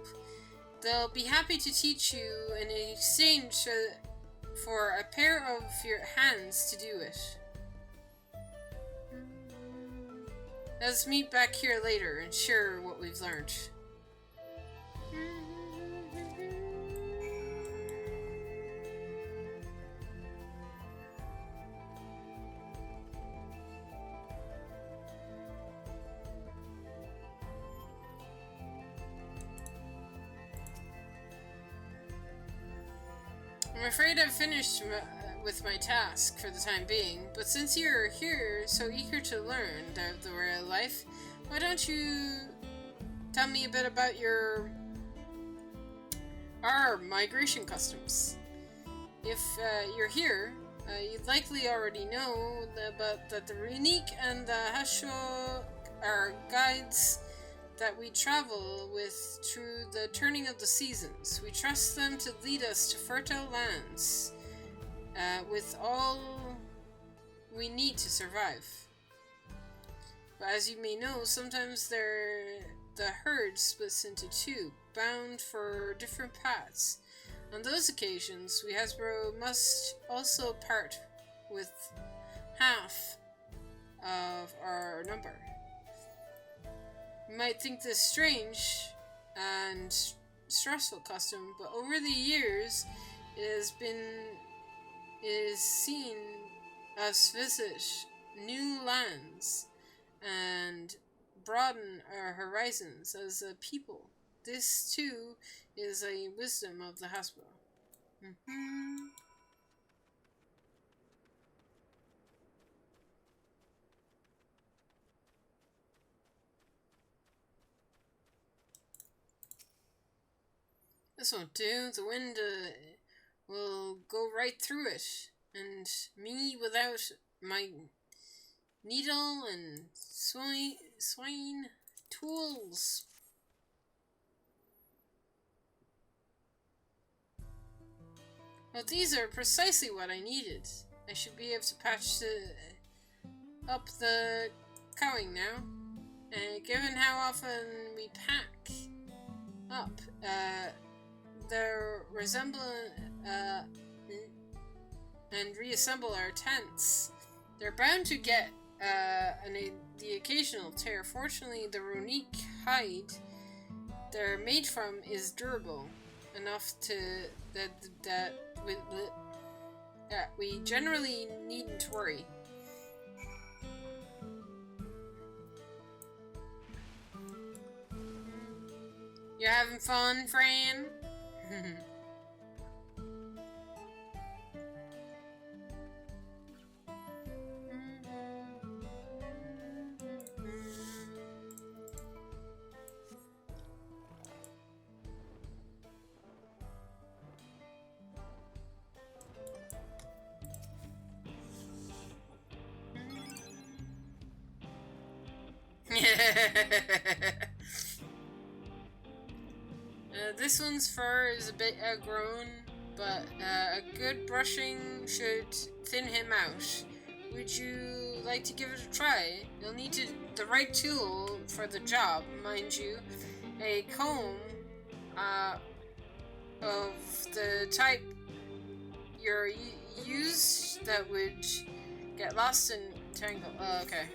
Speaker 1: They'll be happy to teach you in exchange for a pair of your hands to do it. Let's meet back here later and share what we've learned. I'm afraid I've finished with my task for the time being, but since you're here so eager to learn the real life, why don't you tell me a bit about our migration customs? If you're here, you likely already know that the Runique and the Hasho are guides that we travel with through the turning of the seasons. We trust them to lead us to fertile lands with all we need to survive. But as you may know, sometimes the herd splits into two, bound for different paths. On those occasions, we Hasbro must also part with half of our number. You might think this strange and stressful custom, but over the years it has seen us visit new lands and broaden our horizons as a people. This too is a wisdom of the Hasbro. This won't do. The wind will go right through it, and me without my needle and swine tools. Well, these are precisely what I needed. I should be able to patch up the cowing now. Given how often we pack up, their resemblance and reassemble our tents, they're bound to get the occasional tear. Fortunately, the Runique hide they're made from is durable enough that we generally needn't worry. You having fun, Fran? This one's fur is a bit outgrown, but a good brushing should thin him out. Would you like to give it a try? You'll need the right tool for the job, mind you. A comb of the type you're used that would get lost in tangle. Okay.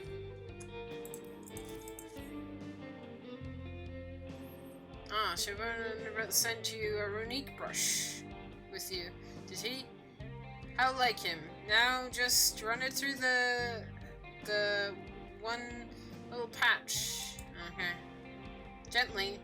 Speaker 1: Shabana sent you a Runique brush with you. Did he? How like him? Now just run it through the one little patch. Okay. Gently.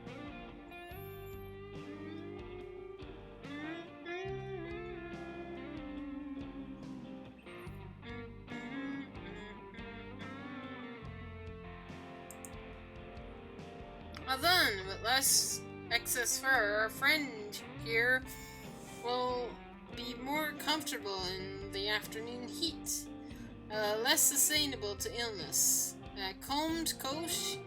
Speaker 1: Well done, with less excess fur, our friend here will be more comfortable in the afternoon heat. Less sustainable to illness. Combed coat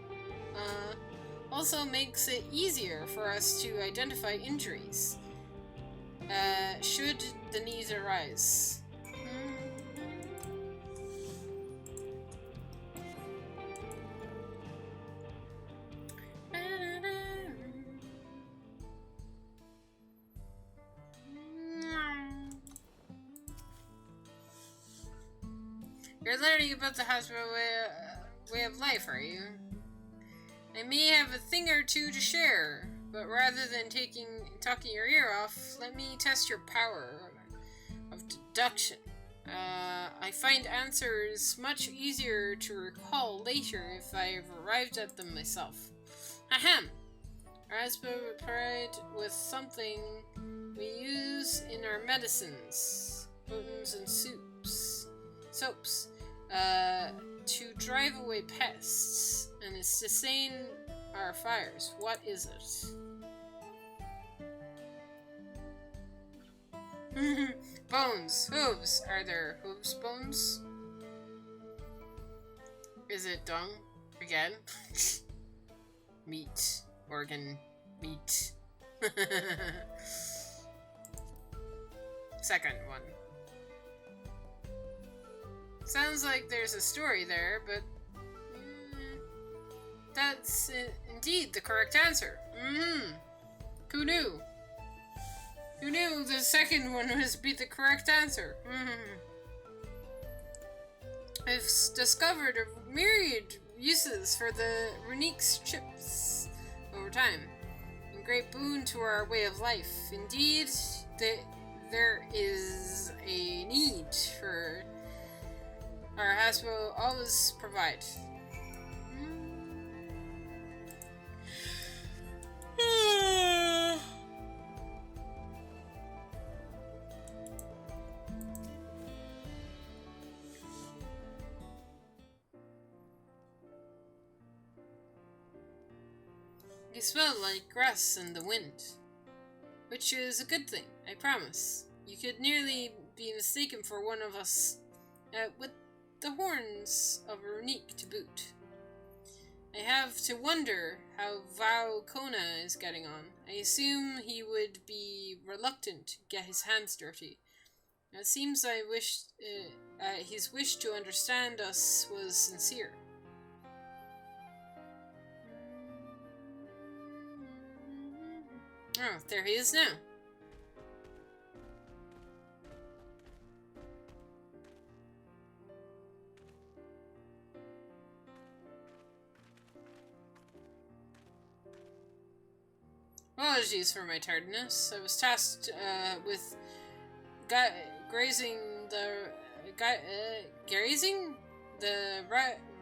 Speaker 1: also makes it easier for us to identify injuries, should the need arise. You're learning about the hospital way of life, are you? I may have a thing or two to share, but rather than talking your ear off, let me test your power of deduction. I find answers much easier to recall later if I've arrived at them myself. Ahem! Raspberry prepared with something we use in our medicines, potions, and soaps, to drive away pests and sustain our fires. What is it? Bones. Hooves. Are there hooves bones? Is it dung? Again? Meat. Organ. Meat. Second one. Sounds like there's a story there, but that's indeed the correct answer. Who knew? Who knew the second one was the correct answer? I've discovered a myriad uses for the runic chips over time. A great boon to our way of life. Indeed, there is a need for our hospital always provide. You smell like grass in the wind, which is a good thing, I promise. You could nearly be mistaken for one of us, with the horns of a runic to boot. I have to wonder how Vau Kona is getting on. I assume he would be reluctant to get his hands dirty. It seems his wish to understand us was sincere. Oh, there he is now. Apologies for my tardiness. I was tasked with grazing the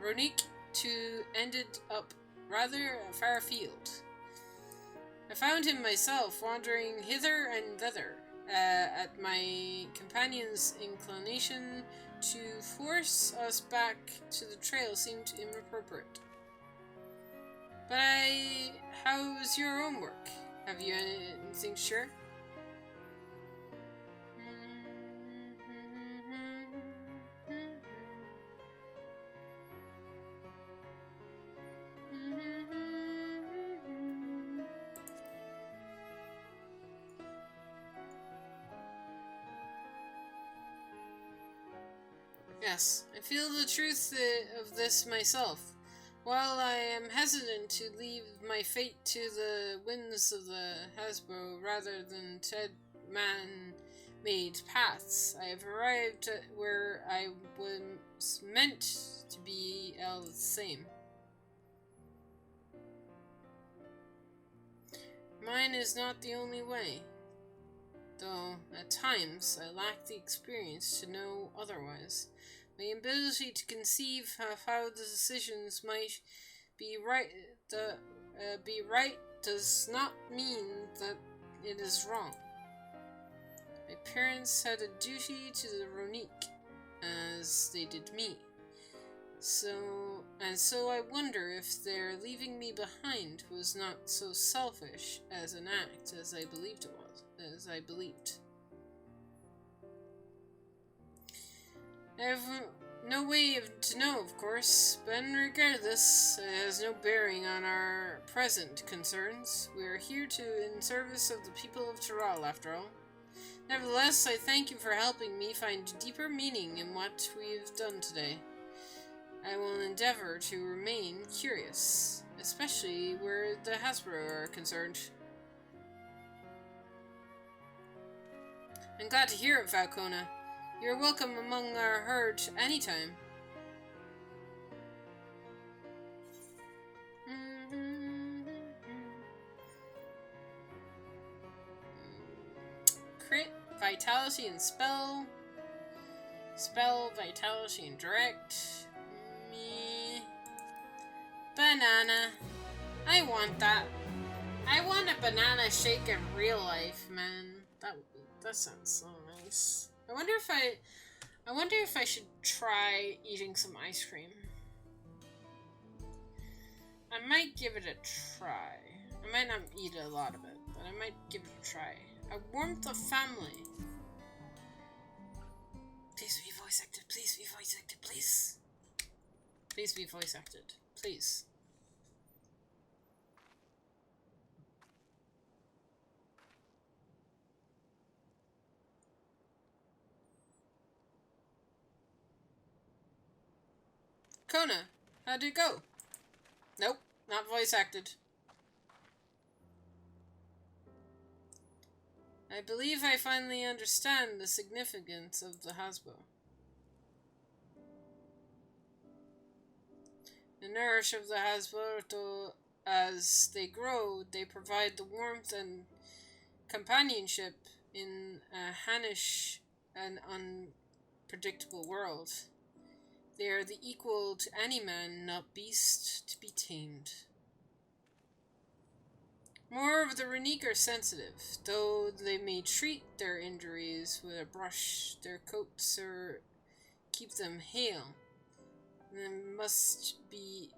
Speaker 1: runic to ended up rather far afield. I found him myself, wandering hither and thither, at my companion's inclination to force us back to the trail seemed inappropriate. But how's your own work? Have you anything sure? Yes, I feel the truth of this myself. While I am hesitant to leave my fate to the winds of the Hasbro rather than tread man-made paths, I have arrived at where I was meant to be all the same. Mine is not the only way, though at times I lack the experience to know otherwise. My ability to conceive of how the decisions might be right does not mean that it is wrong. My parents had a duty to the runic, as they did me. So I wonder if their leaving me behind was not so selfish as an act as I believed it was, as I believed. I have no way to know, of course, but regardless, it has no bearing on our present concerns. We are here in service of the people of Tyrrell, after all. Nevertheless, I thank you for helping me find deeper meaning in what we've done today. I will endeavor to remain curious, especially where the Hasbro are concerned. I'm glad to hear it, Falcona. You're welcome among our herd anytime. Crit, vitality, and spell. Spell, vitality, and direct. Me. Banana. I want that. I want a banana shake in real life, man. That sounds so nice. I wonder if I should try eating some ice cream. I might give it a try. I might not eat a lot of it, but I might give it a try. A warmth of family. Please be voice acted. Please be voice acted. Please. Please be voice acted. Please. Kona, how'd it go? Nope, not voice acted. I believe I finally understand the significance of the Hasbro. The nourish of the Hasbro, as they grow, they provide the warmth and companionship in a Hanish and unpredictable world. They are the equal to any man, not beast, to be tamed. More of the Runique are sensitive, though they may treat their injuries with a brush. Their coats keep them hale. They must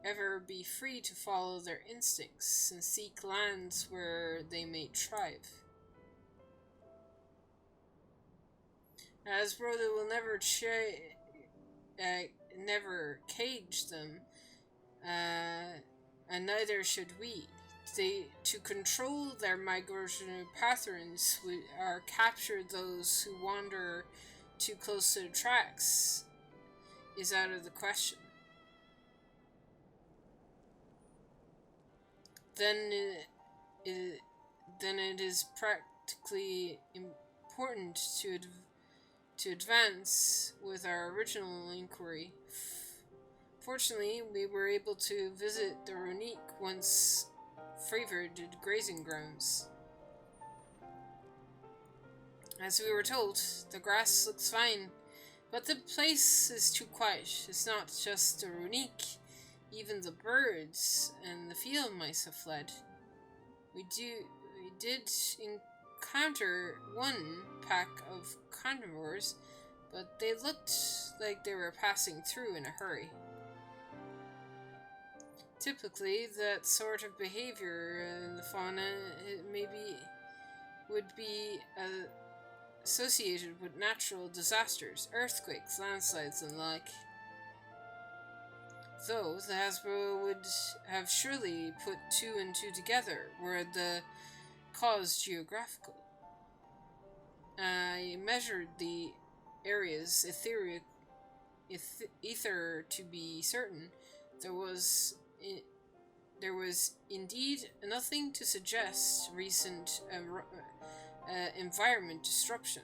Speaker 1: ever be free to follow their instincts and seek lands where they may thrive. As brother will never cage them, and neither should we. To control their migratory patterns or capture those who wander too close to the tracks is out of the question. Then it is practically important to advance with our original inquiry. Fortunately, we were able to visit the Runique once favored grazing grounds. As we were told, the grass looks fine, but the place is too quiet. It's not just the Runique, even the birds and the field mice have fled. We did encounter one pack of carnivores, but they looked like they were passing through in a hurry. Typically, that sort of behavior in the fauna would be associated with natural disasters, earthquakes, landslides, and the like. Though the Hasbro would have surely put two and two together were the cause geographical. I measured the area's ether to be certain. There was indeed nothing to suggest recent environment disruption,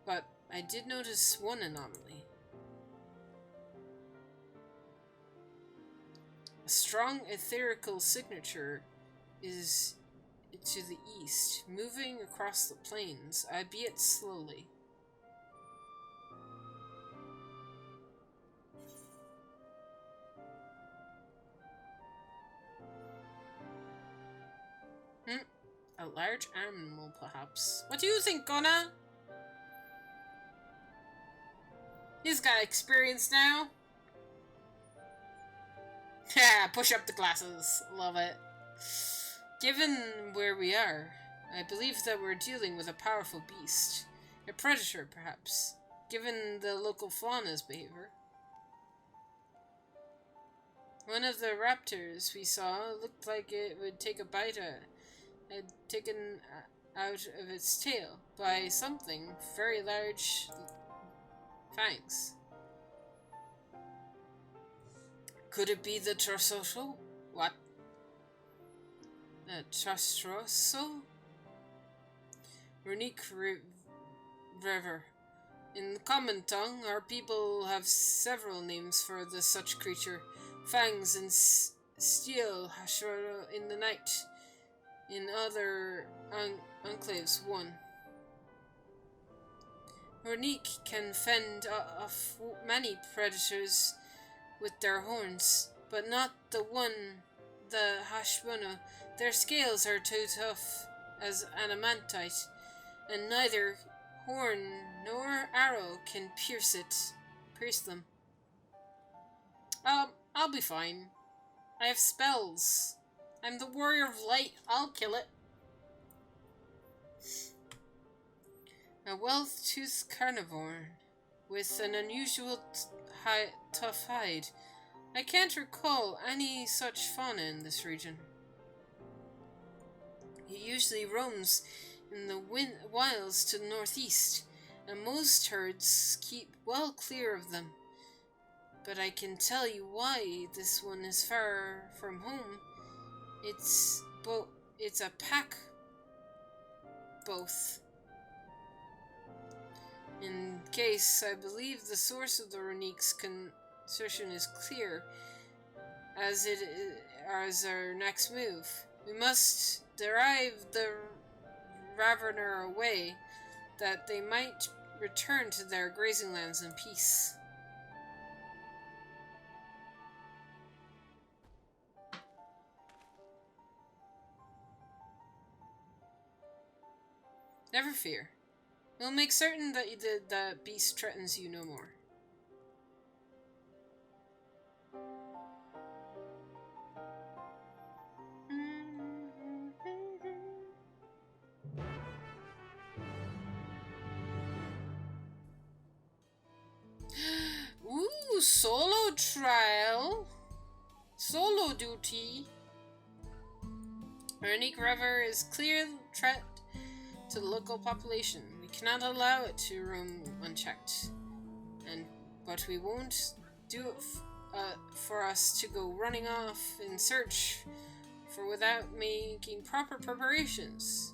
Speaker 1: but I did notice one anomaly. A strong etherical signature is to the east, moving across the plains, albeit slowly. A large animal, perhaps. What do you think, Gunnar? He's got experience now. Yeah, push up the glasses. Love it. Given where we are, I believe that we're dealing with a powerful beast. A predator, perhaps, given the local fauna's behavior. One of the raptors we saw looked like it would take a bite had taken out of its tail by something very large fangs. Could it be the Trossoso? What? Trostroso? Runique River. In common tongue, our people have several names for such creature. Fangs and steel hashara in the night. In other enclaves, one. Runique can fend off many predators with their horns, but not the Hashbuna. Their scales are too tough as adamantite, and neither horn nor arrow can pierce them. I'll be fine. I have spells. I'm the warrior of light. I'll kill it. A well-toothed carnivore with an unusual tough hide. I can't recall any such fauna in this region. It usually roams in the wilds to the northeast, and most herds keep well clear of them. But I can tell you why this one is far from home. It's a pack. Both. In case, I believe the source of the Runique's assertion is clear, as our next move. We must drive the Ravener away, that they might return to their grazing lands in peace. Never fear. We'll make certain that the beast threatens you no more. Ooh, solo trial. Solo duty. Runique River is clear threat to the local population. We cannot allow it to roam unchecked. But we won't do it for us to go running off in search for without making proper preparations.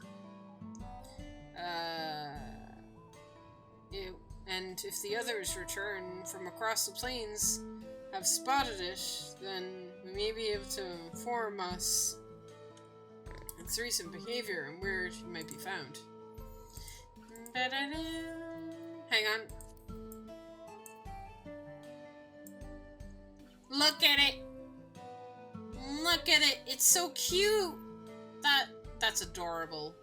Speaker 1: And if the others return from across the plains have spotted it, then we may be able to inform us its recent behavior and where it might be found. Hang on. Look at it! Look at it! It's so cute! That's adorable.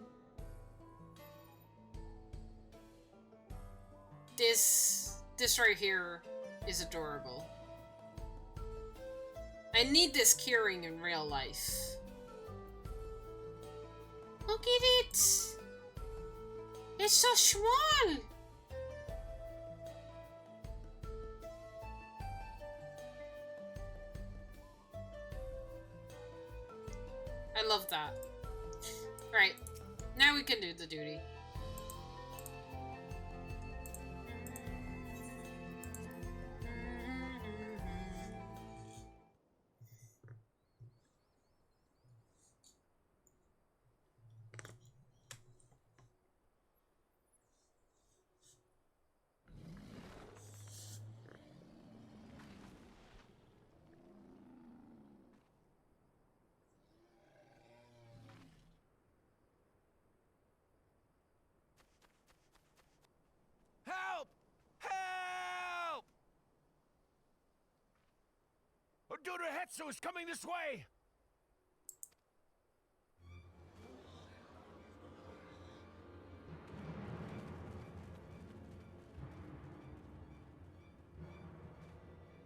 Speaker 1: This right here is adorable. I need this curing in real life. Look at it! It's so small! I love that. Right, now we can do the duty.
Speaker 8: Help! Help! Oduda Hetsu is coming this way!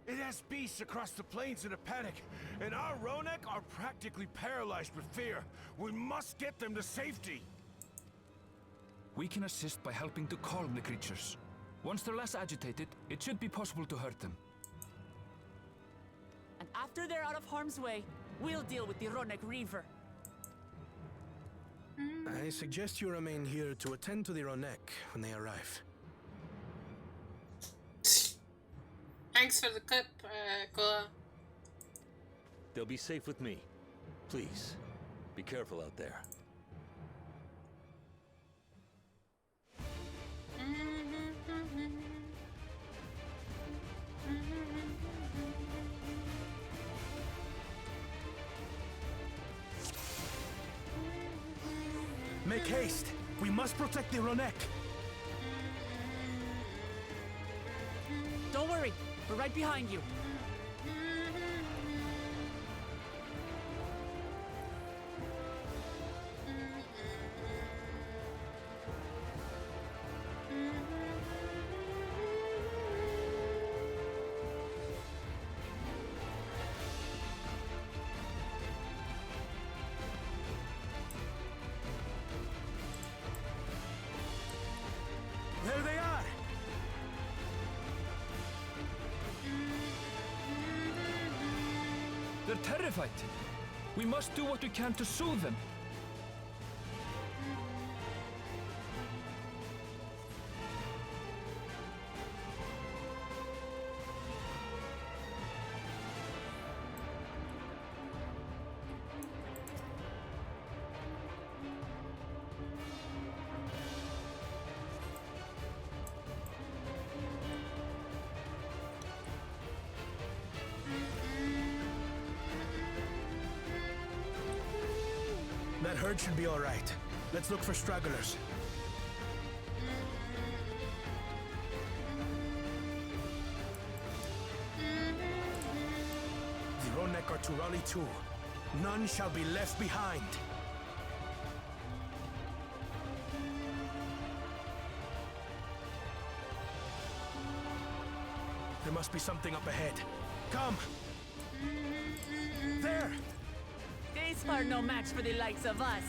Speaker 8: It mass beasts across the plains in a panic, and our Ronek are practically paralyzed with fear. We must get them to safety.
Speaker 9: We can assist by helping to calm the creatures. Once they're less agitated, it should be possible to hurt them.
Speaker 6: And after they're out of harm's way, we'll deal with the Ronek Reaver.
Speaker 10: I suggest you remain here to attend to the Ronek when they arrive.
Speaker 1: Thanks for the clip, Kola.
Speaker 7: They'll be safe with me. Please, be careful out there.
Speaker 10: Make haste! We must protect the Ronek!
Speaker 6: Don't worry, we're right behind you.
Speaker 10: There they are!
Speaker 9: They're terrified. We must do what we can to soothe them.
Speaker 10: That herd should be all right. Let's look for stragglers. The Ronek are to rally too. None shall be left behind. There must be something up ahead. Come! There!
Speaker 6: These are no match for the likes of us.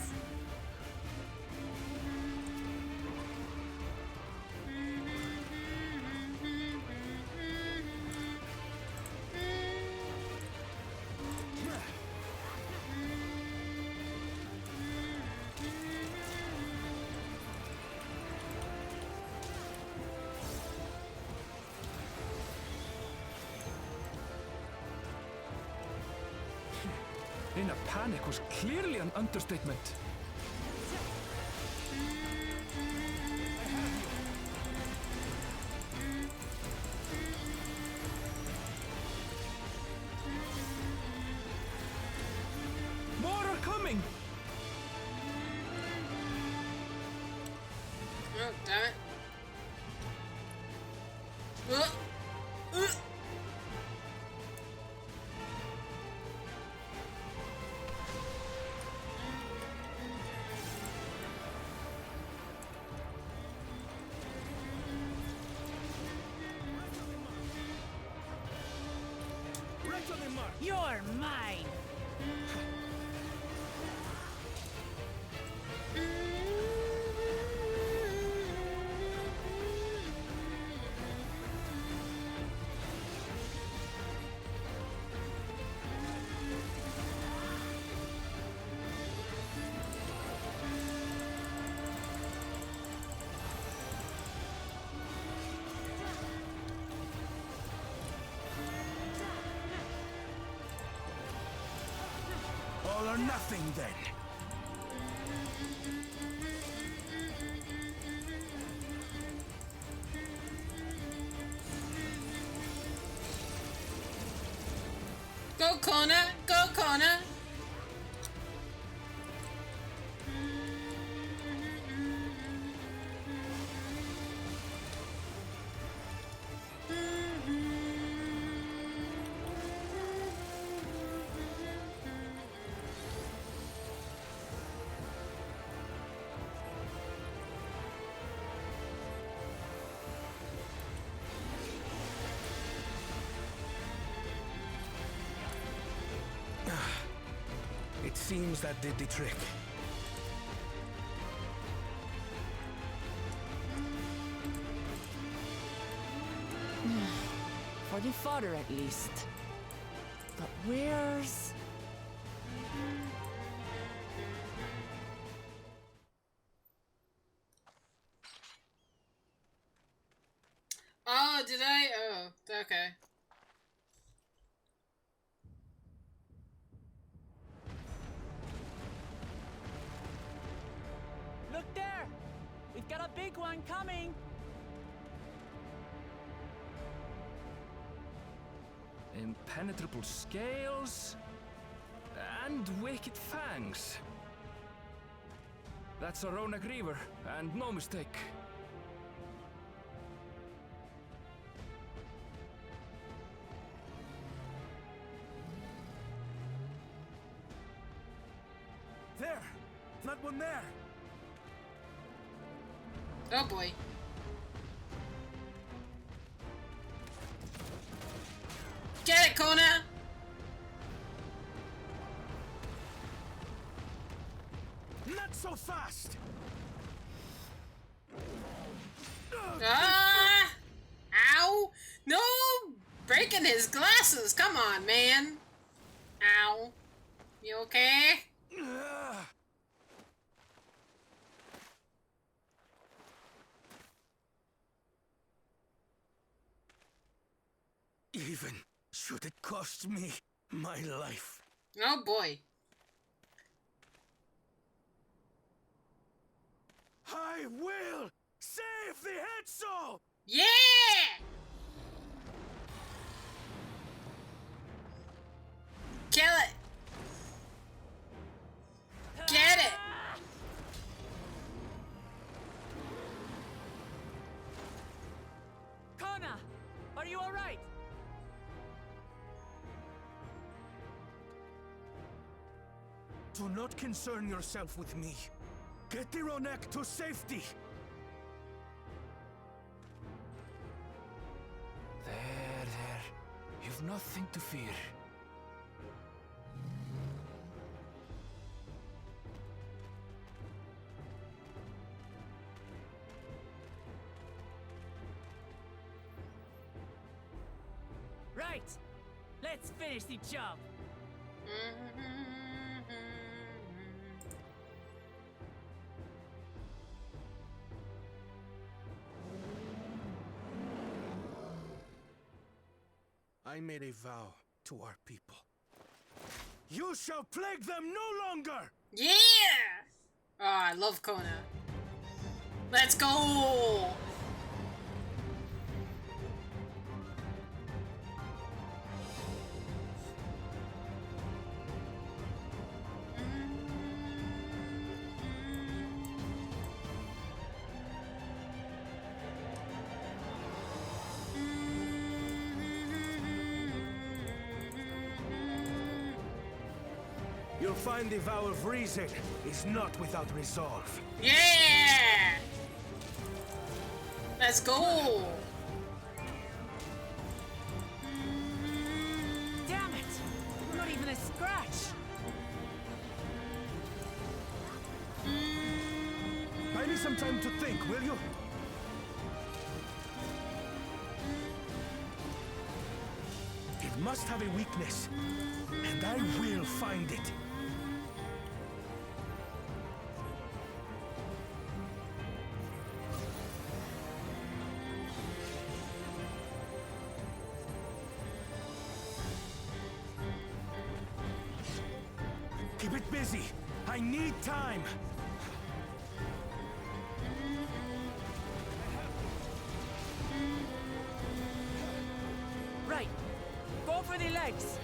Speaker 9: In a panic was clearly an understatement. More are coming!
Speaker 1: Oh, damn it.
Speaker 10: Right on the mark!
Speaker 6: You're mine!
Speaker 10: All or nothing, then.
Speaker 1: Go, Kona! Go, Kona!
Speaker 10: seems that did the trick.
Speaker 6: For the fodder, at least. But where's...
Speaker 1: Oh, did I? Oh, okay.
Speaker 11: Look there! We've got a big one coming!
Speaker 9: Impenetrable scales and wicked fangs. That's a Ronak Reaver, and no mistake.
Speaker 10: There! That one there!
Speaker 1: Oh boy. Get it, Kona!
Speaker 10: Not so fast!
Speaker 1: Ah! Ow! No! Breaking his glasses! Come on, man! Ow. You okay?
Speaker 10: Even should it cost me my life.
Speaker 1: Oh boy.
Speaker 10: I will save the Hetzel!
Speaker 1: Yeah! Kill it! Get it!
Speaker 11: Kona! Are you alright?
Speaker 10: Do not concern yourself with me. Get the Ronek to safety!
Speaker 9: There. You've nothing to fear.
Speaker 11: Right! Let's finish the job!
Speaker 10: I made a vow to our people. You shall plague them no longer!
Speaker 1: Yeah! Oh, I love Kona. Let's go!
Speaker 10: You'll find the vow of reason is not without resolve.
Speaker 1: Yeah! Let's go!
Speaker 11: Damn it! Not even a scratch!
Speaker 10: Buy me some time to think, will you? It must have a weakness, and I will find it. Keep it busy. I need time.
Speaker 11: Right! Go for the legs!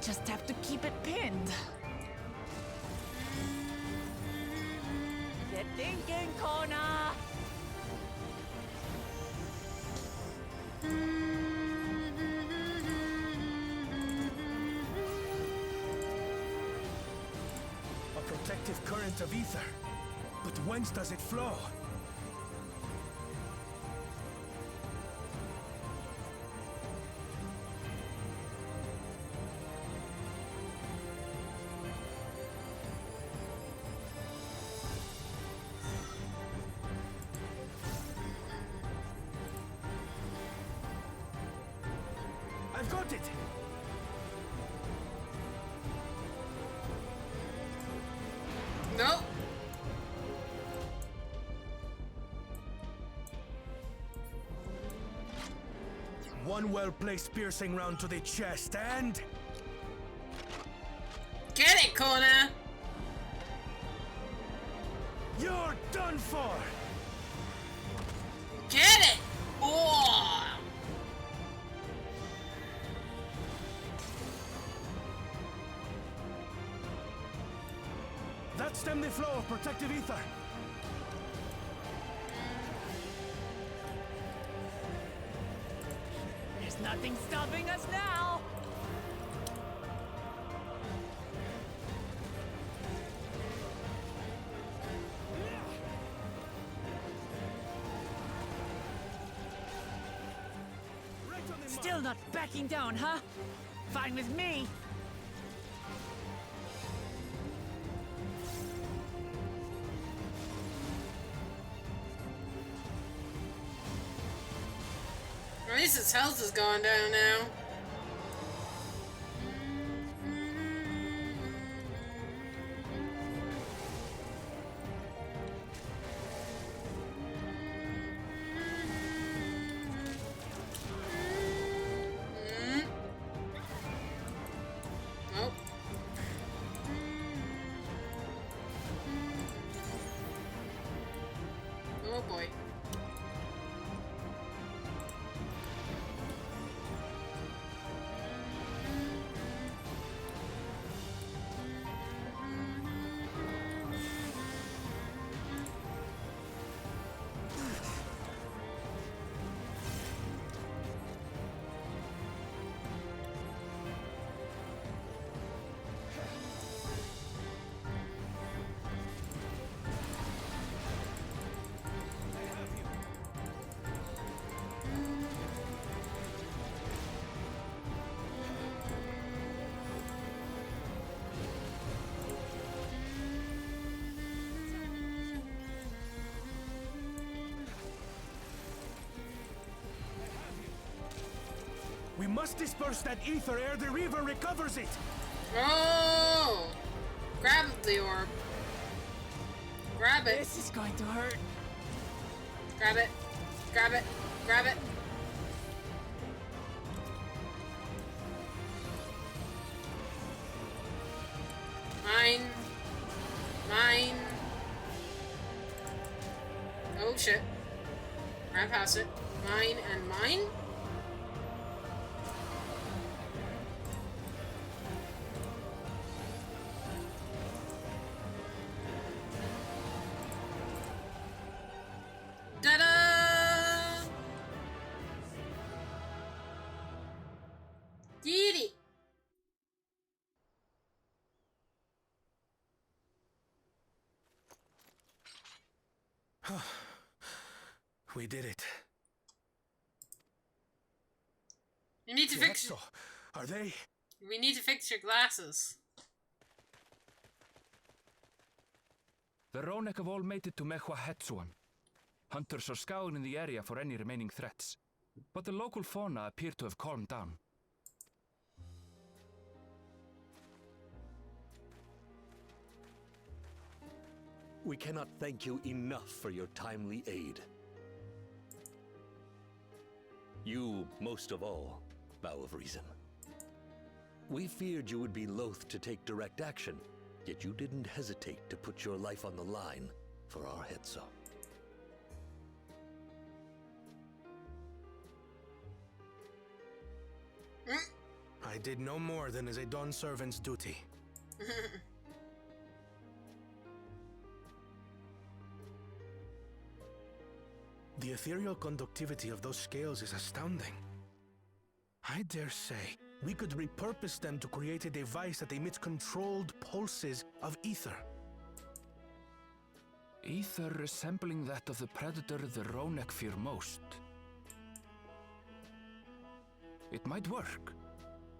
Speaker 6: just have to keep it pinned.
Speaker 11: Get thinking, Kona!
Speaker 10: A protective current of ether. But whence does it flow? I've got it!
Speaker 1: Nope.
Speaker 10: One well-placed piercing round to the chest and...
Speaker 1: Get it, Kona!
Speaker 10: You're done for!
Speaker 1: Get it! Oh!
Speaker 10: That stemmed the flow of protective ether.
Speaker 11: There's nothing stopping us now! Still not backing down, huh? Fine with me.
Speaker 1: At least its health is going down now. Nope. Oh boy.
Speaker 10: We must disperse that ether ere the river recovers it!
Speaker 1: Oh! Grab the orb. Grab it.
Speaker 6: This is going to hurt.
Speaker 1: Grab it. Grab it. Grab it. Mine. Mine. Oh shit. Ran past it. Mine and mine? Ta-da! Did it!
Speaker 10: We did it.
Speaker 1: You need to fix.
Speaker 10: So, are they?
Speaker 1: We need to fix your glasses.
Speaker 9: The Ronek have all made it to Mehua. Hunters are scouring the area for any remaining threats, but the local fauna appear to have calmed down.
Speaker 12: We cannot thank you enough for your timely aid. You, most of all, Bow of Reason. We feared you would be loath to take direct action, yet you didn't hesitate to put your life on the line for our Hetzo.
Speaker 10: I did no more than is a Dawn servant's duty. The ethereal conductivity of those scales is astounding. I dare say we could repurpose them to create a device that emits controlled pulses of ether.
Speaker 9: Ether resembling that of the predator the Ronek fear most. It might work.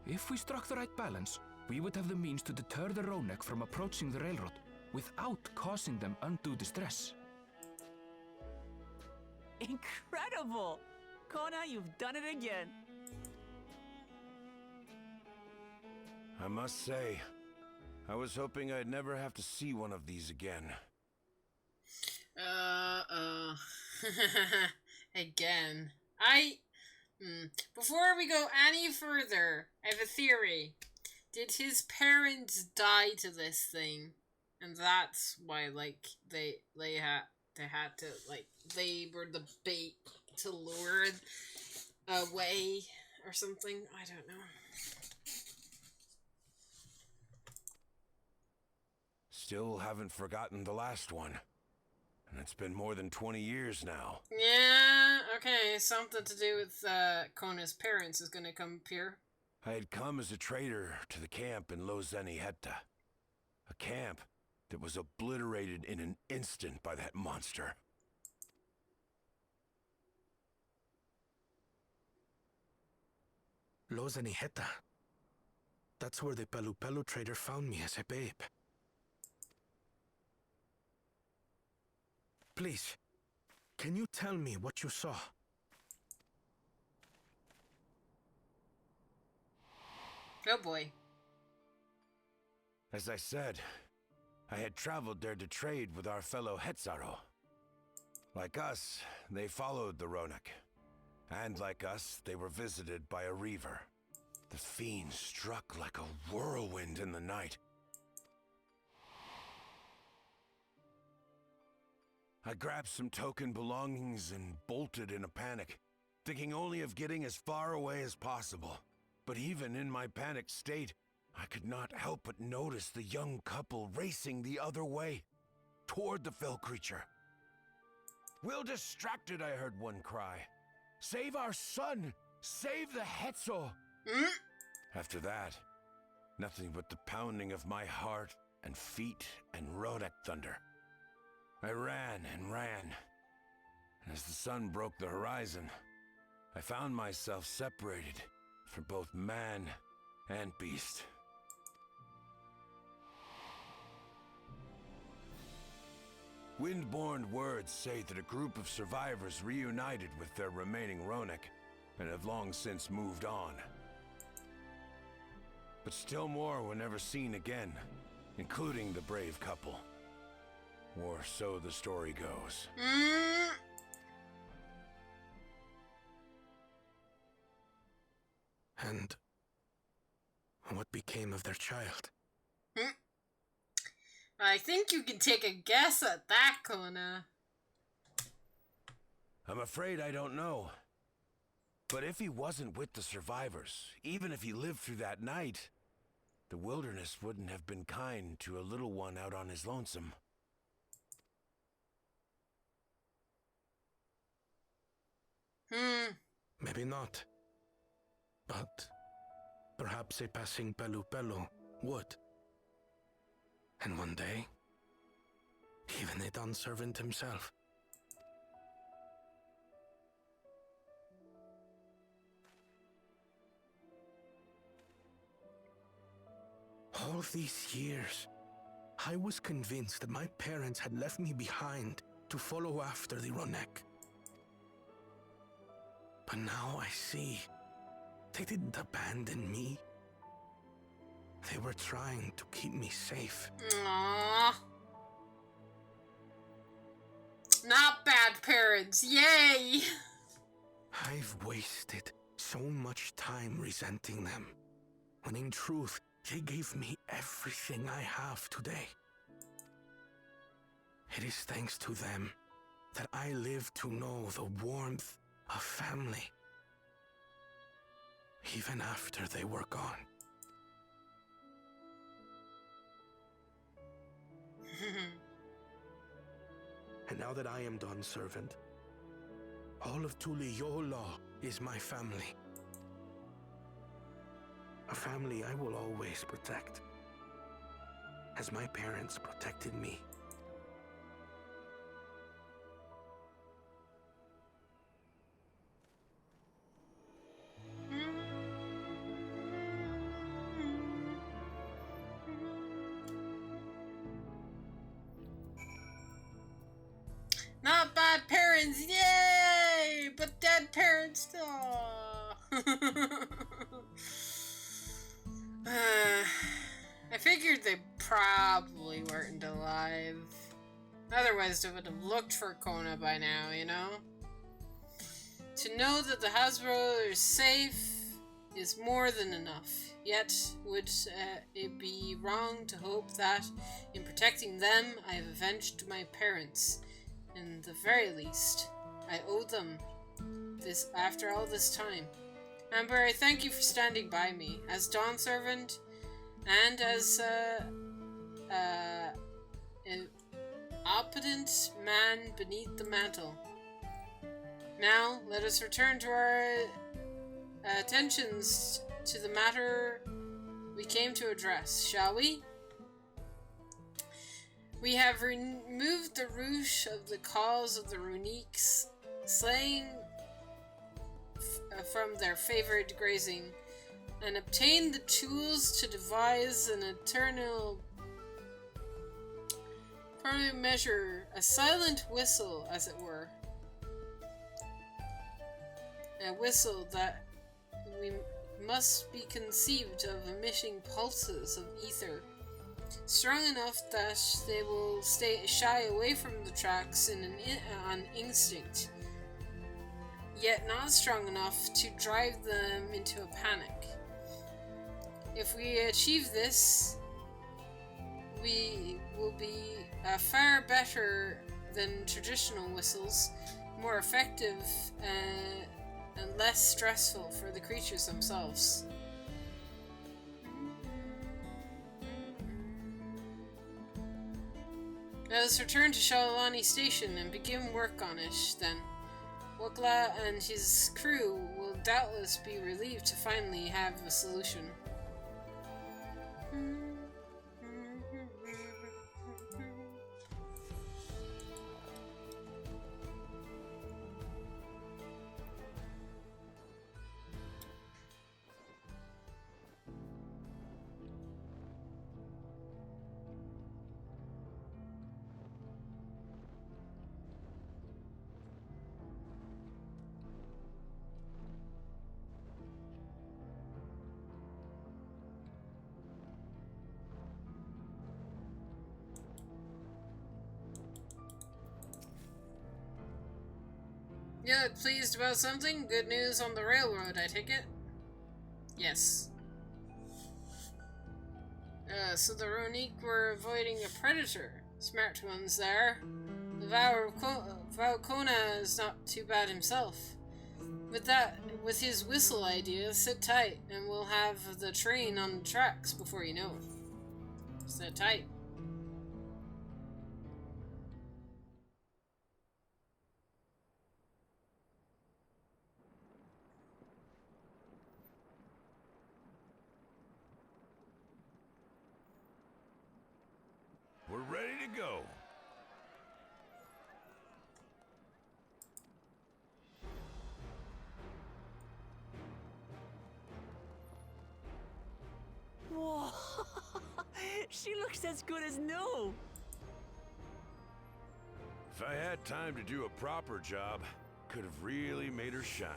Speaker 9: If we struck the right balance, we would have the means to deter the Ronek from approaching the railroad without causing them undue distress.
Speaker 11: Incredible! Kona, you've done it again.
Speaker 8: I must say, I was hoping I'd never have to see one of these again.
Speaker 1: Again. Before we go any further, I have a theory. Did his parents die to this thing? And that's why, like, they had to, like, they were the bait to lure it away or something? I don't know.
Speaker 8: Still haven't forgotten the last one. And it's been more than 20 years now.
Speaker 1: Yeah, okay, something to do with Kona's parents is gonna come up here.
Speaker 8: I had come as a trader to the camp in Lozeniheta. A camp that was obliterated in an instant by that monster.
Speaker 10: Lozeniheta. That's where the Pelu trader found me as a babe. Please, can you tell me what you saw?
Speaker 1: Oh boy.
Speaker 8: As I said, I had traveled there to trade with our fellow Hetzaro. Like us, they followed the Ronek. And like us, they were visited by a reaver. The fiend struck like a whirlwind in the night. I grabbed some token belongings and bolted in a panic, thinking only of getting as far away as possible. But even in my panicked state, I could not help but notice the young couple racing the other way, toward the fell creature. Well distracted, I heard one cry. Save our son! Save the Hetzo! After that, nothing but the pounding of my heart and feet and Ronek thunder. I ran and ran. And as the sun broke the horizon, I found myself separated from both man and beast. Windborne words say that a group of survivors reunited with their remaining Ronek and have long since moved on. But still more were never seen again, including the brave couple. Or so the story goes.
Speaker 10: And what became of their child?
Speaker 1: I think you can take a guess at that, Kona.
Speaker 8: I'm afraid I don't know. But if he wasn't with the survivors, even if he lived through that night, the wilderness wouldn't have been kind to a little one out on his lonesome.
Speaker 10: Maybe not. But perhaps a passing Pelu would. And one day, even a Dawn servant himself. All these years, I was convinced that my parents had left me behind to follow after the Ronek. But now I see, they didn't abandon me. They were trying to keep me safe.
Speaker 1: Aww. Not bad parents, yay!
Speaker 10: I've wasted so much time resenting them, when in truth, they gave me everything I have today. It is thanks to them that I live to know the warmth of family. even after they were gone. And now that I am done, servant, all of Tuliyola is my family. A family I will always protect, as my parents protected me.
Speaker 1: Not bad parents, yay! But dead parents, aww. I figured they probably weren't alive. Otherwise, they would have looked for Kona by now, you know? To know that the Hasbro is safe is more than enough. Yet, would it be wrong to hope that, in protecting them, I have avenged my parents? In the very least, I owe them this after all this time. Amber, I thank you for standing by me as Dawn Servant and as an opulent man beneath the mantle. Now, let us return to our attentions to the matter we came to address, shall we? We have removed the Roosh of the cause of the Runiques, slaying from their favored grazing, and obtained the tools to devise an eternal measure, a silent whistle, as it were. A whistle that we must be conceived of emitting pulses of ether, strong enough that they will shy away from the tracks on instinct, yet not strong enough to drive them into a panic. If we achieve this, we will be far better than traditional whistles, more effective and less stressful for the creatures themselves. Let us return to Shalawani Station and begin work on it, then. Wokla and his crew will doubtless be relieved to finally have a solution. You look pleased about something? Good news on the railroad, I take it? Yes. So the Ronique were avoiding a predator. Smart ones there. The Valkona is not too bad himself. With his whistle idea, sit tight, and we'll have the train on the tracks before you know it. Sit tight.
Speaker 8: We're ready to go.
Speaker 11: Whoa! She looks as good as new!
Speaker 8: If I had time to do a proper job, could have really made her shine.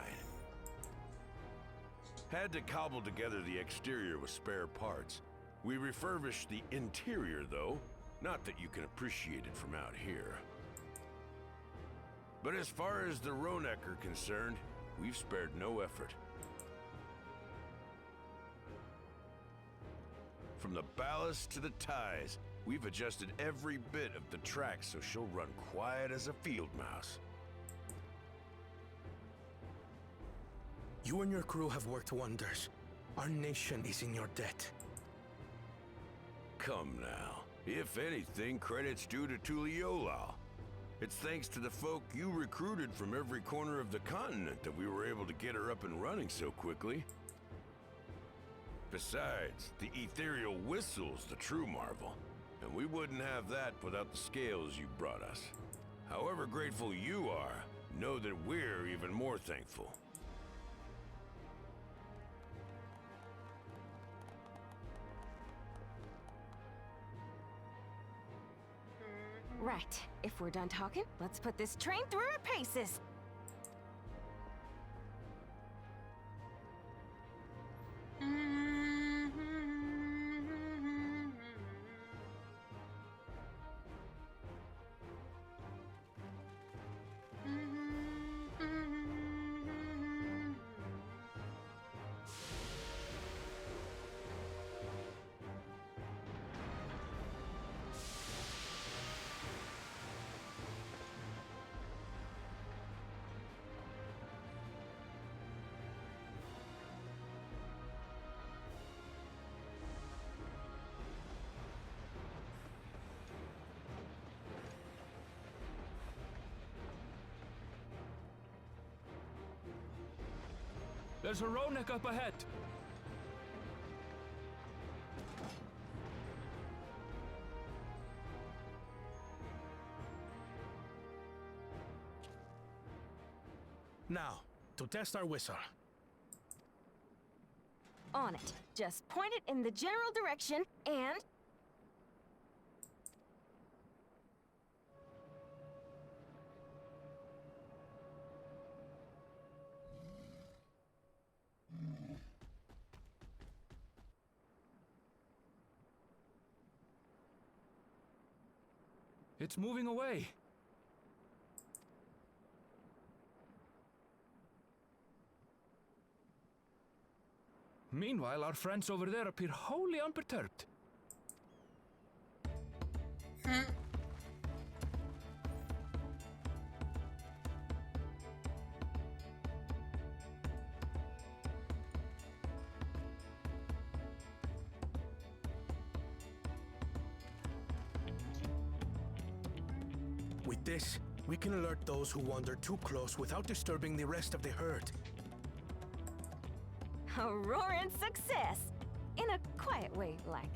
Speaker 8: Had to cobble together the exterior with spare parts. We refurbished the interior, though. Not that you can appreciate it from out here. But as far as the Ronek are concerned, we've spared no effort. From the ballast to the ties, we've adjusted every bit of the track so she'll run quiet as a field mouse.
Speaker 10: You and your crew have worked wonders. Our nation is in your debt.
Speaker 8: Come now. If anything, credit's due to Tuliolal. It's thanks to the folk you recruited from every corner of the continent that we were able to get her up and running so quickly. Besides, the ethereal whistle's the true marvel, and we wouldn't have that without the scales you brought us. However grateful you are, know that we're even more thankful.
Speaker 13: Right. If we're done talking, let's put this train through her paces.
Speaker 9: There's a Ronek up ahead.
Speaker 10: Now, to test our whistle.
Speaker 13: On it. Just point it in the general direction and...
Speaker 9: It's moving away. Meanwhile, our friends over there appear wholly unperturbed.
Speaker 10: With this, we can alert those who wander too close without disturbing the rest of the herd.
Speaker 13: A roaring success! In a quiet way, like.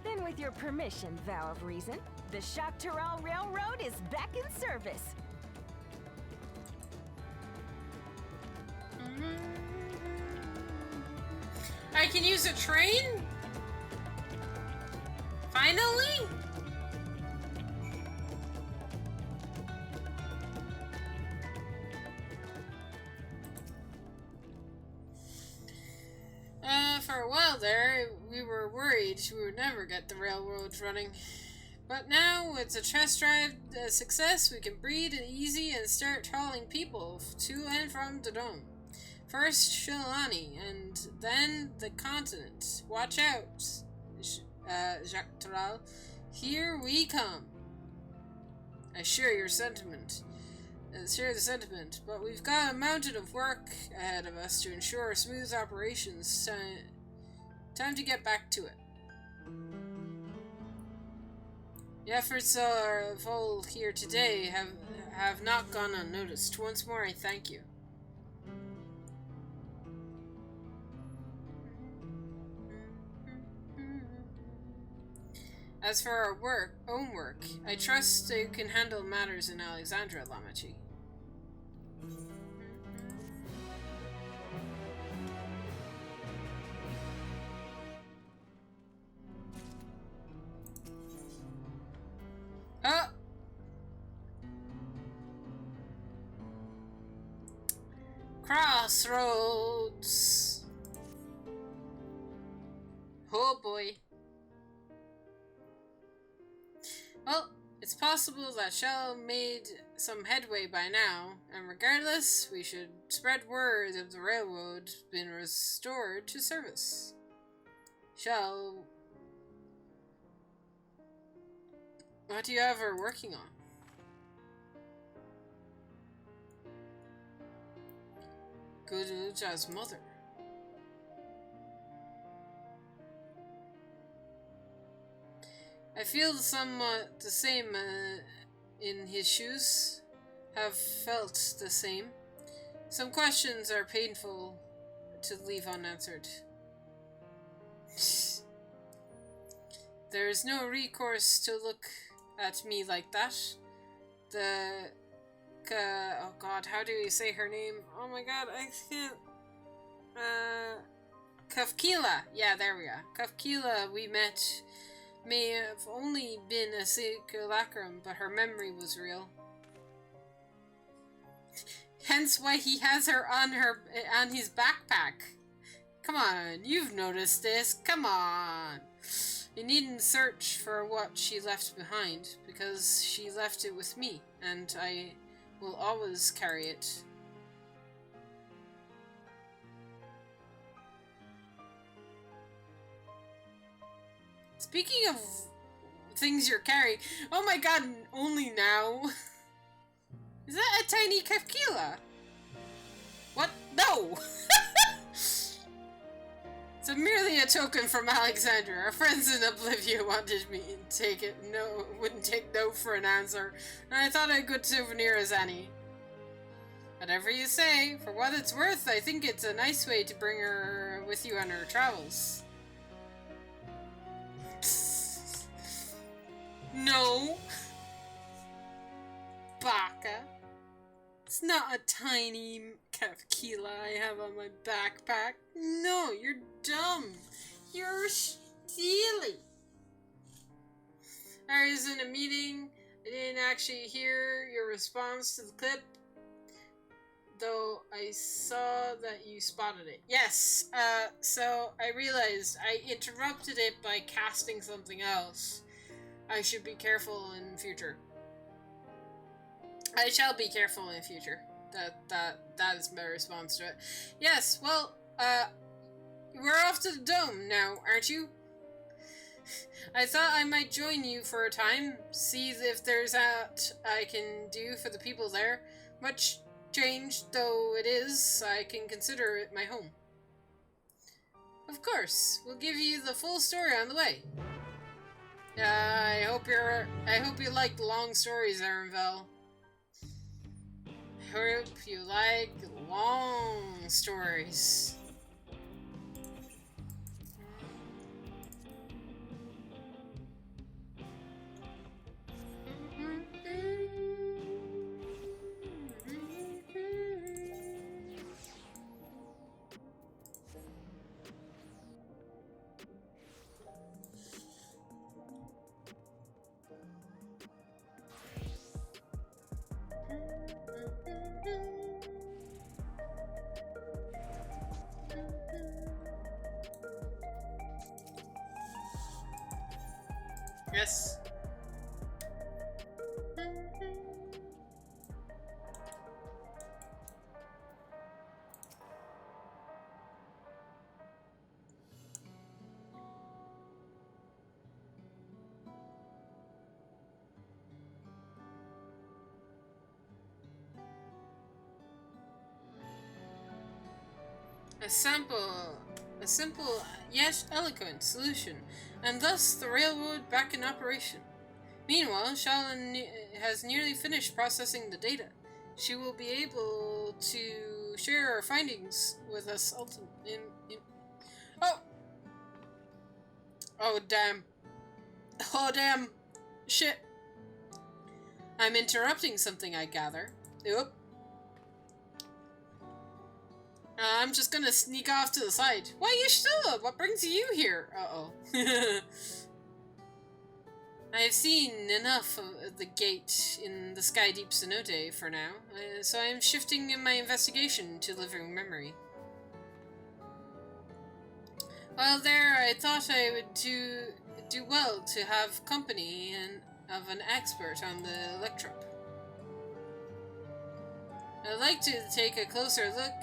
Speaker 13: Then with your permission, Vow of Reason, the Shaktaral Railroad is back in service.
Speaker 1: I can use a train? Finally? For a while there, we were worried we would never get the railroads running. But now, it's a test drive success, we can breathe easy and start hauling people to and from the dome. First Shilani, and then the continent. Watch out, Jacques Taral. Here we come. I share the sentiment, but we've got a mountain of work ahead of us to ensure smooth operations. Time to get back to it. The efforts of all here today have not gone unnoticed. Once more, I thank you. As for our own work, I trust you can handle matters in Alexandria, Lamachi. Oh! Crossroads! Oh boy. Well, It's possible that Shell made some headway by now, and regardless, we should spread word of the railroad been restored to service. Shell, what do you have her working on? Guduja's mother. I feel somewhat the same in his shoes. Have felt the same. Some questions are painful to leave unanswered. There is no recourse to look at me like that. Oh god, how do you say her name? Oh my god, I can't. Kafkila. Yeah, there we are. Kafkila we met may have only been a simulacrum, but her memory was real. Hence why he has her on his backpack. Come on, you've noticed this. Come on. You needn't search for what she left behind, because she left it with me, and I will always carry it. Speaking of things you're carrying, oh my god, only now. Is that a tiny Kefkila? What? No! It's merely a token from Alexandria. Our friends in Oblivia wanted me to take it. No, wouldn't take no for an answer. And I thought a good souvenir as any. Whatever you say. For what it's worth, I think it's a nice way to bring her with you on her travels. No. Baka. It's not a tiny Kefkila I have on my backpack. No, you're dumb. You're steely. I was in a meeting. I didn't actually hear your response to the clip, though I saw that you spotted it. Yes, so I realized I interrupted it by casting something else. I should be careful in future. I shall be careful in future. That is my response to it. Yes, well, we're off to the dome now, aren't you? I thought I might join you for a time, see if there's that I can do for the people there. Much changed though it is, I can consider it my home. Of course, we'll give you the full story on the way. I hope you like long stories, Arenville. I hope you like long stories. Yes. A simple yet eloquent solution, and thus the railroad back in operation. Meanwhile, Shalyn has nearly finished processing the data. She will be able to share her findings with us ultimately. Oh! Oh, damn. Oh, damn. Shit. I'm interrupting something, I gather. Oop. I'm just gonna sneak off to the side. Why, Yashilla? What brings you here? Uh-oh. I have seen enough of the gate in the Sky Deep Cenote for now, so I am shifting in my investigation to living memory. While there, I thought I would do well to have company, and of an expert on the electrope. I'd like to take a closer look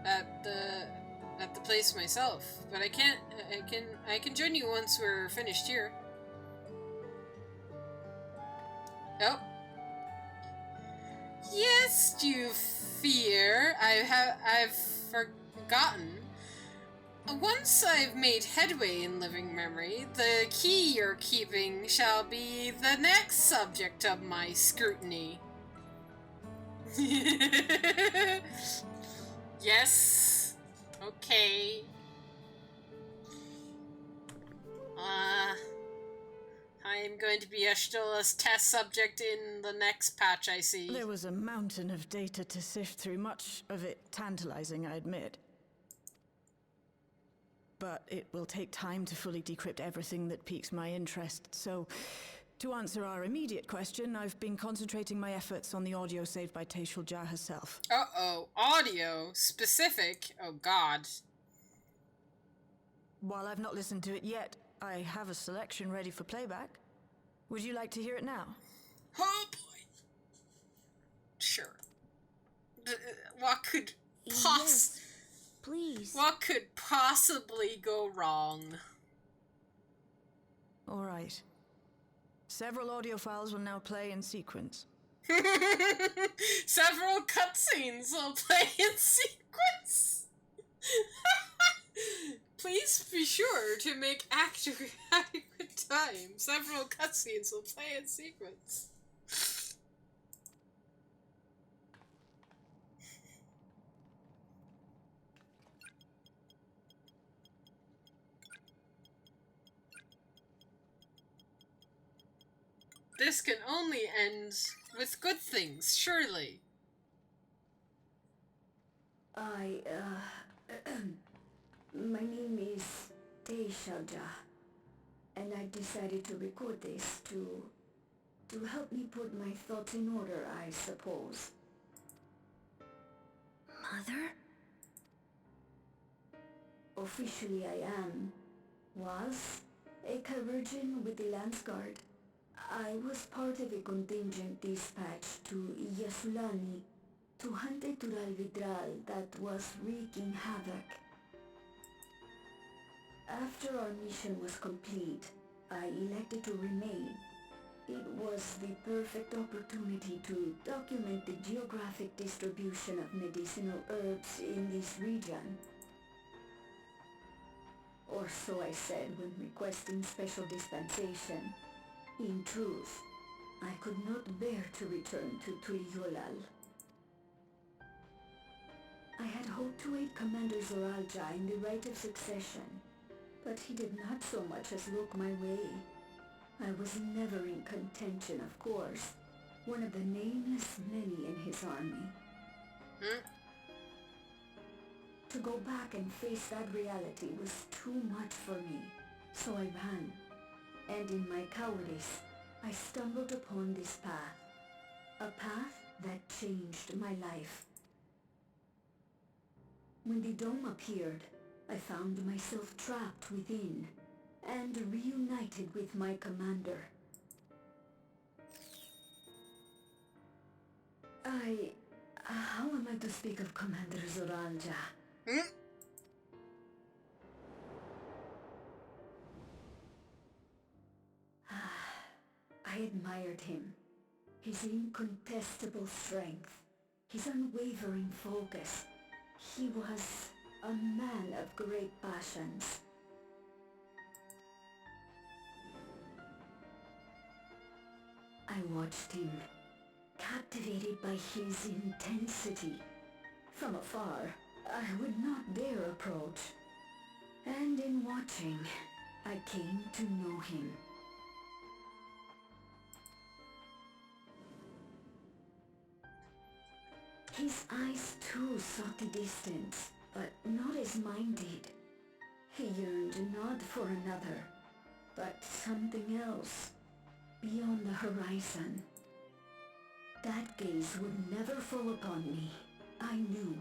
Speaker 1: at the place myself, but I can't. I can join you once we're finished here. Oh. Yes, you fear. I've forgotten. Once I've made headway in living memory, the key you're keeping shall be the next subject of my scrutiny. Yes. Okay. I'm going to be Ashtolla's test subject in the next patch, I see.
Speaker 14: There was a mountain of data to sift through, much of it tantalizing, I admit. But it will take time to fully decrypt everything that piques my interest, so to answer our immediate question, I've been concentrating my efforts on the audio saved by Tashul Jah herself.
Speaker 1: Uh-oh, audio? Specific? Oh god.
Speaker 14: While I've not listened to it yet, I have a selection ready for playback. Would you like to hear it now?
Speaker 1: Oh boy. Sure. What could
Speaker 3: Yes, please.
Speaker 1: What could possibly go wrong?
Speaker 14: All right. Several audio files will now play in sequence.
Speaker 1: Several cutscenes will play in sequence. Please be sure to make adequate time. Several cutscenes will play in sequence. This can only end with good things, surely.
Speaker 3: My name is Tashul Jah, and I decided to record this to help me put my thoughts in order, I suppose. Mother? Officially I was a Chirurgeon with the Lance Guard. I was part of a contingent dispatched to Yasulani to hunt a Tural Vidral that was wreaking havoc. After our mission was complete, I elected to remain. It was the perfect opportunity to document the geographic distribution of medicinal herbs in this region. Or so I said when requesting special dispensation. In truth, I could not bear to return to Turyolal. I had hoped to aid Commander Zoralja in the right of succession, but he did not so much as look my way. I was never in contention, of course, one of the nameless many in his army. To go back and face that reality was too much for me, so I ran. And in my cowardice, I stumbled upon this path. A path that changed my life. When the dome appeared, I found myself trapped within, and reunited with my commander. How am I to speak of Commander Zoralja? I admired him. His incontestable strength, his unwavering focus. He was a man of great passions. I watched him, captivated by his intensity. From afar, I would not dare approach. And in watching, I came to know him. His eyes too sought the distance, but not as mine did. He yearned not for another, but something else, beyond the horizon. That gaze would never fall upon me. I knew.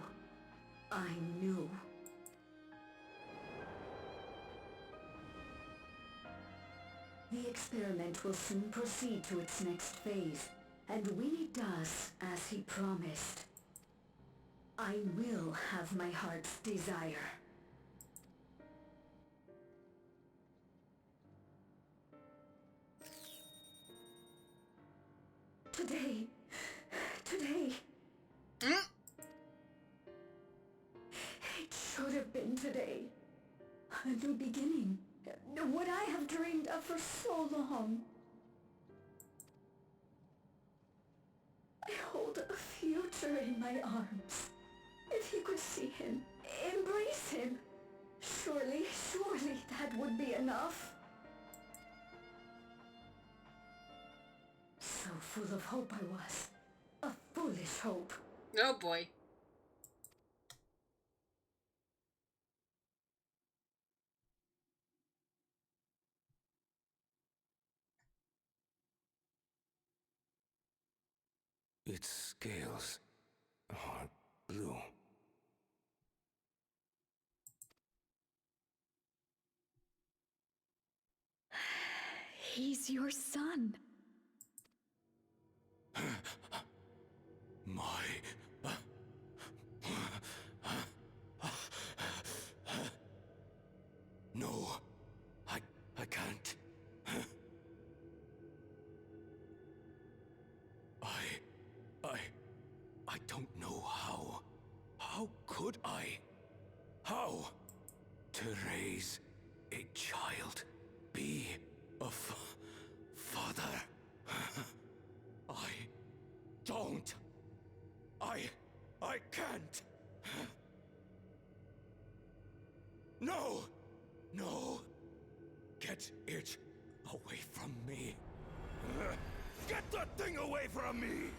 Speaker 3: The experiment will soon proceed to its next phase, and when it does, as he promised, I will have my heart's desire. Today. It should have been today. A new beginning. What I have dreamed of for so long. I hold a future in my arms. If you could see him, embrace him, surely that would be enough. So full of hope I was. A foolish hope.
Speaker 1: Oh boy.
Speaker 7: Its scales are blue.
Speaker 3: He's your son.
Speaker 7: My... No, I can't. I don't know how. How could I? How? To raise a child, be a father. I don't. I can't. No! No! Get it away from me. Get that thing away from me!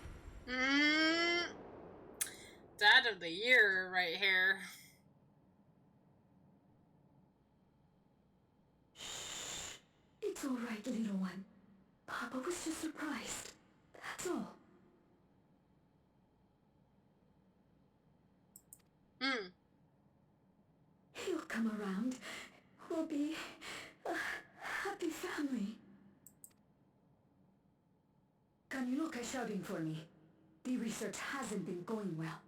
Speaker 1: Dad of the year right here.
Speaker 3: It's all right, little one. Papa was just surprised. That's all. He'll come around. We'll be a happy family. Kaniloka's shouting for me. The research hasn't been going well,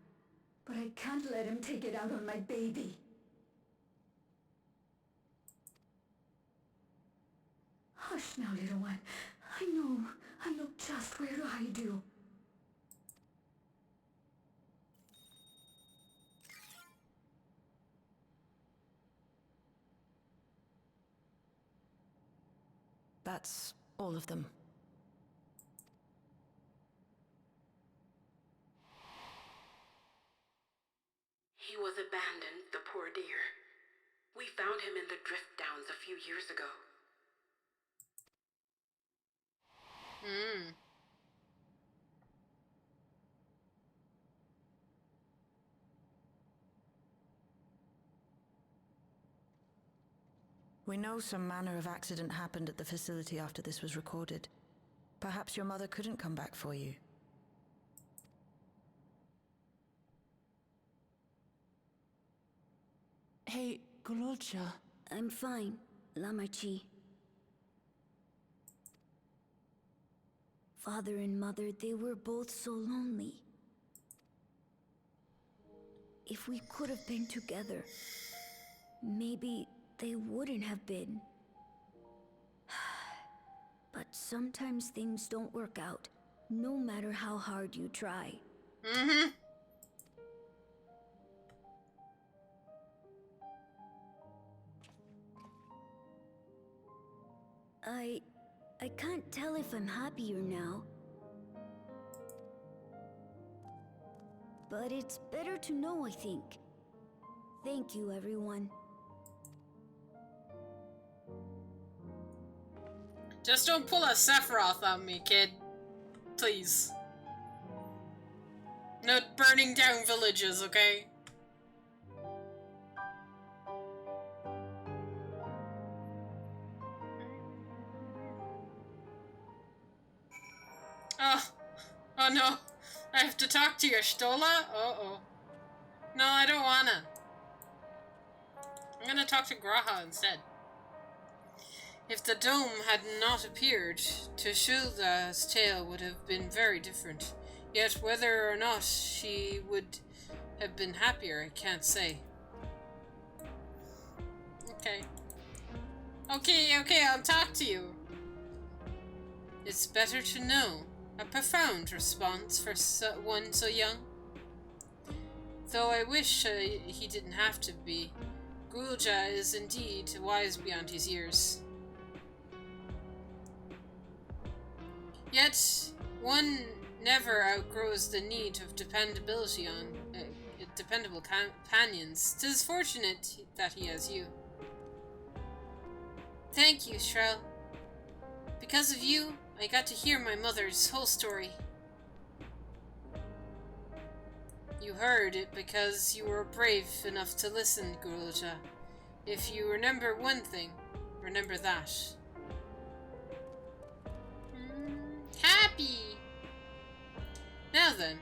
Speaker 3: but I can't let him take it out on my baby. Hush now, little one. I know just where to hide you.
Speaker 14: That's all of them.
Speaker 15: He was abandoned, the poor dear. We found him in the drift downs a few years ago.
Speaker 14: We know some manner of accident happened at the facility after this was recorded. Perhaps your mother couldn't come back for you.
Speaker 6: Hey, Gololcha.
Speaker 3: I'm fine, Lamachi. Father and mother, they were both so lonely. If we could have been together, maybe they wouldn't have been. But sometimes things don't work out, no matter how hard you try. I can't tell if I'm happier now. But it's better to know, I think. Thank you, everyone.
Speaker 1: Just don't pull a Sephiroth on me, kid. Please. No burning down villages, okay? Oh no. I have to talk to your Stola? Uh-oh. No, I don't wanna. I'm gonna talk to Graha instead. If the dome had not appeared, Teshulda's tale would have been very different. Yet whether or not she would have been happier, I can't say. Okay. Okay, I'll talk to you. It's better to know. A profound response for one so young. Though I wish he didn't have to be. Gulja is indeed wise beyond his years. Yet, one never outgrows the need of dependability on dependable companions. 'Tis fortunate that he has you. Thank you, Shrell. Because of you, I got to hear my mother's whole story. You heard it because you were brave enough to listen, Gulja. If you remember one thing, remember that. Happy! Now then,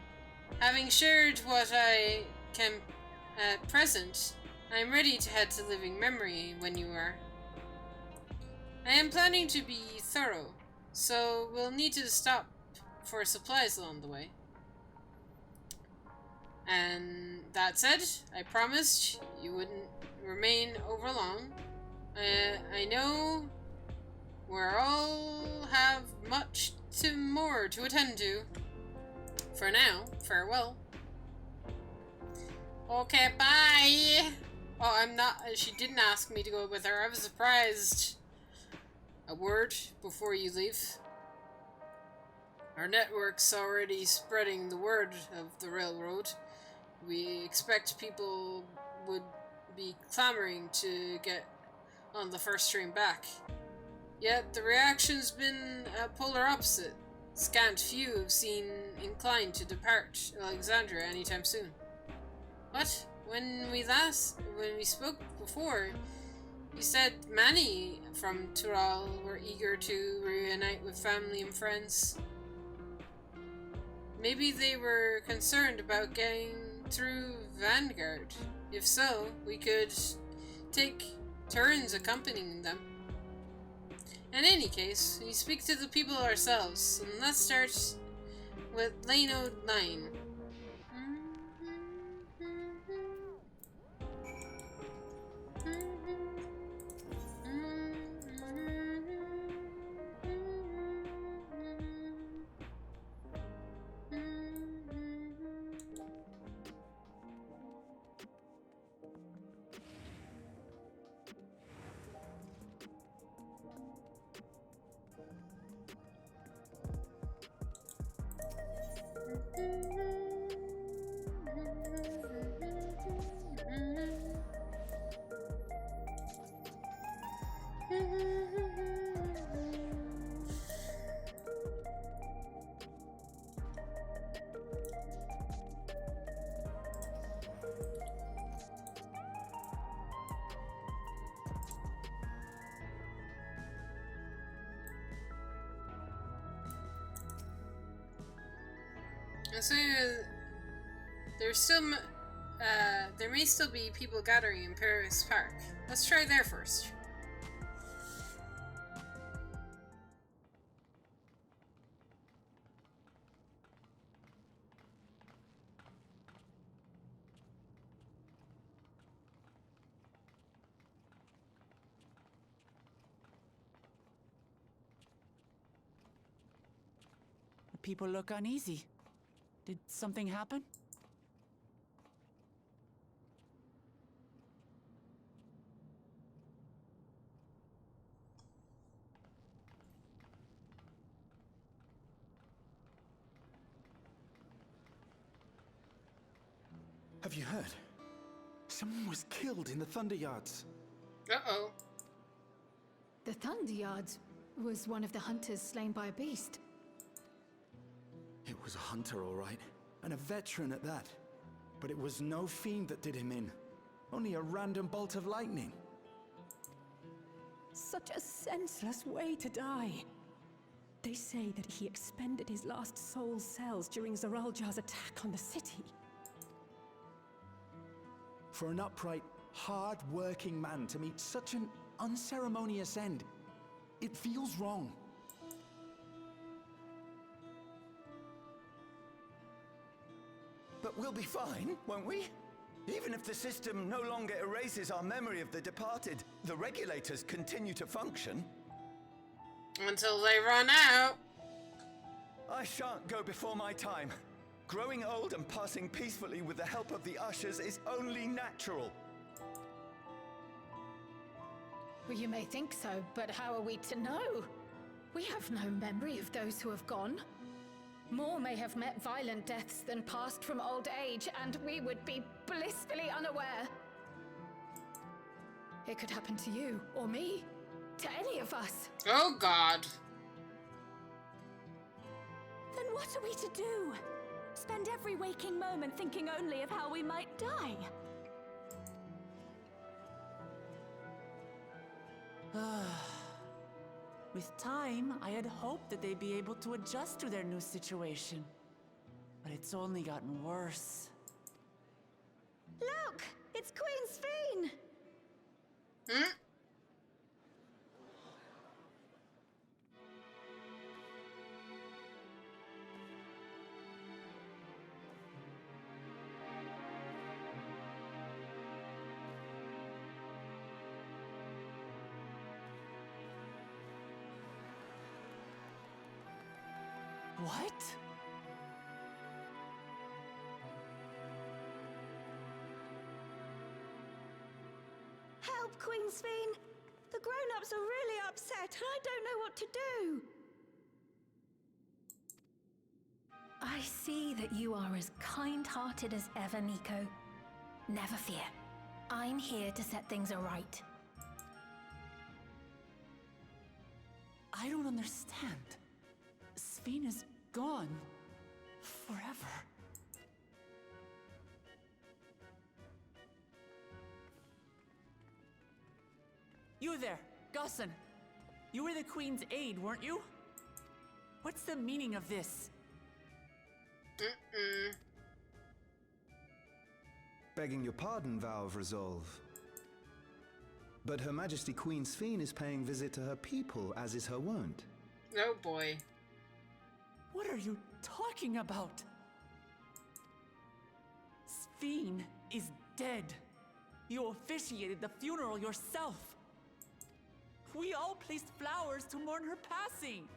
Speaker 1: having shared what I can at present, I am ready to head to living memory when you are. I am planning to be thorough, so we'll need to stop for supplies along the way. And that said, I promised you wouldn't remain over long. I know we're all have much more to attend to. For now, farewell. Okay, bye! Oh, I'm not. She didn't ask me to go with her. I was surprised. A word before you leave. Our network's already spreading the word of the railroad. We expect people would be clamoring to get on the first train back. Yet the reaction's been polar opposite. Scant few have seemed inclined to depart Alexandria anytime soon. What? When we spoke before, you said many from Tural were eager to reunite with family and friends. Maybe they were concerned about getting through Vanguard. If so, we could take turns accompanying them. In any case, we speak to the people ourselves, and let's start with Lano 9. So there may still be people gathering in Paris Park. Let's try there first.
Speaker 6: The people look uneasy. Did something happen?
Speaker 10: Have you heard? Someone was killed in the Thunder Yards.
Speaker 1: Uh-oh.
Speaker 4: The Thunder Yards was one of the hunters slain by a beast.
Speaker 10: It was a hunter, all right, and a veteran at that. But it was no fiend that did him in. Only a random bolt of lightning.
Speaker 5: Such a senseless way to die. They say that he expended his last soul cells during Zaraljar's attack on the city.
Speaker 10: For an upright, hard-working man to meet such an unceremonious end,
Speaker 2: It feels wrong.
Speaker 16: But we'll be fine, won't we? Even if the system no longer erases our memory of the departed, the regulators continue to function.
Speaker 1: Until they run out.
Speaker 16: I shan't go before my time. Growing old and passing peacefully with the help of the ushers is only natural.
Speaker 4: Well, you may think so, but how are we to know? We have no memory of those who have gone. More may have met violent deaths than passed from old age, and we would be blissfully unaware. It could happen to you, or me, to any of us.
Speaker 1: Oh, God.
Speaker 17: Then what are we to do? Spend every waking moment thinking only of how we might die?
Speaker 6: With time, I had hoped that they'd be able to adjust to their new situation. But it's only gotten worse.
Speaker 17: Look! It's Queen Sphene!
Speaker 1: Hmm?
Speaker 6: What?
Speaker 17: Help, Queen Sphene! The grown-ups are really upset, and I don't know what to do!
Speaker 3: I see that you are as kind-hearted as ever, Nico. Never fear. I'm here to set things aright.
Speaker 6: I don't understand. Sphene is gone. Forever. You there, Gusson. You were the Queen's aide, weren't you? What's the meaning of this?
Speaker 2: Begging your pardon, Vow of Resolve. But Her Majesty Queen Sphene is paying visit to her people, as is her wont.
Speaker 1: Oh boy.
Speaker 6: What are you talking about? Sphene is dead. You officiated the funeral yourself. We all placed flowers to mourn her passing.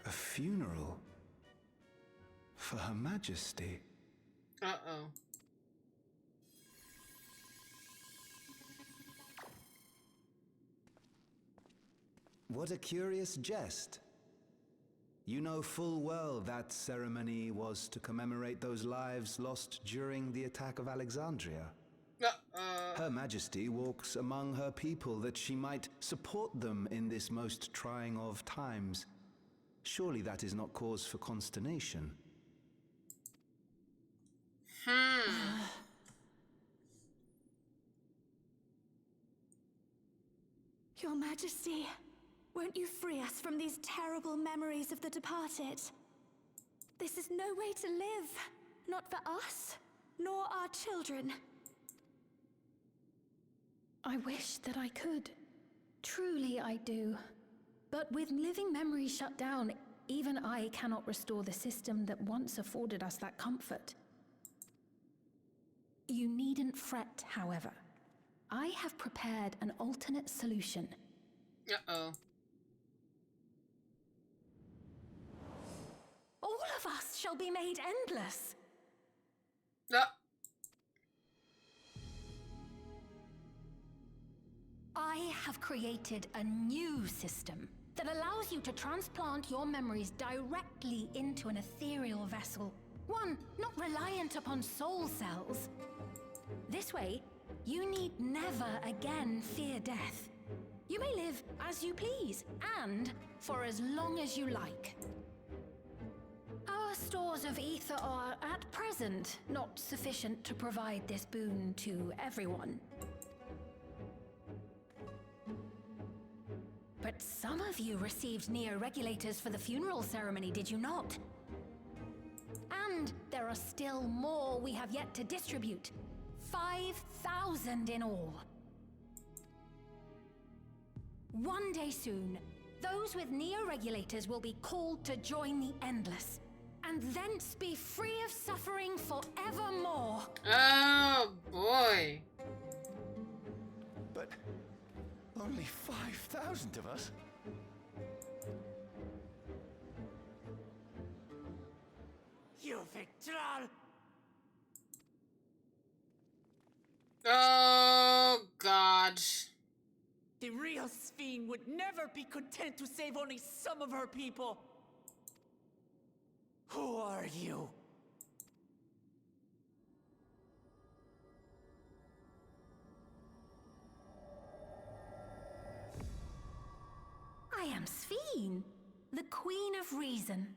Speaker 2: A funeral? For Her Majesty?
Speaker 1: Uh-oh.
Speaker 2: What a curious jest. You know full well that ceremony was to commemorate those lives lost during the attack of Alexandria. Her Majesty walks among her people that she might support them in this most trying of times. Surely that is not cause for consternation.
Speaker 17: Your Majesty, won't you free us from these terrible memories of the departed? This is no way to live, not for us, nor our children.
Speaker 3: I wish that I could. Truly I do. But with living memories shut down, even I cannot restore the system that once afforded us that comfort. You needn't fret, however. I have prepared an alternate solution.
Speaker 1: Uh-oh.
Speaker 3: All of us shall be made endless. I have created a new system that allows you to transplant your memories directly into an ethereal vessel. One not reliant upon soul cells. This way, you need never again fear death. You may live as you please, and for as long as you like. Our stores of ether are, at present, not sufficient to provide this boon to everyone. But some of you received Neo-Regulators for the funeral ceremony, did you not? And there are still more we have yet to distribute. 5,000 in all.
Speaker 18: One day soon, those with neo-regulators will be called to join the Endless, and thence be free of suffering forevermore.
Speaker 1: Oh boy.
Speaker 16: But only 5,000 of us?
Speaker 11: You Victral!
Speaker 1: Oh God.
Speaker 11: The real Sphene would never be content to save only some of her people. Who are you?
Speaker 18: I am Sphene, the Queen of Reason.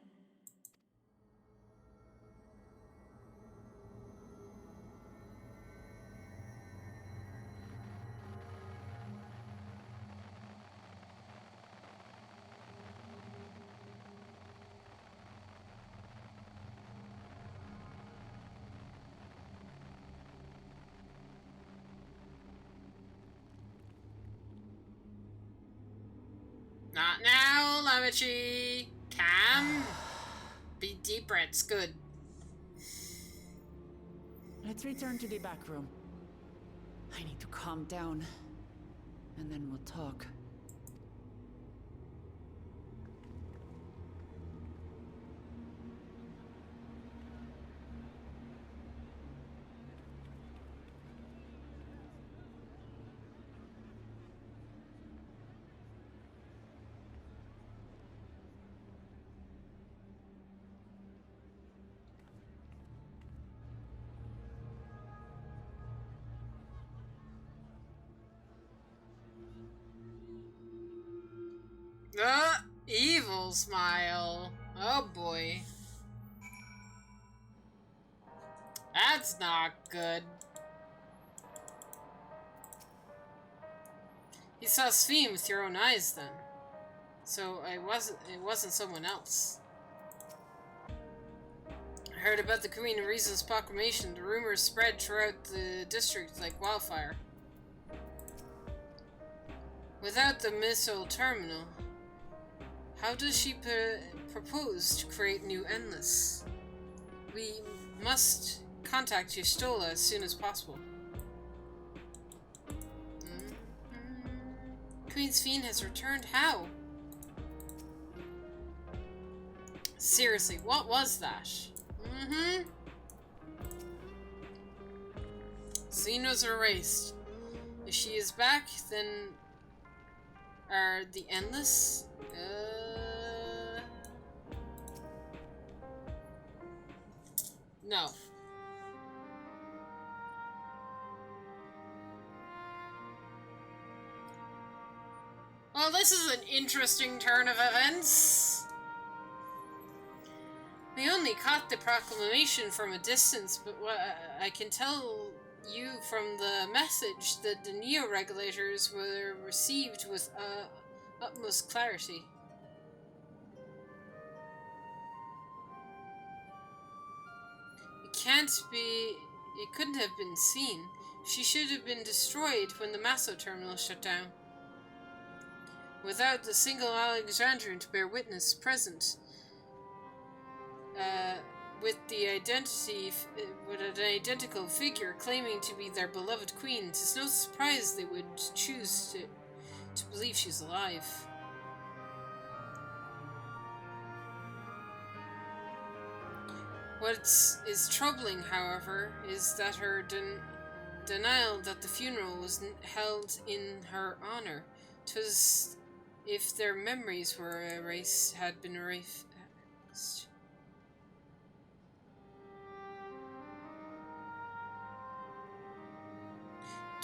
Speaker 1: Not now, Lamachi. Calm. Be deep breaths. Good.
Speaker 6: Let's return to the back room. I need to calm down, and then we'll talk.
Speaker 1: Evil smile. Oh boy. That's not good. You saw Sphene with your own eyes then. So it wasn't someone else. I heard about the Queen of Reason's proclamation. The rumors spread throughout the district like wildfire. Without the missile terminal, how does she propose to create new Endless? We must contact Y'shtola as soon as possible. Queen Sphene has returned. How? Seriously, what was that? Sphene was erased. If she is back, then are the Endless? No. Well, this is an interesting turn of events. We only caught the proclamation from a distance, but what I can tell you from the message that the neo-regulators were received with utmost clarity. It couldn't have been seen. She should have been destroyed when the Masso terminal shut down. Without the single Alexandrian to bear witness present, with an identical figure claiming to be their beloved queen, it is no surprise they would choose to believe she's alive. What is troubling, however, is that her denial that the funeral was held in her honor. 'Twas if their memories had been erased.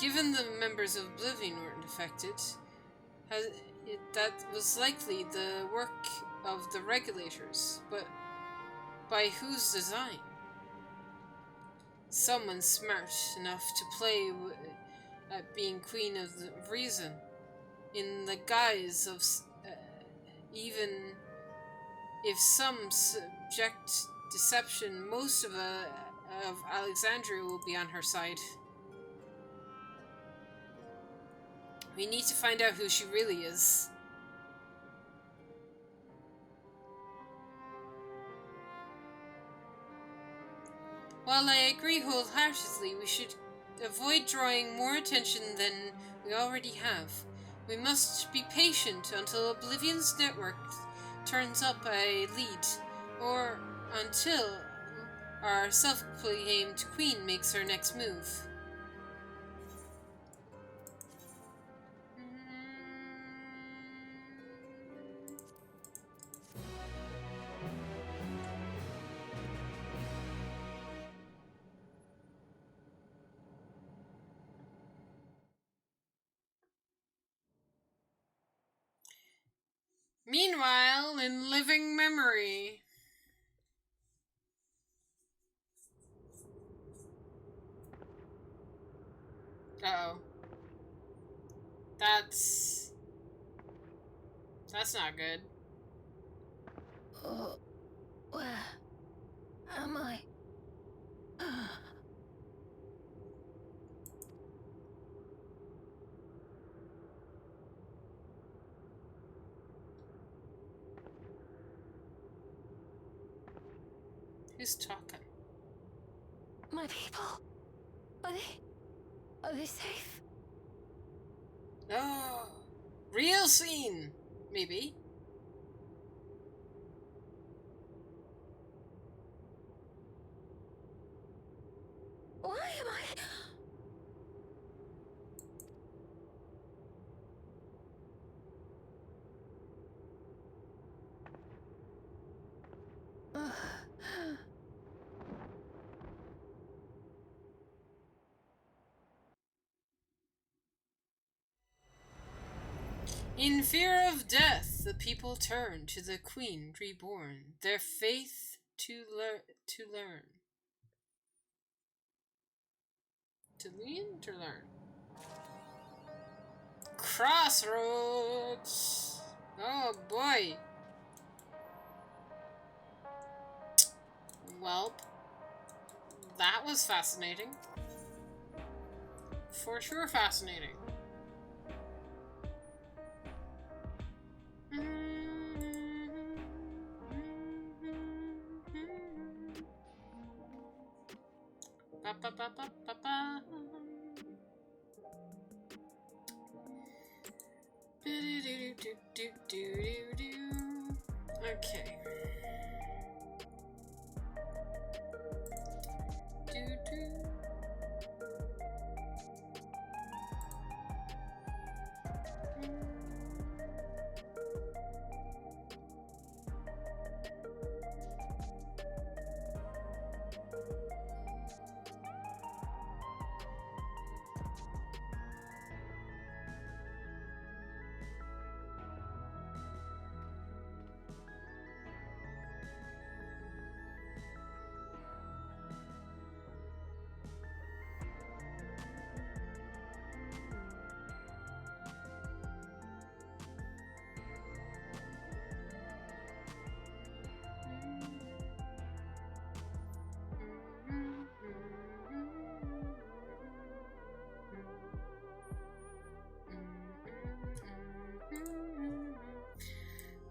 Speaker 1: Given the members of Oblivion weren't affected, that was likely the work of the regulators, but by whose design? Someone smart enough to play at being Queen of the Reason, in the guise of even if some subject deception, most of Alexandria will be on her side. We need to find out who she really is. While I agree wholeheartedly, we should avoid drawing more attention than we already have. We must be patient until Oblivion's network turns up a lead, or until our self-proclaimed queen makes her next move. Meanwhile, in living memory... Uh-oh. That's not good.
Speaker 18: Oh, where am I?
Speaker 1: Who's talking?
Speaker 18: My people? Are they safe?
Speaker 1: Oh, real scene, maybe.
Speaker 18: Why am I...
Speaker 1: In fear of death, the people turn to the Queen reborn, their faith to learn. To lean? To learn. Crossroads! Oh boy! Welp. That was fascinating. For sure fascinating. Ba, ba, ba, ba, ba, ba. Okay.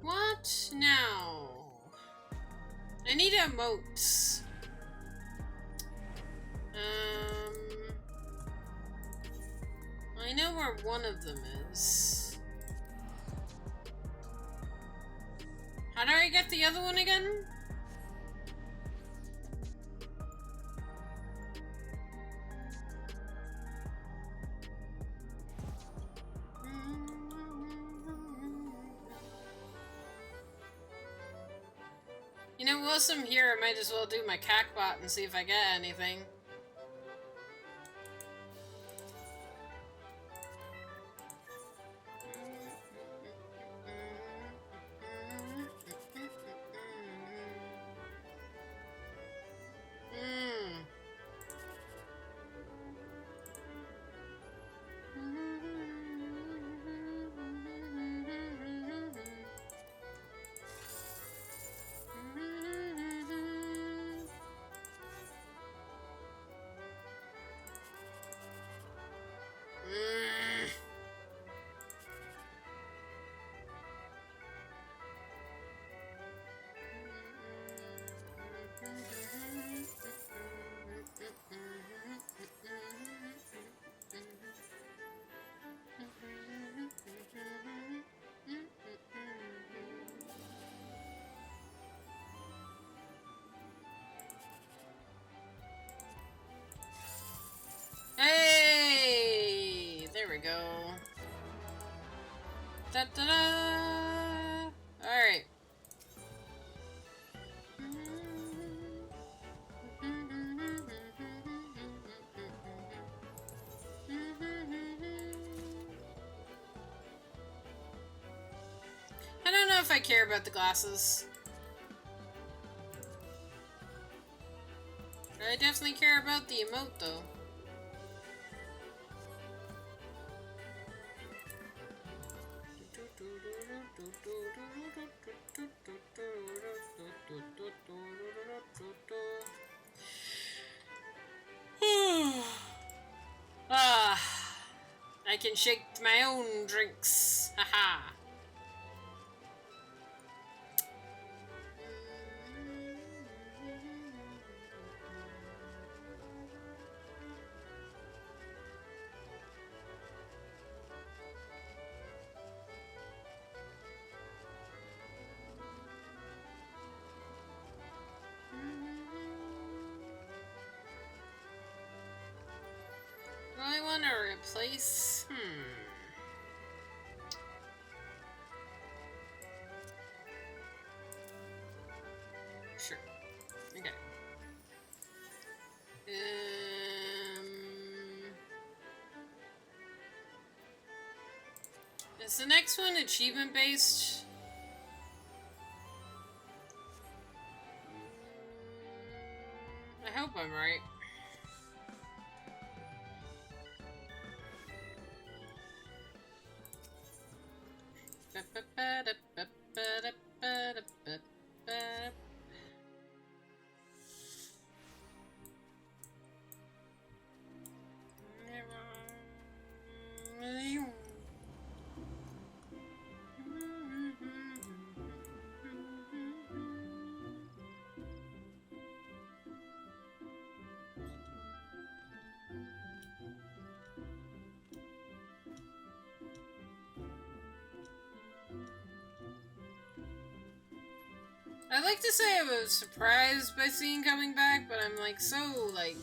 Speaker 1: What now? I need emotes. I know where one of them is. How do I get the other one again? You know, whilst I'm here, I might as well do my cackbot and see if I get anything. Da da da. All right. I don't know if I care about the glasses. I definitely care about the emote, though. Ah, I can shake my own drinks. Haha. Do I want to replace? Sure. Okay. Is the next one achievement based? I hope I'm right. I'd like to say I was surprised by seeing coming back, but I'm like so like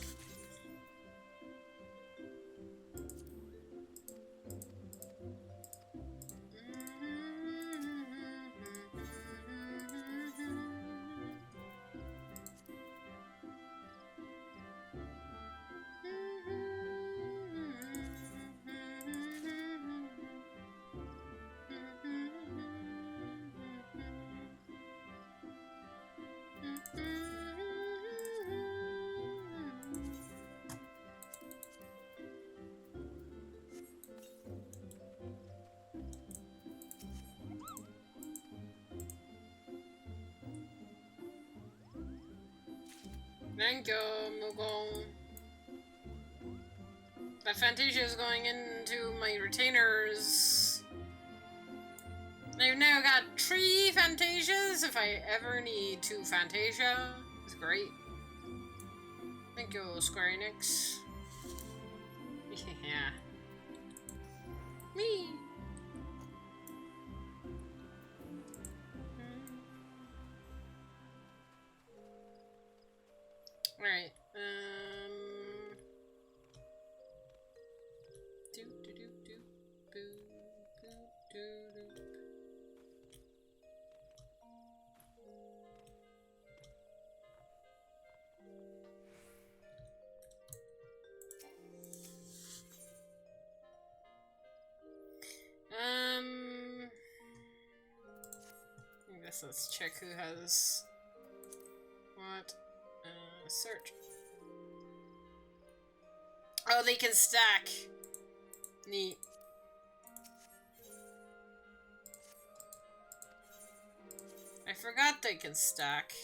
Speaker 1: thank you, Mugong. That Fantasia is going into my retainers. I've now got 3 Fantasias if I ever need 2 Fantasia. It's great. Thank you, Square Enix. Yeah. Me. Alright, I guess let's check who has what. Search. Oh, they can stack. Neat. I forgot they can stack.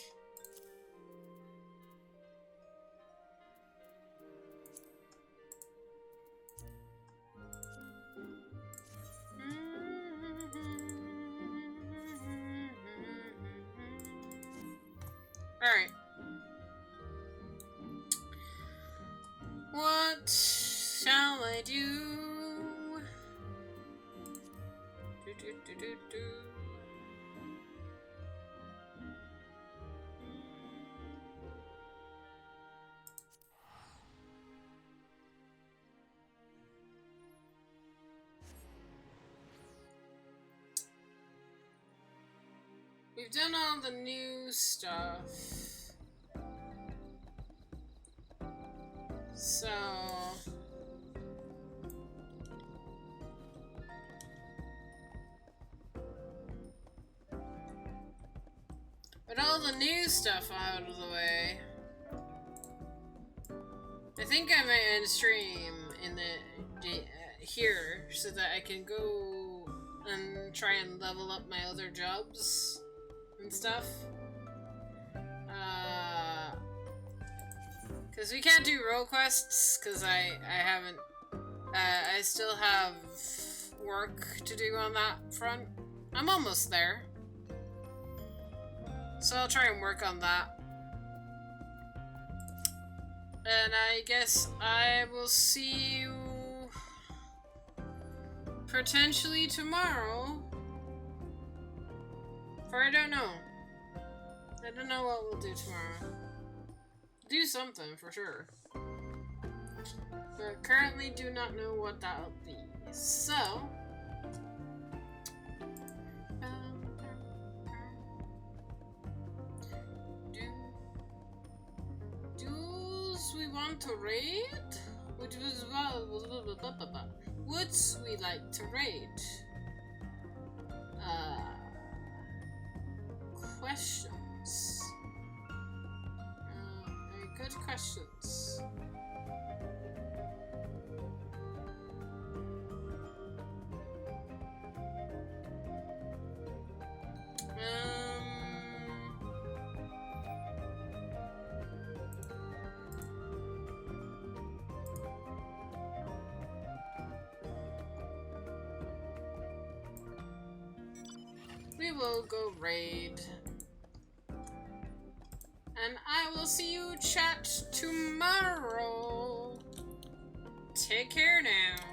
Speaker 1: Alright. What shall I do? we've done all the new stuff. So... With all the new stuff out of the way, I think I might end stream in the here so that I can go and try and level up my other jobs and stuff. Because we can't do role quests because I haven't. I still have work to do on that front. I'm almost there. So I'll try and work on that. And I guess I will see you potentially tomorrow. Or I don't know. I don't know what we'll do tomorrow. Do something for sure. But currently do not know what that'll be. So... we want to raid? Which was would we like to raid? Questions. Very good questions. We will go raid. And I will see you chat tomorrow. Take care now.